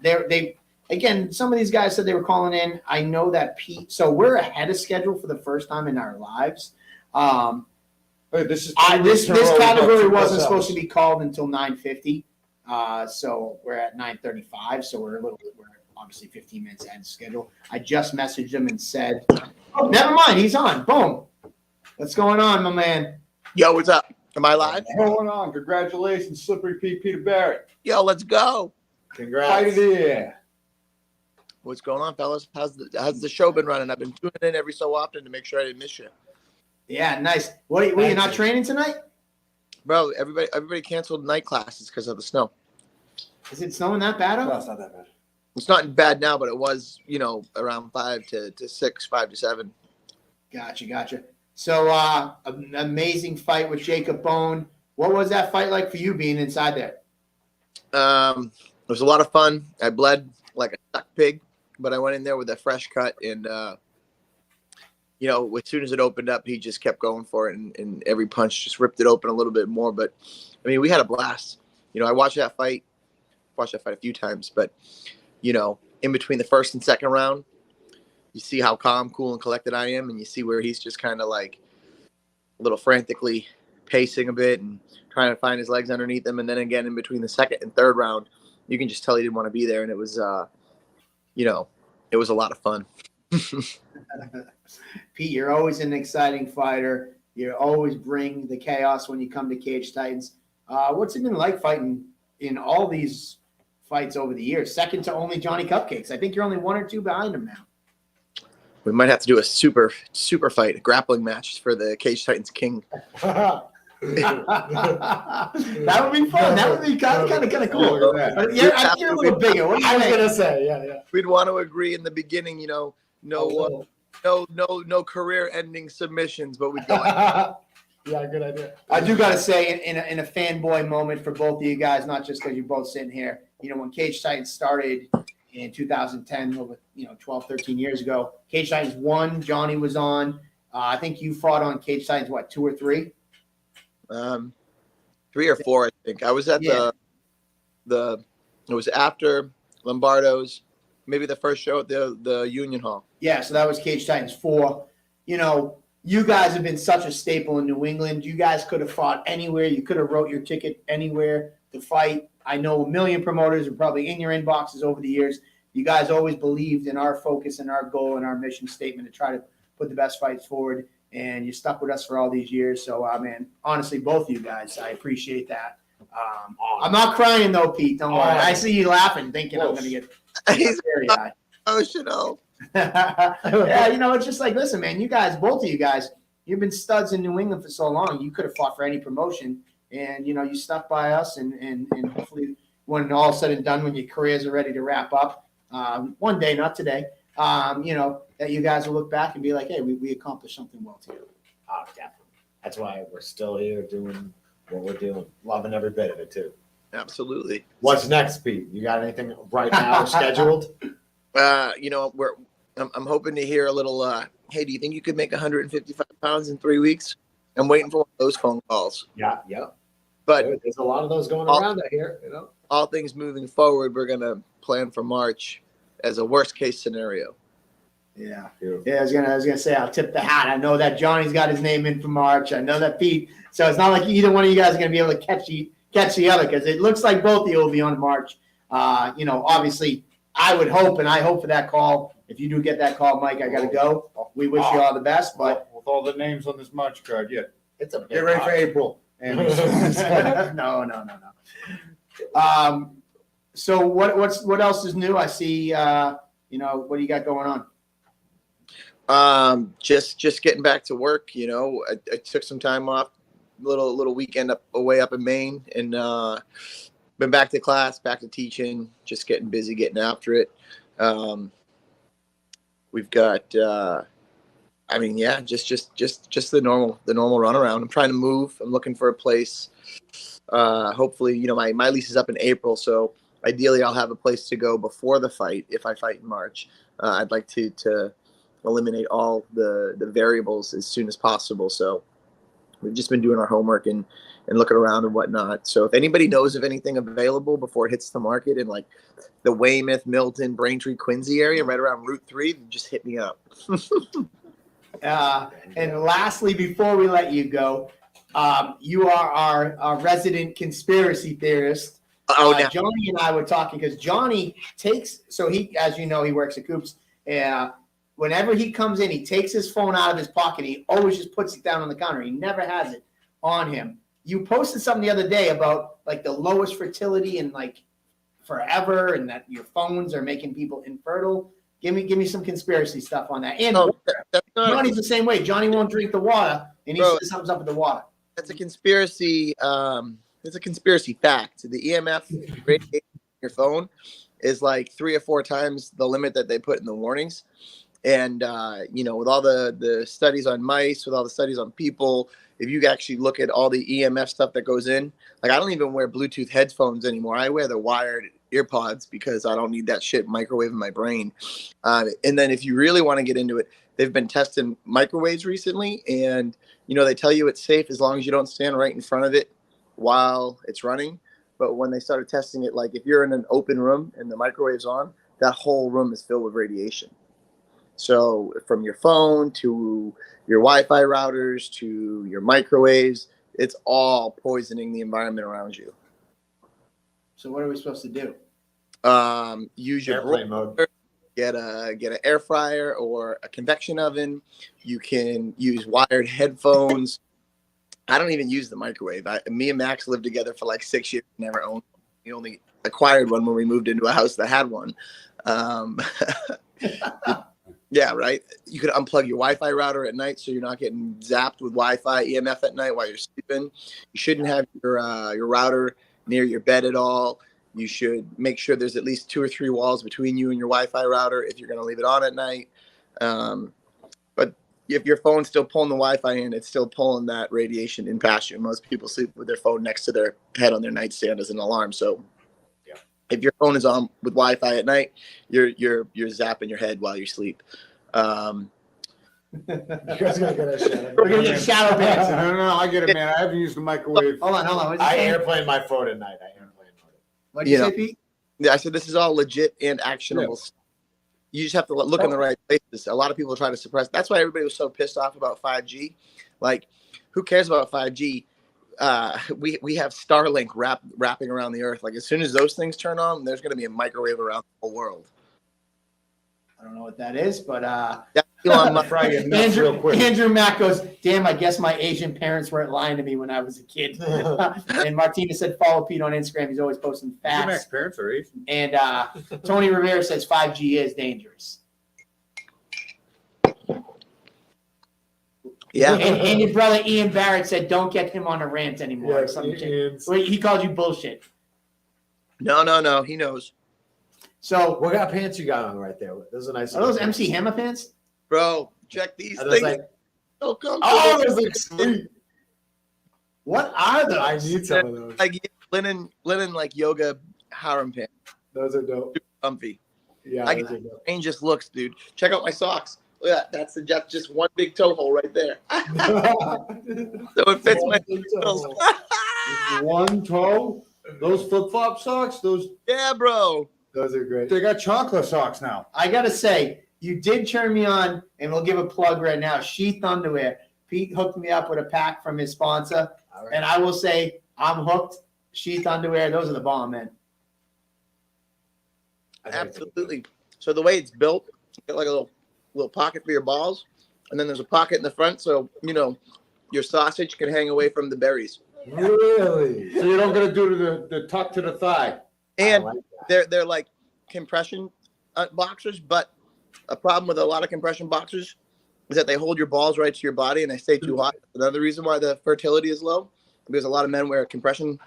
They again, some of these guys said they were calling in. I know that Pete. So we're ahead of schedule for the first time in our lives. This is this category wasn't supposed to be called until 9:50. So we're at 9:35. So we're obviously 15 minutes ahead of schedule. I just messaged him and said, "Oh, never mind, he's on." Boom. What's going on, my man? Yo, what's up? Am I live? What's going on? Congratulations, Slippery Pete, Peter Barrett. Yo, let's go. Congrats. Fight of the year. What's going on, fellas? How's the show been running? I've been tuning in every so often to make sure I didn't miss you. Yeah, nice. What are you not training tonight? Bro, everybody canceled night classes because of the snow. Is it snowing that bad? No, it's not that bad. It's not bad now, but it was, around 5 to 6, 5 to 7. Gotcha. So, an amazing fight with Jacob Bone. What was that fight like for you being inside there? It was a lot of fun. I bled like a stuck pig, but I went in there with a fresh cut, and as soon as it opened up, he just kept going for it, and every punch just ripped it open a little bit more. But I mean, we had a blast. I watched that fight a few times, but in between the first and second round, you see how calm, cool, and collected I am, and you see where he's just kind of like a little frantically pacing a bit and trying to find his legs underneath him. And then again, in between the second and third round, you can just tell he didn't want to be there. And it was, it was a lot of fun. Pete, you're always an exciting fighter. You always bring the chaos when you come to Cage Titans. What's it been like fighting in all these fights over the years, second to only Johnny Cupcakes. I think you're only 1 or 2 behind him now. We might have to do a super fight, a grappling match for the Cage Titans King. That would be fun. That would be kind of cool. But yeah, I think you're a little bigger. What do you think? Say, yeah. We'd want to agree in the beginning, no career-ending submissions, but we'd go. Yeah, good idea. I do got to say, in a fanboy moment for both of you guys, not just because you're both sitting here, when Cage Titans started in 2010, over 12, 13 years ago, Cage Titans won. Johnny was on. I think you fought on Cage Titans, what, 2 or 3? 3 or 4, I think. I was at it was after Lombardo's, maybe the first show at the Union Hall. Yeah, so that was Cage Titans 4. You guys have been such a staple in New England. You guys could have fought anywhere. You could have wrote your ticket anywhere to fight. I know a million promoters are probably in your inboxes over the years. You guys always believed in our focus and our goal and our mission statement to try to put the best fights forward, and you stuck with us for all these years. So, man, honestly, both of you guys, I appreciate that. I'm not crying, though, Pete. Don't worry. I see you laughing, thinking I'm going to get teary-eyed. Emotional. Yeah, it's just like, listen, man, both of you guys, you've been studs in New England for so long. You could have fought for any promotion, and, you stuck by us, and hopefully when all said and done, when your careers are ready to wrap up, one day, not today, that you guys will look back and be like, hey, we accomplished something well together. Oh, definitely. That's why we're still here doing what we're doing, loving every bit of it, too. Absolutely. What's next, Pete? You got anything right now scheduled? I'm hoping to hear a little, hey, do you think you could make 155 pounds in 3 weeks? I'm waiting for one of those phone calls. Yeah. But there's a lot of those going around out here, All things moving forward, we're going to plan for March as a worst case scenario. Yeah. I was gonna say I'll tip the hat. I know that Johnny's got his name in for March. I know that Pete. So it's not like either one of you guys are gonna be able to catch the other, because it looks like both of you will be on March. Obviously, I would hope, and I hope for that call. If you do get that call, Mike, I got to go. We wish you all the best. But with all the names on this March card, it's a get ready for April. No. So what else is new? I see. What do you got going on? Just getting back to work. I took some time off, little weekend away up in Maine, and been back to class, back to teaching, just getting busy, getting after it. We've got, just the normal runaround. I'm trying to move. I'm looking for a place. Hopefully, my lease is up in April, so ideally I'll have a place to go before the fight. If I fight in March, I'd like to eliminate all the variables as soon as possible. So we've just been doing our homework and looking around and whatnot. So if anybody knows of anything available before it hits the market in like the Weymouth, Milton, Braintree, Quincy area, right around Route 3, just hit me up. And lastly, before we let you go, you are our resident conspiracy theorist. Johnny and I were talking because Johnny as you know, he works at Coops. Whenever he comes in, he takes his phone out of his pocket. He always just puts it down on the counter. He never has it on him. You posted something the other day about like the lowest fertility in like forever, and that your phones are making people infertile. Give me some conspiracy stuff on that. And Johnny's the same way. Johnny won't drink the water, and he says something's up with the water. That's a conspiracy. It's a conspiracy fact. The EMF radiation in your phone is like 3 or 4 times the limit that they put in the warnings. And, with all the studies on mice, with all the studies on people, if you actually look at all the EMF stuff that goes in, like I don't even wear Bluetooth headphones anymore. I wear the wired earpods because I don't need that shit microwave in my brain. And then if you really want to get into it, they've been testing microwaves recently, and, they tell you it's safe as long as you don't stand right in front of it while it's running. But when they started testing it, like if you're in an open room and the microwave's on, that whole room is filled with radiation. So from your phone to your Wi-Fi routers to your microwaves, it's all poisoning the environment around you. So what are we supposed to do? Use your airplane mode. Get an air fryer or a convection oven. You can use wired headphones. I don't even use the microwave. Me and Max lived together for like 6 years, never owned. We only acquired one when we moved into a house that had one. Yeah, right. You could unplug your Wi-Fi router at night, so you're not getting zapped with Wi-Fi EMF at night while you're sleeping. You shouldn't have your router near your bed at all. You should make sure there's at least 2 or 3 walls between you and your Wi-Fi router if you're going to leave it on at night. But if your phone's still pulling the Wi-Fi in, it's still pulling that radiation in past you. Most people sleep with their phone next to their head on their nightstand as an alarm. So if your phone is on with Wi-Fi at night, you're zapping your head while you sleep. You guys gotta get that shit. We're gonna get shadow pants. No, I get it, man. I haven't used the microwave. Hold on. I airplane my phone at night. What did you say, Pete? Yeah, I said this is all legit and actionable. Yeah. You just have to look in the right places. A lot of people try to suppress. That's why everybody was so pissed off about 5G. Like, who cares about 5G? We have Starlink wrapping around the earth. Like, as soon as those things turn on, there's going to be a microwave around the whole world. I don't know what that is, but Andrew Mack goes, damn, I guess my Asian parents weren't lying to me when I was a kid. And Martina said, follow Pete on Instagram. He's always posting facts. Mack's parents are Asian. And Tony Rivera says 5G is dangerous. Yeah. And your brother Ian Barrett said, don't get him on a rant anymore. He called you bullshit. No. He knows. So what kind of pants you got on right there? Those are nice. Are those MC Hammer pants? Bro, check these Are those things. like- Oh, those look sweet. What are those? I need some of those. Like linen like yoga harem pants. Those are dope. Super comfy. Yeah, I those get are dope. strangest looks, dude. Check out my socks. Look at that. That's just one big toe hole right there. So it fits my heels. One toe? Those flip-flop socks? Those? Yeah, bro. Those are great. They got chocolate socks now. I got to say, you did turn me on, and we'll give a plug right now. Sheath Underwear. Pete hooked me up with a pack from his sponsor, and I will say I'm hooked. Sheath Underwear, those are the bomb, man. Absolutely. So the way it's built, you got like a little pocket for your balls, and then there's a pocket in the front, so your sausage can hang away from the berries. Really? So you don't got to do the tuck to the thigh. And they're like compression boxers, but a problem with a lot of compression boxers is that they hold your balls right to your body and they stay too hot. Another reason why the fertility is low, because a lot of men wear compression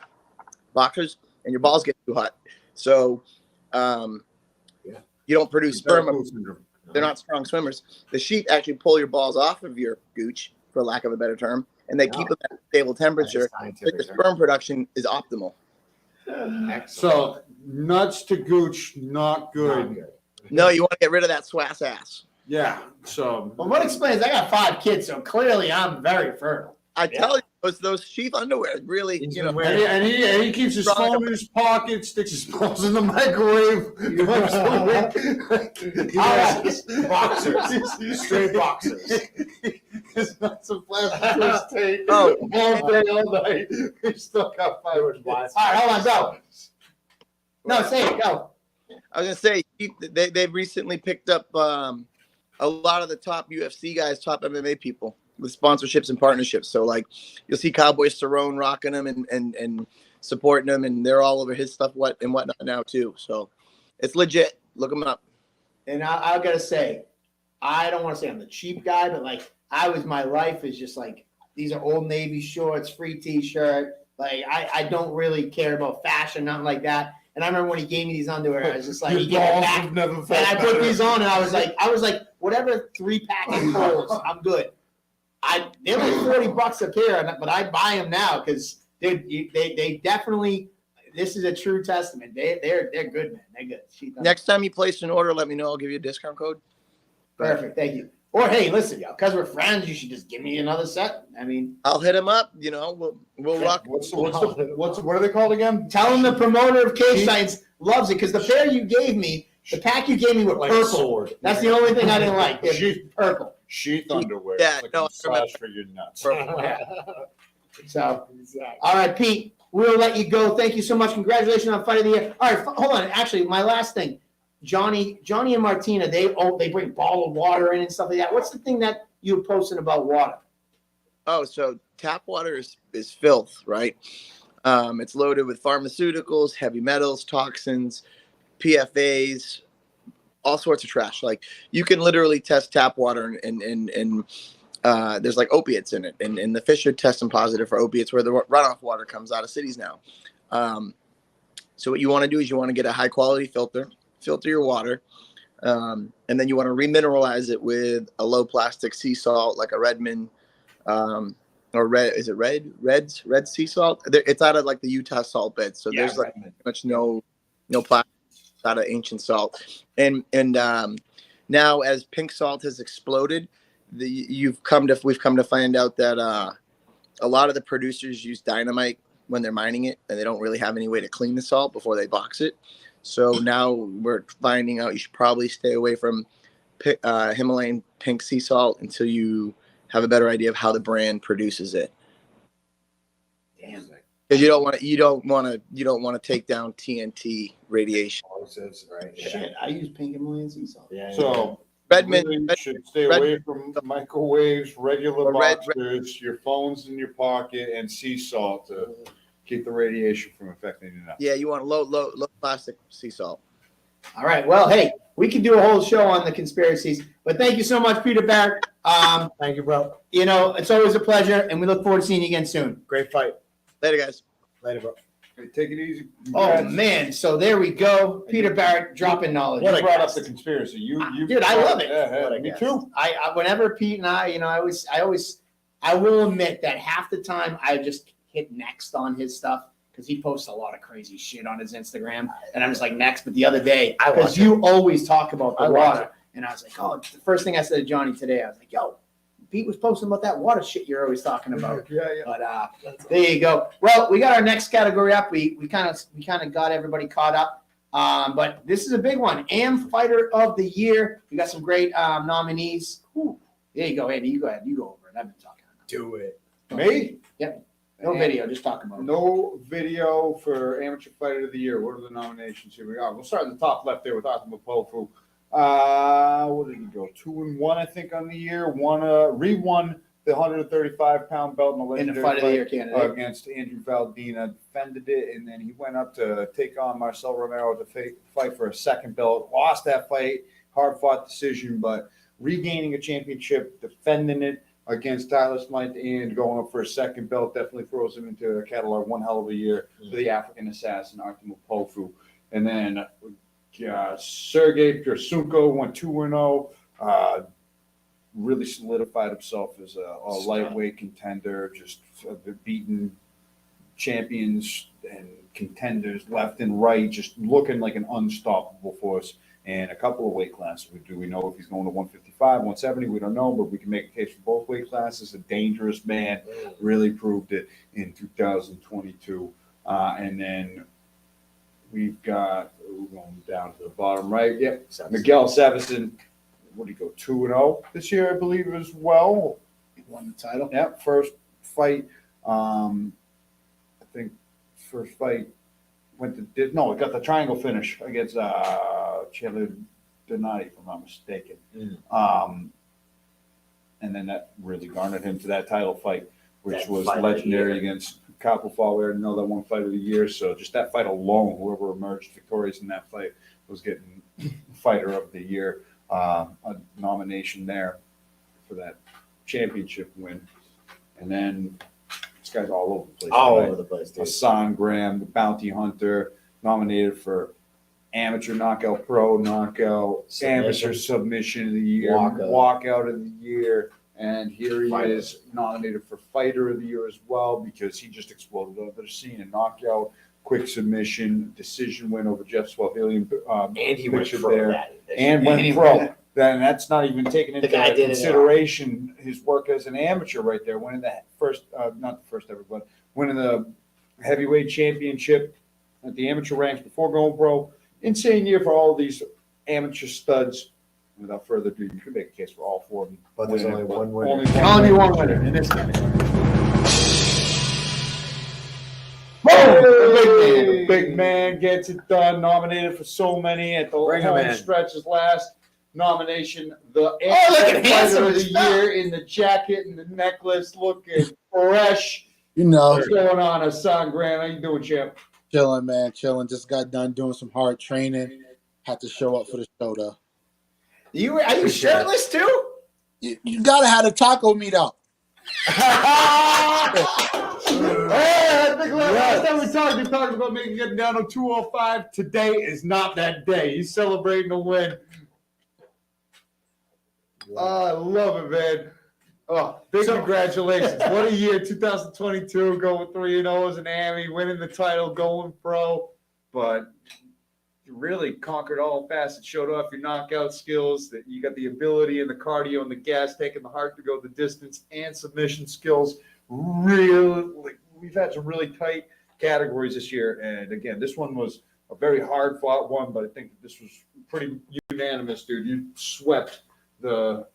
boxers and your balls get too hot. So you don't produce sperm. They're not strong swimmers. The sheath actually pull your balls off of your gooch, for lack of a better term, and they keep them at a stable temperature. So the sperm production is optimal. So nuts to gooch, not good. No, you want to get rid of that swass ass. Yeah. So. Well, what explains? I got 5 kids, so clearly I'm very fertile. I tell you, those sheath underwear really, And he keeps his phone in his pocket, sticks his balls in the microwave. Boxers. Straight boxers. It's not some plastic first tape. Oh. All day, all night. He still got 5 kids. All right, hold on, go. No, say it, go. I was gonna say they've recently picked up a lot of the top UFC guys, top MMA people with sponsorships and partnerships. So like you'll see Cowboy Cerrone rocking them and supporting them, and they're all over his stuff and whatnot now too. So it's legit. Look them up. And I gotta say, I don't want to say I'm the cheap guy, but like my life is just like these are Old Navy shorts, free T-shirt. Like I don't really care about fashion, nothing like that. And I remember when he gave me these underwear, I was just like, he gave it back. And I put these on, and I was like, whatever 3-pack holds, I'm good. They're like $40 a pair, but I buy them now because they definitely. This is a true testament. They're good, man. They're good. Next time you place an order, let me know. I'll give you a discount code. Perfect. Thank you. Or hey, listen, y'all, because we're friends, you should just give me another set. I mean, I'll hit him up. We'll rock. What are they called again? Tell him the promoter of Cage Science loves it because the pair you gave me, the pack you gave me were purple. Sword. That's the only thing I didn't like. Purple. Sheath underwear. Yeah, like no, massage for your nuts. So, all right, Pete, we'll let you go. Thank you so much. Congratulations on Fight of the Year. All right, hold on. Actually, my last thing. Johnny and Martina, they bring bottle of water in and stuff like that. What's the thing that you were posting about water? Oh, so tap water is filth, right? It's loaded with pharmaceuticals, heavy metals, toxins, PFAs, all sorts of trash. Like you can literally test tap water and there's like opiates in it. And the fish are testing positive for opiates where the runoff water comes out of cities now. So what you want to do is you want to get a high quality filter your water. And then you want to remineralize it with a low plastic sea salt, like a Redmond, or red sea salt. It's out of like the Utah salt beds. So there's like much no plastic out of ancient salt. And now as pink salt has exploded, we've come to find out that a lot of the producers use dynamite when they're mining it, and they don't really have any way to clean the salt before they box it. So now we're finding out you should probably stay away from Himalayan pink sea salt until you have a better idea of how the brand produces it. Damn. Because you don't want to take down TNT radiation. Right. Shit, I use pink Himalayan sea salt. So Redmond really should stay away from microwaves, regular boxers, your phones in your pocket, and sea salt to keep the radiation from affecting you. Yeah, you want low plastic sea salt. All right. Well, hey, we can do a whole show on the conspiracies, but thank you so much, Peter Barrett. Thank you, bro. You know, it's always a pleasure, and we look forward to seeing you again soon. Great fight. Later, guys. Later, bro. Hey, take it easy. Oh man, so there we go. Peter Barrett dropping knowledge. You brought up the conspiracy. Dude, I love it. Yeah, me too. I whenever Pete and I, you know, I will admit that half the time I just hit next on his stuff because he posts a lot of crazy shit on his Instagram, and I'm just like next. But the other day, because you always talk about the water, and I was like, oh, the first thing I said to Johnny today, I was like, yo, Pete was posting about that water shit you're always talking about. Yeah. But there you go. Well, we got our next category up. We kind of got everybody caught up. But this is a big one. AM Fighter of the Year. We got some great nominees. Ooh, there you go, Andy. You go ahead. You go over it. I've been talking. Do it. Me? Yep. No video. Just talk about it. No video for Amateur Fighter of the Year. What are the nominations here? We'll start in the top left there with Artem Pofu. What did he go? 2-1, I think, on the year. Re-won the 135-pound belt in the legendary Fight of the Year candidate against Andrew Valdina. Defended it, and then he went up to take on Marcel Romero to fight for a second belt. Lost that fight, hard-fought decision, but regaining a championship, defending it against Tyler Smythe and going up for a second belt definitely throws him into a catalog. One hell of a year for the African assassin, Artem Pofu. And then Sergey Pursunko went 2-0. Really solidified himself as a lightweight contender, just beating champions and contenders left and right, just looking like an unstoppable force. And a couple of weight classes. Do we know if he's going to 155, 170? We don't know, but we can make a case for both weight classes. A dangerous man, really proved it in 2022. And then we've got, we're going down to the bottom right. Yep, Miguel Savison. What did he go, 2-0 this year, I believe, as well. He won the title. Yep, first fight. I think first fight he got the triangle finish against Chandler Donati, if I'm not mistaken. And then that really garnered him to that title fight, which was legendary against Capo Fowler. That one fight of the year. So just that fight alone, whoever emerged victorious in that fight was getting fighter of the year. A nomination there for that championship win. And then this guy's all over the place. Over the place, dude. Hassan Graham, the bounty hunter, nominated for amateur knockout, pro knockout, amateur submission of the year, walkout of the year. And here he is nominated for fighter of the year as well, because he just exploded over the scene. A knockout, quick submission, decision win over Jeff Swahili. And he went pro there. And went pro. Then that's not even taking into consideration his work as an amateur right there, winning the first, not the first ever, but winning the heavyweight championship at the amateur ranks before going pro. Insane year for all these amateur studs. Without further ado, you could make a case for all four of them. But there's only one winner. Only one winner in this case. The big man gets it done. Nominated for so many at the home stretch. His last nomination, the fighter of the year in the jacket and the necklace, looking fresh. You know, What's going on, Hassan Grant? How you doing, champ? chilling, man, chilling. Just got done doing some hard training. Had to show up for the show, though. Are you shirtless too? You gotta have a taco meet up. Hey, I think last time we talked about making it down to 205. Today is not that day. He's celebrating a win. Oh, I love it, man. Oh, big congratulations. What a year, 2022, going 3-0 as an Ami, winning the title, going pro. But you really conquered all facets, showed off your knockout skills, that you got the ability and the cardio and the gas, taking the heart to go the distance, and submission skills. We've had some really tight categories this year. And again, this one was a very hard fought one, but I think this was pretty unanimous, dude. You swept the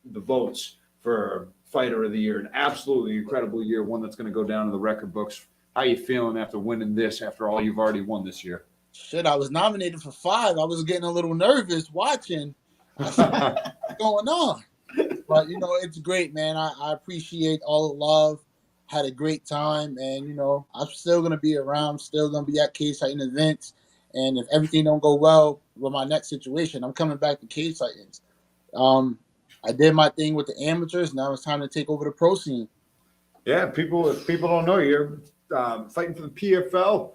votes for Fighter of the Year. An absolutely incredible year, one that's going to go down in the record books. How you feeling after winning this, after all you've already won this year? Shit, I was nominated for 5. I was getting a little nervous watching. I said, what's going on? But, it's great, man. I appreciate all the love. Had a great time. And, I'm still going to be around, still going to be at Cage Titan events. And if everything don't go well with my next situation, I'm coming back to Cage Titans. I did my thing with the amateurs. Now it's time to take over the pro scene. Yeah, if people don't know, you're fighting for the PFL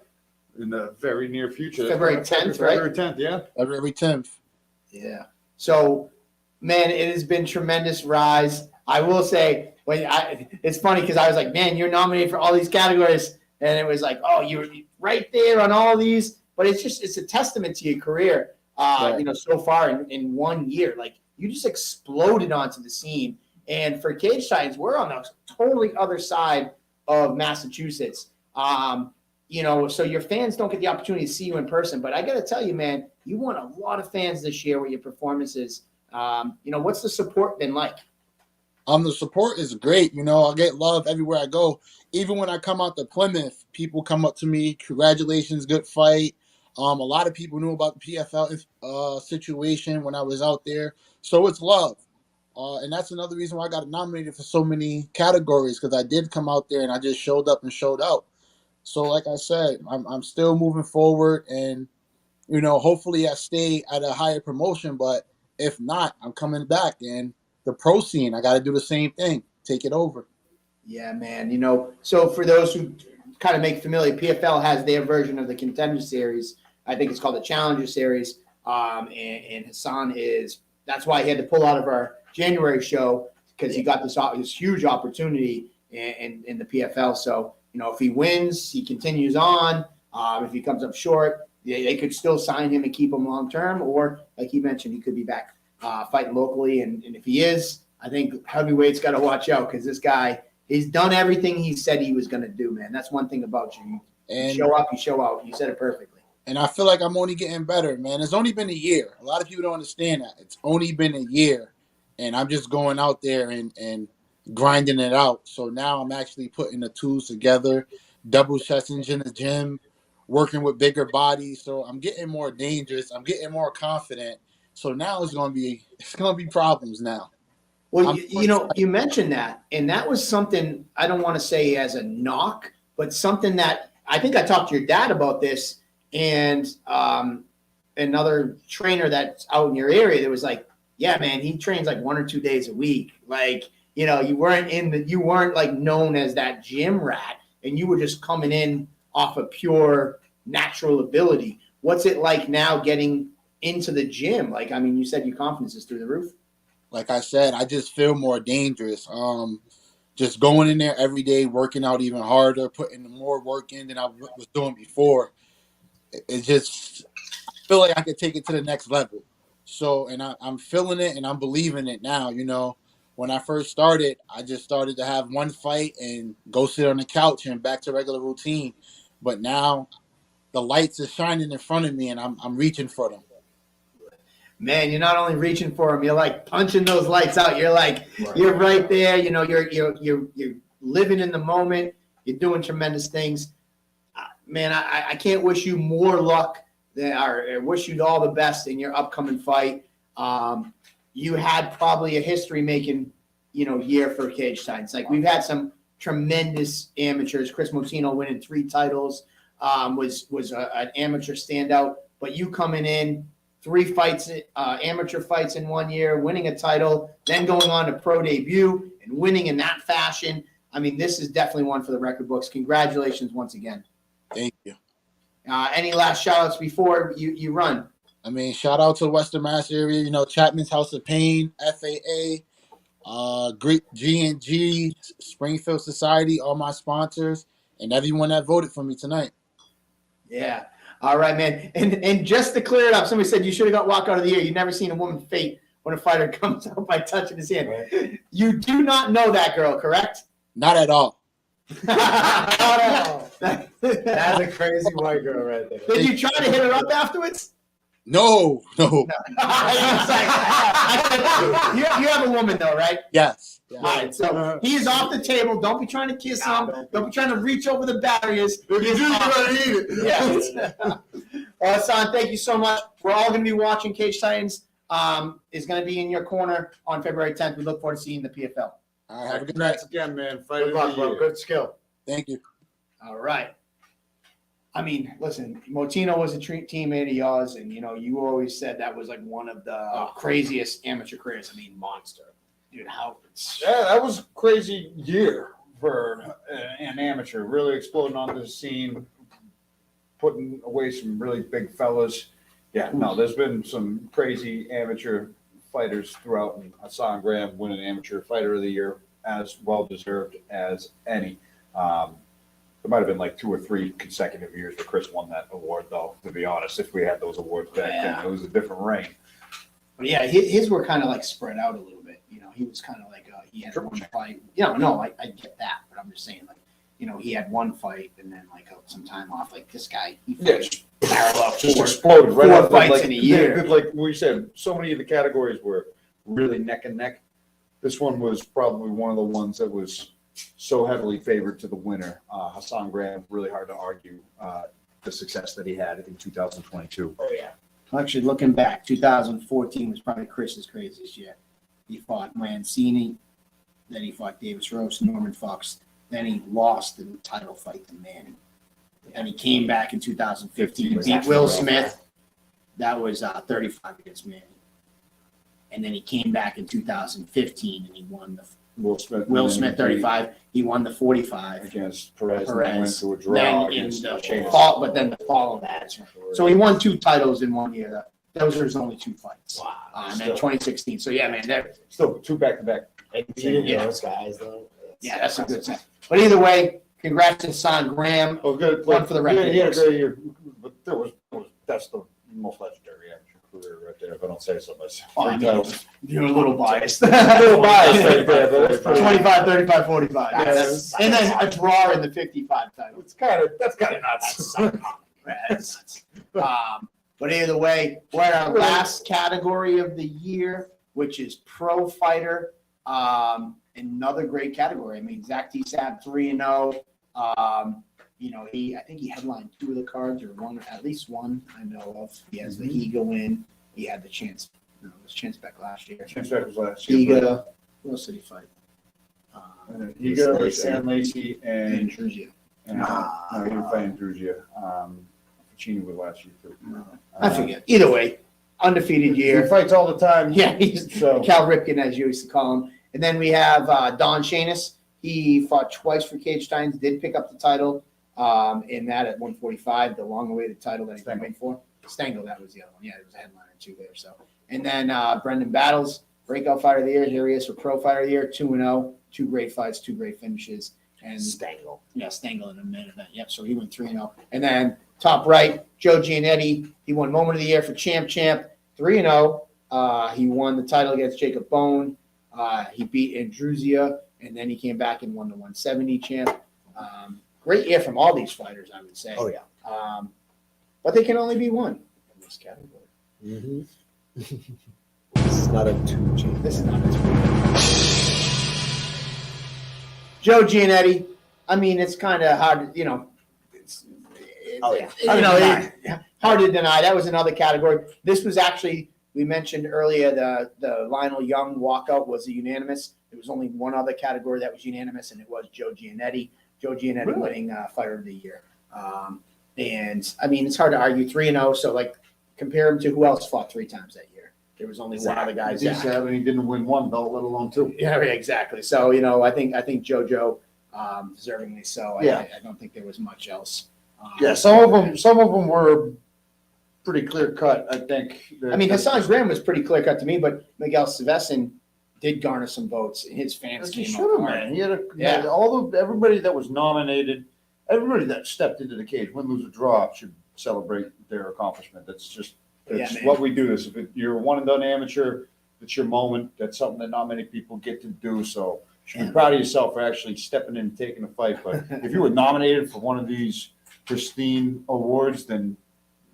in the very near future. February 10th, right? February 10th, yeah. February 10th. Yeah. So, man, it has been tremendous rise. I will say, it's funny because I was like, man, you're nominated for all these categories. And it was like, oh, you're right there on all these. But it's a testament to your career, so far in 1 year. Like, you just exploded onto the scene. And for Cage Titans, we're on the totally other side of Massachusetts. So your fans don't get the opportunity to see you in person. But I got to tell you, man, you won a lot of fans this year with your performances. What's the support been like? The support is great. I get love everywhere I go. Even when I come out to Plymouth, people come up to me, congratulations, good fight. A lot of people knew about the PFL situation when I was out there. So it's love. And that's another reason why I got nominated for so many categories, because I did come out there and I just showed up and showed out. So like I said, I'm still moving forward, and, hopefully I stay at a higher promotion. But if not, I'm coming back. And the pro scene, I got to do the same thing, take it over. Yeah, man. So for those who kind of make familiar, PFL has their version of the Contender Series. I think it's called the Challenger Series. And Hassan that's why he had to pull out of our January show, because he got this huge opportunity in the PFL. So, if he wins, he continues on. If he comes up short, they could still sign him and keep him long term. Or, like he mentioned, he could be back fighting locally. And if he is, I think heavyweight's got to watch out, because this guy, he's done everything he said he was going to do, man. That's one thing about you. You show up, you show out. You said it perfectly. And I feel like I'm only getting better, man. It's only been a year. A lot of people don't understand that. It's only been a year, and I'm just going out there and grinding it out. So now I'm actually putting the tools together, double sessions in the gym, working with bigger bodies. So I'm getting more dangerous. I'm getting more confident. So now it's gonna be problems now. Well, you mentioned that, and that was something I don't want to say as a knock, but something that I think I talked to your dad about this, and another trainer that's out in your area that was like, yeah, man, he trains like 1 or 2 days a week. Like, you weren't like known as that gym rat, and you were just coming in off of pure natural ability. What's it like now getting into the gym? Like, I mean, you said your confidence is through the roof. Like I said, I just feel more dangerous. Just going in there every day, working out even harder, putting more work in than I was doing before. It's just, I feel like I could take it to the next level. So, and I'm feeling it and I'm believing it now. When I first started, I just started to have one fight and go sit on the couch and back to regular routine. But now the lights are shining in front of me, and I'm reaching for them. Man, you're not only reaching for them, you're like punching those lights out. You're like, you're right there. You're living in the moment. You're doing tremendous things. Man, I can't wish you more luck I wish you all the best in your upcoming fight. You had probably a history making, year for Cage Titans. Like, we've had some tremendous amateurs. Chris Motino winning 3 titles, was an amateur standout. But you coming in 3 fights, amateur fights in 1 year, winning a title, then going on to pro debut and winning in that fashion. I mean, this is definitely one for the record books. Congratulations once again. Thank you. Any last shout outs before you run? I mean, shout out to the Western Mass area, Chapman's House of Pain, FAA, Great G&G, Springfield Society, all my sponsors, and everyone that voted for me tonight. Yeah. All right, man. And just to clear it up, somebody said you should have got walkout of the year. You've never seen a woman faint when a fighter comes out by touching his hand. Right. You do not know that girl, correct? Not at all. That's a crazy white girl right there. Did you try to hit her up afterwards? No. You have a woman though, right? Yes. All right, so he is off the table. Don't be trying to kiss him. Don't be trying to reach over the barriers. If you do, you're gonna eat it. Yeah. Hassan, thank you so much. We're all going to be watching Cage Titans. Is going to be in your corner on February 10th. We look forward to seeing the PFL. All right, have a good night. Again, man. Good luck, bro. Good skill. Thank you. All right. I mean, listen, Motino was a teammate of yours, and you always said that was like one of the craziest amateur careers. I mean, monster, dude. Yeah, that was a crazy year for an amateur. Really exploding onto the scene, putting away some really big fellas. Yeah, no, there's been some crazy amateur fighters throughout, and Hassan Graham winning Amateur Fighter of the Year, as well deserved as any. There might have been like 2 or 3 consecutive years where Chris won that award, though, to be honest. If we had those awards back then, it was a different reign. But yeah, his were kind of like spread out a little bit. He was kind of like he had one fight. No, I get that, but I'm just saying, like, he had one fight and then like some time off. Like this guy, he parallel just exploded right 4 out fights like, in a year. Like we said, so many of the categories were really neck and neck. This one was probably one of the ones that was so heavily favored to the winner. Hassan Graham, really hard to argue the success that he had in 2022. Oh yeah. Actually, looking back, 2014 was probably Chris's craziest year. He fought Mancini, then he fought Davis Rose, Norman Fox, then he lost the title fight to Manning. And he came back in 2015, beat Will Smith. That was 35 against Manning. And then he came back in 2015 and he won the Will Smith 35. He won the 45 against Perez. Went to a draw then against the fall, but then the fall of that. So he won 2 titles in 1 year. Those are his only 2 fights. Wow. And then 2016. So yeah, man, that still 2 back-to-back. Those guys though. Yeah, that's a good sign. But either way, congrats to Hassan Graham. Oh, good. One for the record. Yeah, great year. But that's the most legendary amateur career right there, if I don't say so myself. Oh, I mean, you're a little biased. A little biased right there, but it's 25, 35, 45. Yeah, and then a draw in the 55 title. That's kind of nuts. But either way, we're at our last category of the year, which is pro fighter. Another great category. I mean, Zach T-Sab 3-0. I think he headlined 2 of the cards, or at least one I know of. He has the Higa win. He had the chance. It was Chance Beck last year. Chance Beck was last year. Higa. Who else did he fight? Higa, Aaron Lacey, and Druzia. He didn't fight in Druzia. Ficini was last year too. I forget. Either way, undefeated year. He fights all the time. Yeah, he's Cal Ripken, as you used to call him. And then we have Don Shanis. He fought twice for Cage Titans, did pick up the title in that at 145, the long-awaited title that he's been waiting for. Stengel, that was the other one. Yeah, it was a headliner too there. So, and then Brendan Battles, breakout fighter of the year. Here he is for pro fighter of the year, 2-0, 2 great fights, 2 great finishes. And Stengel. Yeah, Stengel in a main event. Yep. So he went 3-0. And then top right, Joe Giannetti. He won moment of the year for Champ, 3-0. He won the title against Jacob Bone. He beat Andruzia, and then he came back and won the 170 champ. Great year from all these fighters, I would say. Oh, yeah. But they can only be one in this category. Mm-hmm. This is not a 2G. This is not a 2G. Joe Giannetti, I mean, it's kind of hard, hard to deny. That was another category. This was actually, we mentioned earlier, the Lionel Young walkout was a unanimous. There was only one other category that was unanimous, and it was Joe Giannetti. Joe Giannetti Really? winning Fighter of the Year. And I mean, it's hard to argue 3-0. So like, compare him to who else fought 3 times that year. There was only one other guy. He's 7, he didn't win 1 belt, let alone 2. Yeah, exactly. So I think JoJo deservingly so. Yeah. I don't think there was much else. Yeah, some of them were pretty clear cut. I think. I mean, Hassan Graham was pretty clear cut to me, but Miguel Savesin did garner some votes, and his fans He came should have, up hard. man. He had Yeah. everybody that was nominated, everybody that stepped into the cage, win, lose, or draw, should celebrate their accomplishment. That's man. what we do. If you're a one and done amateur, it's your moment. That's something that not many people get to do. So you should be proud of yourself for actually stepping in and taking a fight. But if you were nominated for one of these pristine awards, then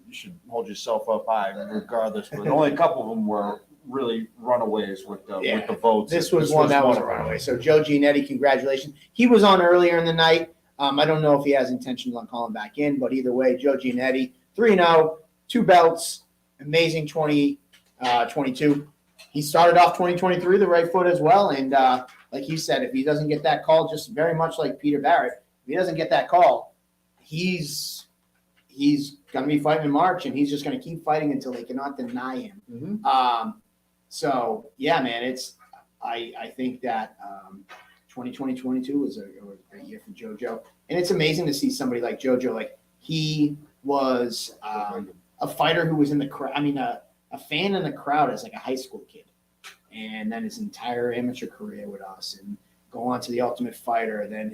you should hold yourself up high, regardless. But only a couple of them were really runaways with the votes. This was one that was a runaway. So Joe Giannetti, congratulations. He was on earlier in the night. I don't know if he has intentions on calling back in, but either way, Joe Giannetti, 3-0, 2 belts, amazing 2022. He started off 2023 the right foot as well. And like you said, if he doesn't get that call, just very much like Peter Barrett, if he doesn't get that call, he's going to be fighting in March, and he's just going to keep fighting until they cannot deny him. Mm-hmm. So yeah, man, I think that 2022 was a great year for JoJo, and it's amazing to see somebody like JoJo. Like, he was a fighter who was in the crowd. I mean, a fan in the crowd as like a high school kid, and then his entire amateur career with us, and go on to the Ultimate Fighter. Then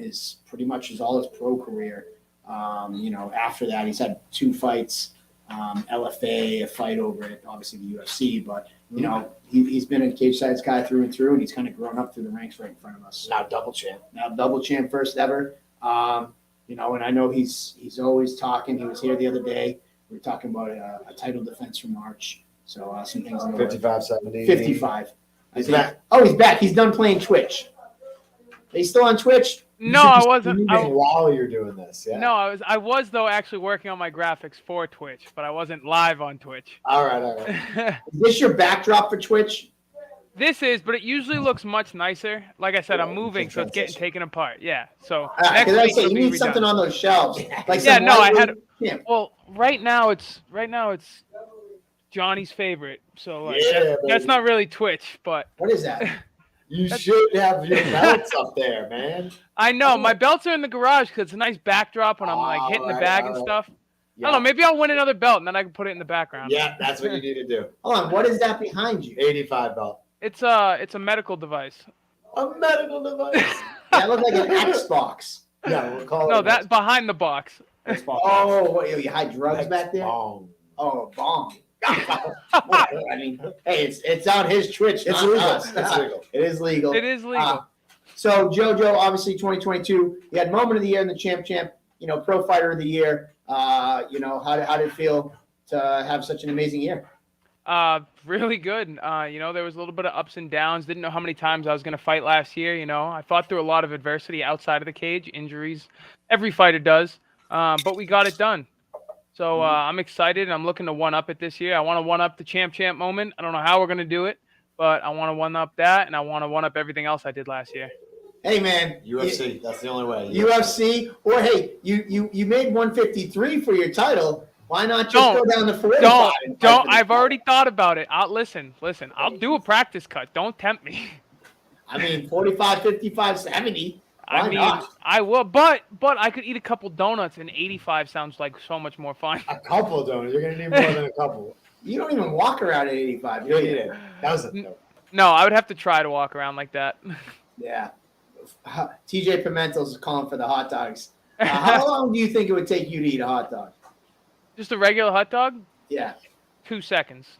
all his pro career. After that, he's had 2 fights, LFA, a fight over at obviously the UFC, but he's been a cage sides guy through and through, and he's kind of grown up through the ranks right in front of us. Now double champ, first ever. And I know he's always talking. He was here the other day. We were talking about a title defense for March. So some things in the 55, 70. 55. He's back. Oh, he's back. He's done playing Twitch. He's still on Twitch? No, I wasn't. While you're doing this, yeah. No, I was though actually working on my graphics for Twitch, but I wasn't live on Twitch. All right. Is this your backdrop for Twitch? This is, but it usually looks much nicer. Like I said, I'm moving, so it's getting taken apart. Yeah. So next week you it'll be need something redone. on those shelves. Like Yeah, some no, I lightweight- had. Yeah. Well, right now it's Johnny's favorite. So like, Yeah, that's baby. not really Twitch, but what is that? You should have your belts up there, man. I know my belts are in the garage because it's a nice backdrop when I'm like hitting the bag and stuff. I don't know. Maybe I'll win another belt and then I can put it in the background. Yeah, that's what you need to do. Hold on, what is that behind you? 85 belt. It's a medical device. A medical device. That looks like an Xbox. Yeah, we'll call No, it. that's behind the box. Oh, what, you hide drugs back there? Bong. Oh, a bong. I mean, hey, it's on his Twitch. It's not legal. us. It's legal. It is legal. It is legal. So JoJo, obviously 2022, he had Moment of the Year in the Champ, Pro Fighter of the Year. How did it feel to have such an amazing year? Really good. There was a little bit of ups and downs. Didn't know how many times I was going to fight last year. I fought through a lot of adversity outside of the cage, injuries. Every fighter does. But we got it done. So I'm excited. I'm looking to one-up it this year. I want to one-up the champ moment. I don't know how we're going to do it, but I want to one-up that, and I want to one-up everything else I did last year. Hey, man. UFC. That's the only way. UFC. Or, hey, you made 153 for your title. Why not just go down to 45? Don't. I've already thought about it. Listen. I'll do a practice cut. Don't tempt me. I mean, 45, 55, 70. Why not? I will, but I could eat a couple donuts, and 85 sounds like so much more fun. A couple of donuts. You're going to need more than a couple. You don't even walk around at 85. Do you? That was a No, I would have to try to walk around like that. Yeah. TJ Pimentel's calling for the hot dogs. How long do you think it would take you to eat a hot dog? Just a regular hot dog? Yeah. 2 seconds.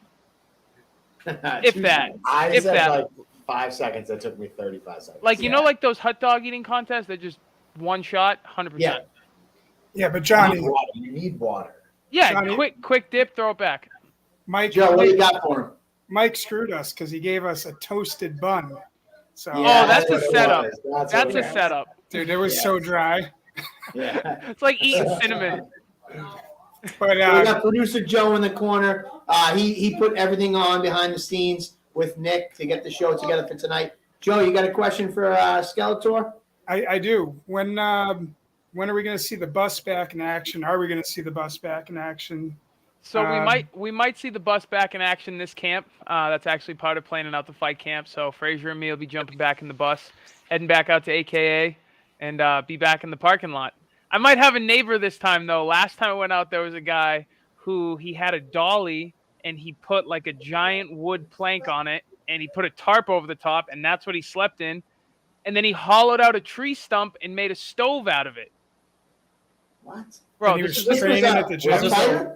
If that. I If said that. like 5 seconds. That took me 35 seconds. Like, you know, like those hot dog eating contests, they're just one shot, 100%. Yeah. Yeah, but Johnny, You need water. Yeah, Johnny- quick dip, throw it back. Mike, Joe, what do you got for him? Mike screwed us because he gave us a toasted bun. So Yeah, that's a what it setup. was. That's what a it setup. dude, it was so dry. Yeah. It's like eating cinnamon. But We got producer Joe in the corner. He put everything on behind the scenes with Nick to get the show together for tonight. Joe, you got a question for Skeletor? I do. When are we going to see the bus back in action? Are we going to see the bus back in action? So we might see the bus back in action this camp. That's actually part of planning out the fight camp. So Frazier and me will be jumping back in the bus, heading back out to AKA, and be back in the parking lot. I might have a neighbor this time though. Last time I went out, there was a guy who he had a dolly and he put like a giant wood plank on it and he put a tarp over the top and that's what he slept in. And then he hollowed out a tree stump and made a stove out of it. What? Bro, this was training at the gym.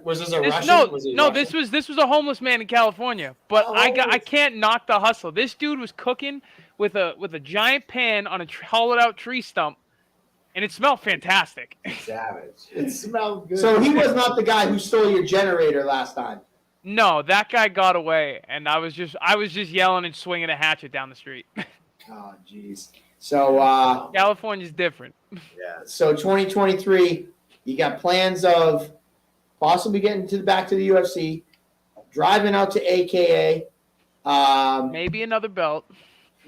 Was this a Russian? No, Was he no, Russian? this was a homeless man in California. But I can't knock the hustle. This dude was cooking with a giant pan on a hollowed out tree stump, and it smelled fantastic. Savage. It smelled good. So he was not the guy who stole your generator last time. No, that guy got away, and I was just yelling and swinging a hatchet down the street. Oh, jeez. So California's different. Yeah. So 2023, you got plans of possibly getting back to the UFC, driving out to AKA, maybe another belt,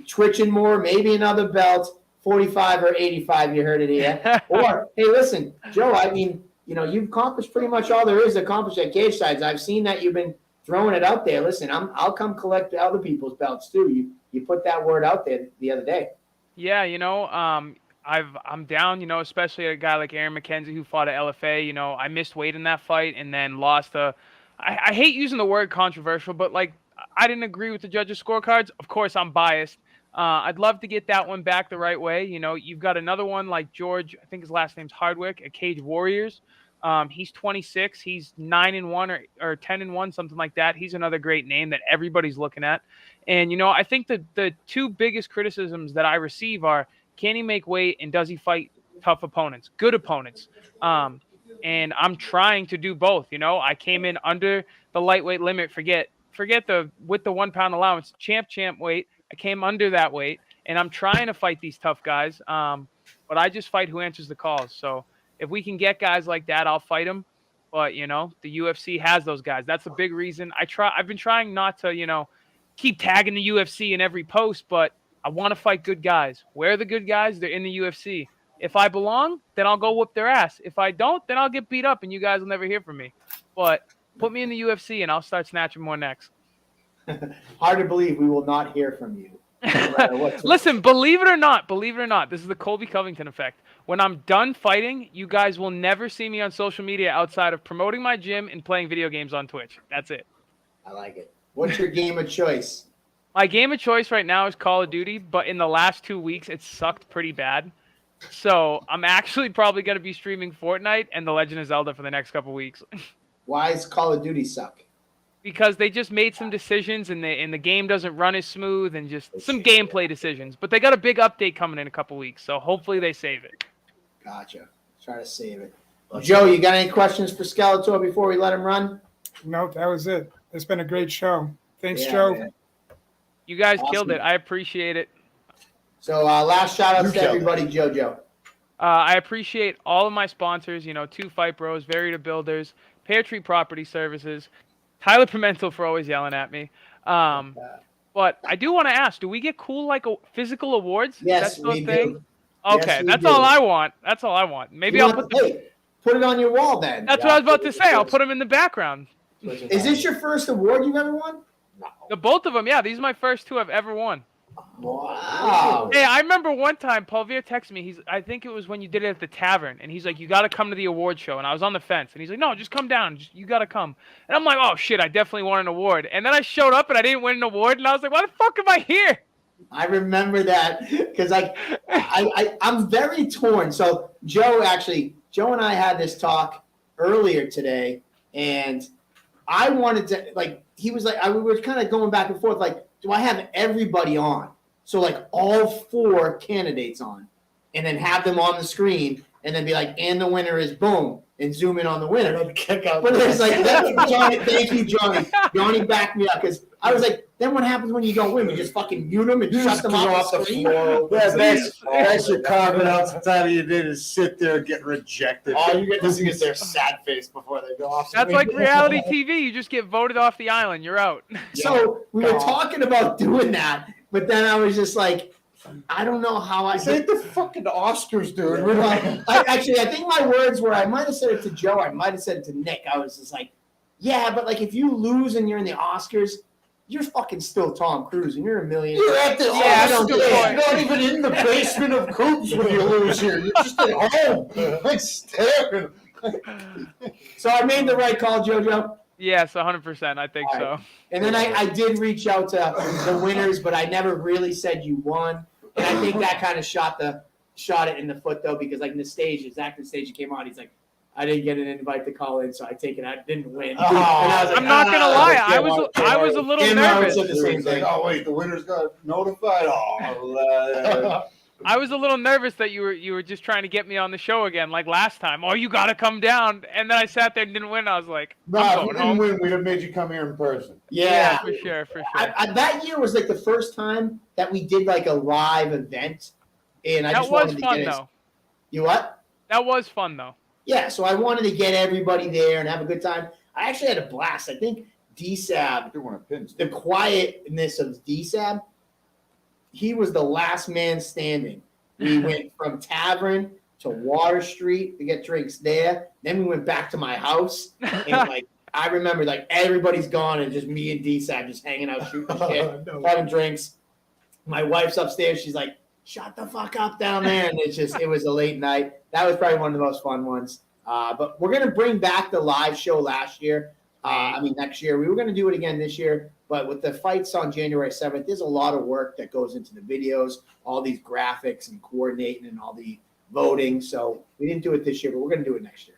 twitching more, maybe another belt, 45 or 85. You heard it here. Or hey, listen, Joe. I mean, you've accomplished pretty much all there is to accomplish at Cage Sides. I've seen that you've been throwing it out there. Listen, I'll come collect other people's belts too. You put that word out there the other day. Yeah, I'm down, especially a guy like Aaron McKenzie who fought at LFA. I missed weight in that fight and then lost I hate using the word controversial, but like I didn't agree with the judges' scorecards. Of course, I'm biased. I'd love to get that one back the right way. You've got another one like George, I think his last name's Hardwick, at Cage Warriors. He's 26. He's 9-1 or 10-1, something like that. He's another great name that everybody's looking at. And, I think the two biggest criticisms that I receive are, can he make weight and does he fight tough opponents, good opponents? And I'm trying to do both. I came in under the lightweight limit. Forget with the 1 pound allowance, champ weight. I came under that weight and I'm trying to fight these tough guys. But I just fight who answers the calls. So if we can get guys like that, I'll fight them. But, the UFC has those guys. That's a big reason. I've been trying not to, keep tagging the UFC in every post, but I want to fight good guys. Where are the good guys? They're in the UFC. If I belong, then I'll go whoop their ass. If I don't, then I'll get beat up and you guys will never hear from me. But put me in the UFC and I'll start snatching more necks. Hard to believe we will not hear from you. Listen, believe it or not, this is the Colby Covington effect. When I'm done fighting, you guys will never see me on social media outside of promoting my gym and playing video games on Twitch. That's it. I like it. What's your game of choice? My game of choice right now is Call of Duty, but in the last 2 weeks, it sucked pretty bad. So I'm actually probably going to be streaming Fortnite and The Legend of Zelda for the next couple weeks. Why does Call of Duty suck? Because they just made some decisions and the game doesn't run as smooth and just some gameplay decisions. But they got a big update coming in a couple weeks, so hopefully they save it. Gotcha. Try to save it. Joe, you got any questions for Skeletor before we let him run? No, that was it. It's been a great show. Thanks, Yeah, Joe. man. You guys Awesome. killed it. I appreciate it. So last shout outs You to killed everybody, JoJo. I appreciate all of my sponsors, Two Fight Bros, Verita Builders, Pear Tree Property Services, Tyler Pimentel for always yelling at me. But I do want to ask, do we get cool physical awards? Yes, Is that still a we thing? do. Okay, Yes, we that's do. all I want. That's all I want. Maybe I'll put put it on your wall then. That's what I was about to say. I'll put them in the background. Is this your first award you've ever won? The both of them, yeah. These are my first two I've ever won. Wow. Hey, I remember one time Paul Vier texted me. I think it was when you did it at the tavern, and he's like, "You got to come to the award show." And I was on the fence, and he's like, "No, just come down. You got to come." And I'm like, "Oh shit, I definitely won an award." And then I showed up, and I didn't win an award, and I was like, "Why the fuck am I here?" I remember that because I'm very torn. So Joe and I had this talk earlier today, and I wanted to he was like, we were kind of going back and forth, like, do I have everybody on? So like all 4 candidates on, and then have them on the screen, and then be like, and the winner is boom, and zoom in on the winner. But it's like, Johnny, thank you, Johnny. Johnny backed me up because I was like, then what happens when you don't win? We just fucking mute them and shut them off the screen. That's your comment out. Sometimes you did is sit there and get rejected. All you get to see is their sad face before they go off. That's like reality TV. You just get voted off the island. You're out. So we were talking about doing that, But then I was just like, I don't know how I. This ain't the fucking Oscars, dude. I think my words were, I might have said it to Joe, I might have said it to Nick. I was just like, yeah, but like if you lose and you're in the Oscars, you're fucking still Tom Cruise and you're a million. You're at the Oscars. You're not even in the basement of Coops when you lose here. You're just at home, like staring. So I made the right call, JoJo. Yes, 100%. I think so. And then I did reach out to the winners, but I never really said you won. And I think that kind of shot it in the foot though, because like the stage, exactly the stage he came on, he's like, I didn't get an invite to call in, so I take it. I didn't win. Oh, and I was like, I'm not gonna lie. I was a little nervous. Said the same thing. Oh wait, the winners got notified. Oh, I was a little nervous that you were just trying to get me on the show again, like last time. Oh, you got to come down. And then I sat there and didn't win. I was like, no, I'm if going you didn't home. win, we'd have made you come here in person. Yeah, for sure. That year was like the first time that we did like a live event, and I That just was wanted to fun get though. You what? That was fun though. Yeah, so I wanted to get everybody there and have a good time. I actually had a blast. I think DSAB, the quietness of DSAB, he was the last man standing. We went from Tavern to Water Street to get drinks there. Then we went back to my house. And like I remember like everybody's gone and just me and DSAB just hanging out, shooting shit, having drinks. My wife's upstairs. She's like, shut the fuck up down there. And it was a late night. That was probably one of the most fun ones. But we're going to bring back the live show next year. We were going to do it again this year, but with the fights on January 7th, there's a lot of work that goes into the videos, all these graphics and coordinating and all the voting. So we didn't do it this year, but we're going to do it next year.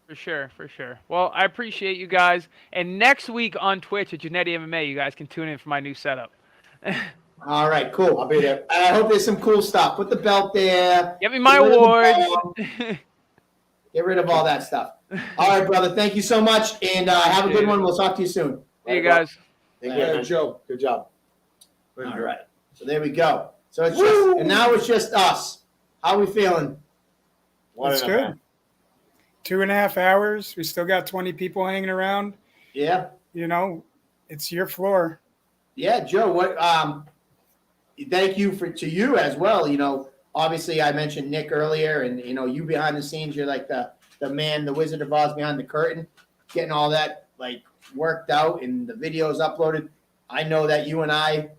For sure. Well, I appreciate you guys. And next week on Twitch at Genetti MMA, you guys can tune in for my new setup. All right, cool. I'll be there. I hope there's some cool stuff. Put the belt there. Get me my awards. Get rid of all that stuff. All right, brother. Thank you so much, and have a good one. We'll talk to you soon. See you guys. Yeah, Joe. Good job. All right. So there we go. So it's just, and now it's just us. How are we feeling? That's good. 2.5 hours. We still got 20 people hanging around. Yeah. You know, it's your floor. Yeah, Joe. What? Thank you to you as well. You know, obviously I mentioned Nick earlier, and you know, you behind the scenes, you're like the man, the Wizard of Oz behind the curtain, getting all that like worked out and the videos uploaded. I know that you and I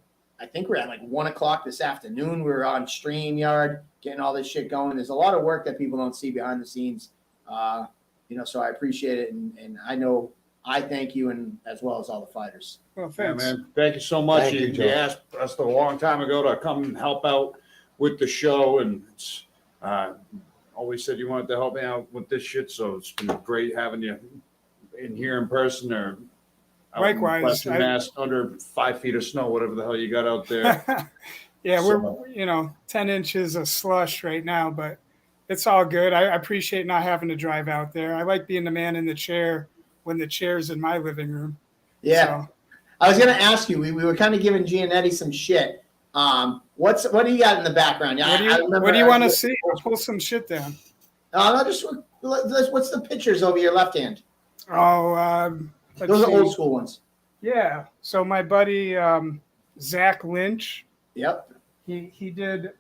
think we're at like 1:00 this afternoon. We were on StreamYard getting all this shit going. There's a lot of work that people don't see behind the scenes. You know, so I appreciate it, and I know I thank you, and as well as all the fighters. Well, thanks. Yeah, man. Thank you so much. Thank you, You Joe. asked us a long time ago to come and help out with the show, and it's always said you wanted to help me out with this shit. So it's been great having you in here in person, or out in Likewise. Western Mass under 5 feet of snow, whatever the hell you got out there. Yeah, we're 10 inches of slush right now, but it's all good. I appreciate not having to drive out there. I like being the man in the chair when the chair's in my living room. Yeah. So, I was going to ask you, we were kind of giving Giannetti some shit. What do you got in the background? Yeah, what do you want to see? I'll pull some shit down. No, just what's the pictures over your left hand? Oh, those are old school ones. Yeah. So my buddy Zach Lynch. Yep. He did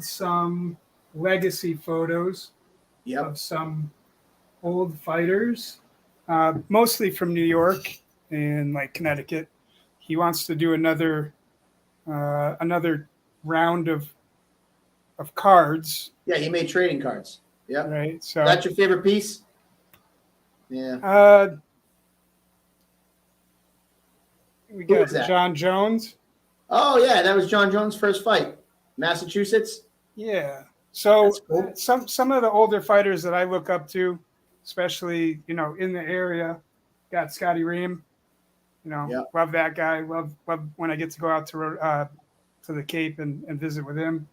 some legacy photos. Yep. Of some old fighters, mostly from New York and like Connecticut. He wants to do another round of cards. Yeah, he made trading cards. Yeah. Right. So that's your favorite piece? Yeah. We Who got was that? John Jones. Oh yeah, that was John Jones' first fight. Massachusetts. Yeah. So some of the older fighters that I look up to, especially in the area, got Scotty Ream. Love that guy. Love when I get to go out to the Cape and visit with him.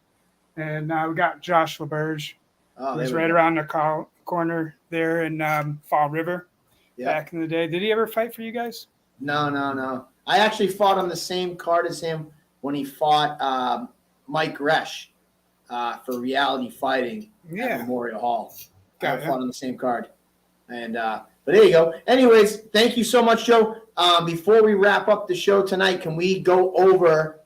And we got Josh LaBerge. Oh, He's right around the corner there in Fall River. Back in the day, did he ever fight for you guys? No. I actually fought on the same card as him when he fought Mike Resch for Reality Fighting at Memorial Hall. I fought on the same card. And but there you go. Anyways, thank you so much, Joe. before we wrap up the show tonight, can we go over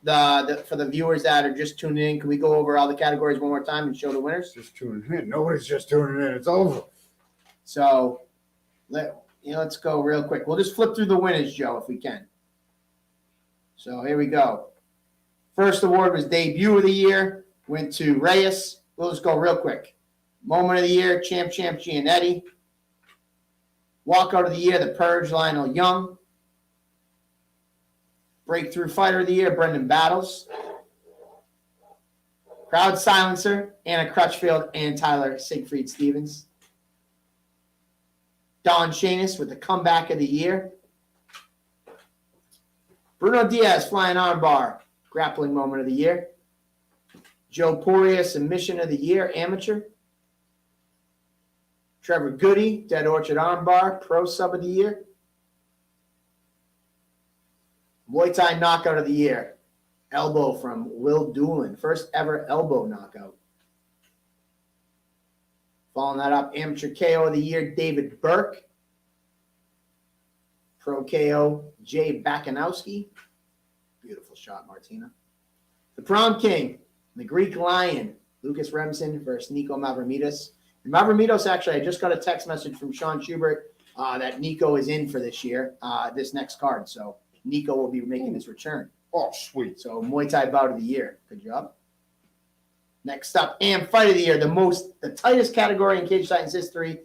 for the viewers that are just tuning in? Can we go over all the categories one more time and show the winners? Just tuning in. Nobody's just tuning in. It's over. So let's go real quick. We'll just flip through the winners, Joe, if we can. So here we go. First award was debut of the year. Went to Reyes. We'll just go real quick. Moment of the year, Champ Giannetti. Walkout of the year, The Purge, Lionel Young. Breakthrough Fighter of the Year, Brendan Battles. Crowd Silencer, Anna Crutchfield and Tyler Siegfried Stevens. Don Shanis with the Comeback of the Year. Bruno Diaz, Flying Armbar, Grappling Moment of the Year. Joe Poirier, Submission of the Year, Amateur. Trevor Goody, Dead Orchard Armbar, Pro Sub of the Year. Muay Thai Knockout of the Year, Elbow from Will Doolin, first ever elbow knockout. Following that up, Amateur KO of the Year, David Burke. Pro KO, Jay Bakanowski. Beautiful shot, Martina. The Prom King, the Greek Lion, Lucas Remsen versus Nico Mavromidas. And Mavromidas, actually, I just got a text message from Sean Schubert that Nico is in for this year, this next card. So Nico will be making his return. Oh, sweet. So Muay Thai Bout of the Year. Good job. Next up, AM Fight of the Year, the tightest category in Cage Titans history.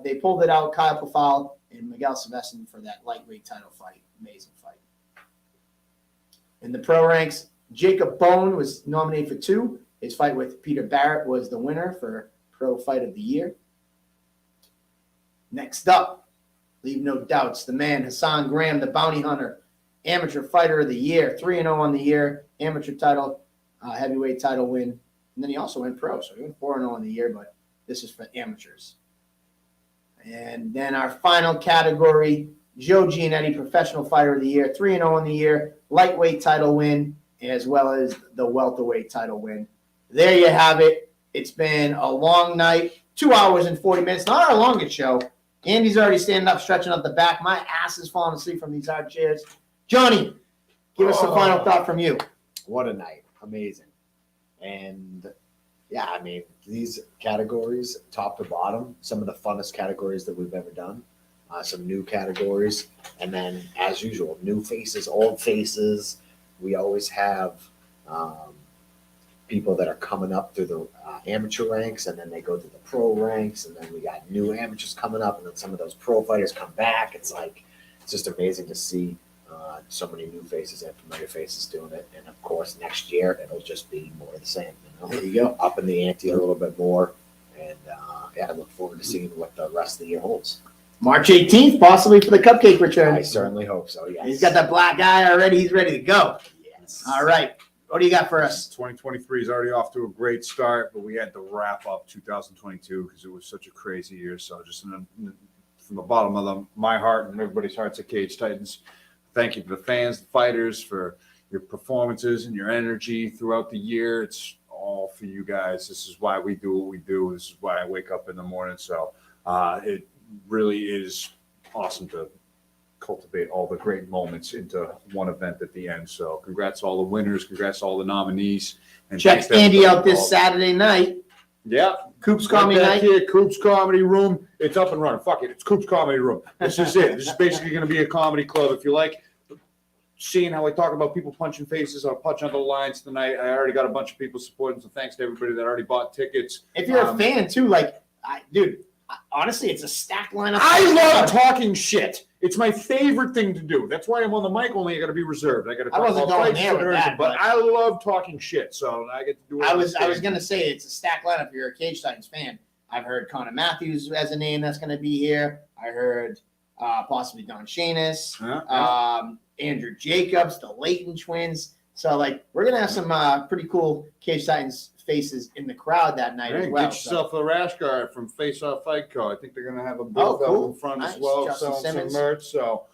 They pulled it out, Kyle Pafal and Miguel Silvestre for that lightweight title fight. Amazing fight. In the pro ranks, Jacob Bone was nominated for 2. His fight with Peter Barrett was the winner for Pro Fight of the Year. Next up, leave no doubts, the man Hassan Graham, the Bounty Hunter, Amateur Fighter of the Year, 3-0 on the year, amateur title, heavyweight title win. And then he also went pro, so he went 4-0 on the year, but this is for amateurs. And then our final category, Joe Giannetti, Professional Fighter of the Year, 3-0 on the year, lightweight title win, as well as the welterweight title win. There you have it. It's been a long night, 2 hours and 40 minutes, not our longest show. Andy's already standing up, stretching out the back. My ass is falling asleep from these hard chairs. Johnny, give us a final thought from you. What a night. Amazing. And yeah, I mean, these categories, top to bottom, some of the funnest categories that we've ever done. Some new categories. And then, as usual, new faces, old faces. We always have people that are coming up through the amateur ranks, and then they go to the pro ranks, and then we got new amateurs coming up, and then some of those pro fighters come back. It's just amazing to see so many new faces and familiar faces doing it. And of course, next year it'll just be more of the same. There you go. Up in the ante a little bit more, and I look forward to seeing what the rest of the year holds. March 18th, possibly for the cupcake return. I certainly hope so. Yes. He's got that black eye already. He's ready to go. Yes. All right. What do you got for us? 2023 is already off to a great start, but we had to wrap up 2022 because it was such a crazy year. So just from the bottom of my heart and everybody's hearts at Cage Titans, thank you to the fans, the fighters, for your performances and your energy throughout the year. It's all for you guys. This is why we do what we do. This is why I wake up in the morning. So it really is awesome to cultivate all the great moments into one event at the end. So congrats to all the winners. Congrats to all the nominees. And check Andy out this Saturday night. Yeah. Coops Comedy Night. Here, Coops Comedy Room. It's up and running. Fuck it. It's Coops Comedy Room. This is it. This is basically going to be a comedy club. If you like seeing how I talk about people punching faces, I'll punch under the lines tonight. I already got a bunch of people supporting, so thanks to everybody that already bought tickets. If you're a fan too, dude, honestly, it's a stacked lineup. I love talking shit. It's my favorite thing to do. That's why I'm on the mic. Only I got to be reserved. I got to talk about fights, but I love talking shit. So I get to do it. I was gonna say it's a stacked lineup. If you're a Cage Titans fan, I've heard Connor Matthews as a name that's gonna be here. I heard possibly Don Shanis, Andrew Jacobs, the Layton twins. So we're gonna have some pretty cool Cage Titans faces in the crowd that night as well. Get yourself a rash guard from Face Off Fight Co. I think they're gonna have a booth out in front as well, Justin selling Simmons. some merch. So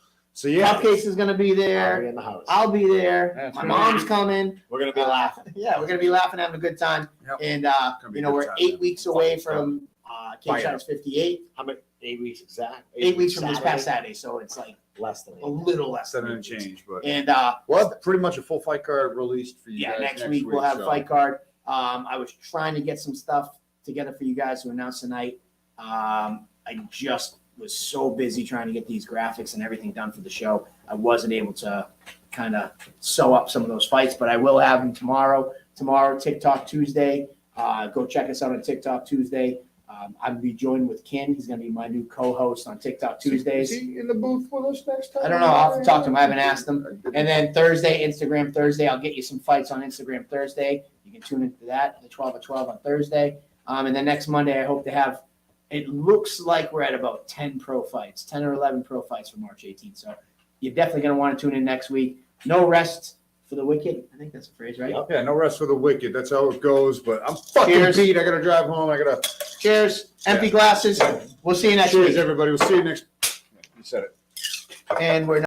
yeah, Cupcakes is gonna be there. I'll be in the house. I'll be there. That's My right. mom's coming. We're gonna be laughing. Yeah, we're gonna be laughing, having a good time. Yep. And be a good we're time, 8 man. weeks away from Cage Fire. Titans 58. How many? 8 weeks exact. 8 weeks from this past Saturday, so it's less than a little less than Than a change, but And we'll have pretty much a full fight card released for you yeah, guys next week we'll have so. fight card. I was trying to get some stuff together for you guys to announce tonight. I just was so busy trying to get these graphics and everything done for the show. I wasn't able to kind of sew up some of those fights, but I will have them tomorrow. Tomorrow, TikTok Tuesday. Go check us out on TikTok Tuesday. I'm going to be joined with Ken. He's going to be my new co-host on TikTok Tuesdays. Is he in the booth with us next time? I don't know. I'll have to talk to him. I haven't asked him. And then Thursday, Instagram Thursday. I'll get you some fights on Instagram Thursday. You can tune into that, the 12 at 12 on Thursday. And then next Monday, I hope to have, it looks like we're at about 10 pro fights, 10 or 11 pro fights for March 18th. So you're definitely going to want to tune in next week. No rest for the wicked. I think that's a phrase, right? Yeah, no rest for the wicked. That's how it goes. But I'm fucking Cheers. beat. I got to drive home. I got to. Cheers. Empty glasses. We'll see you next Cheers, week. everybody. We'll see you next. You said it. And we're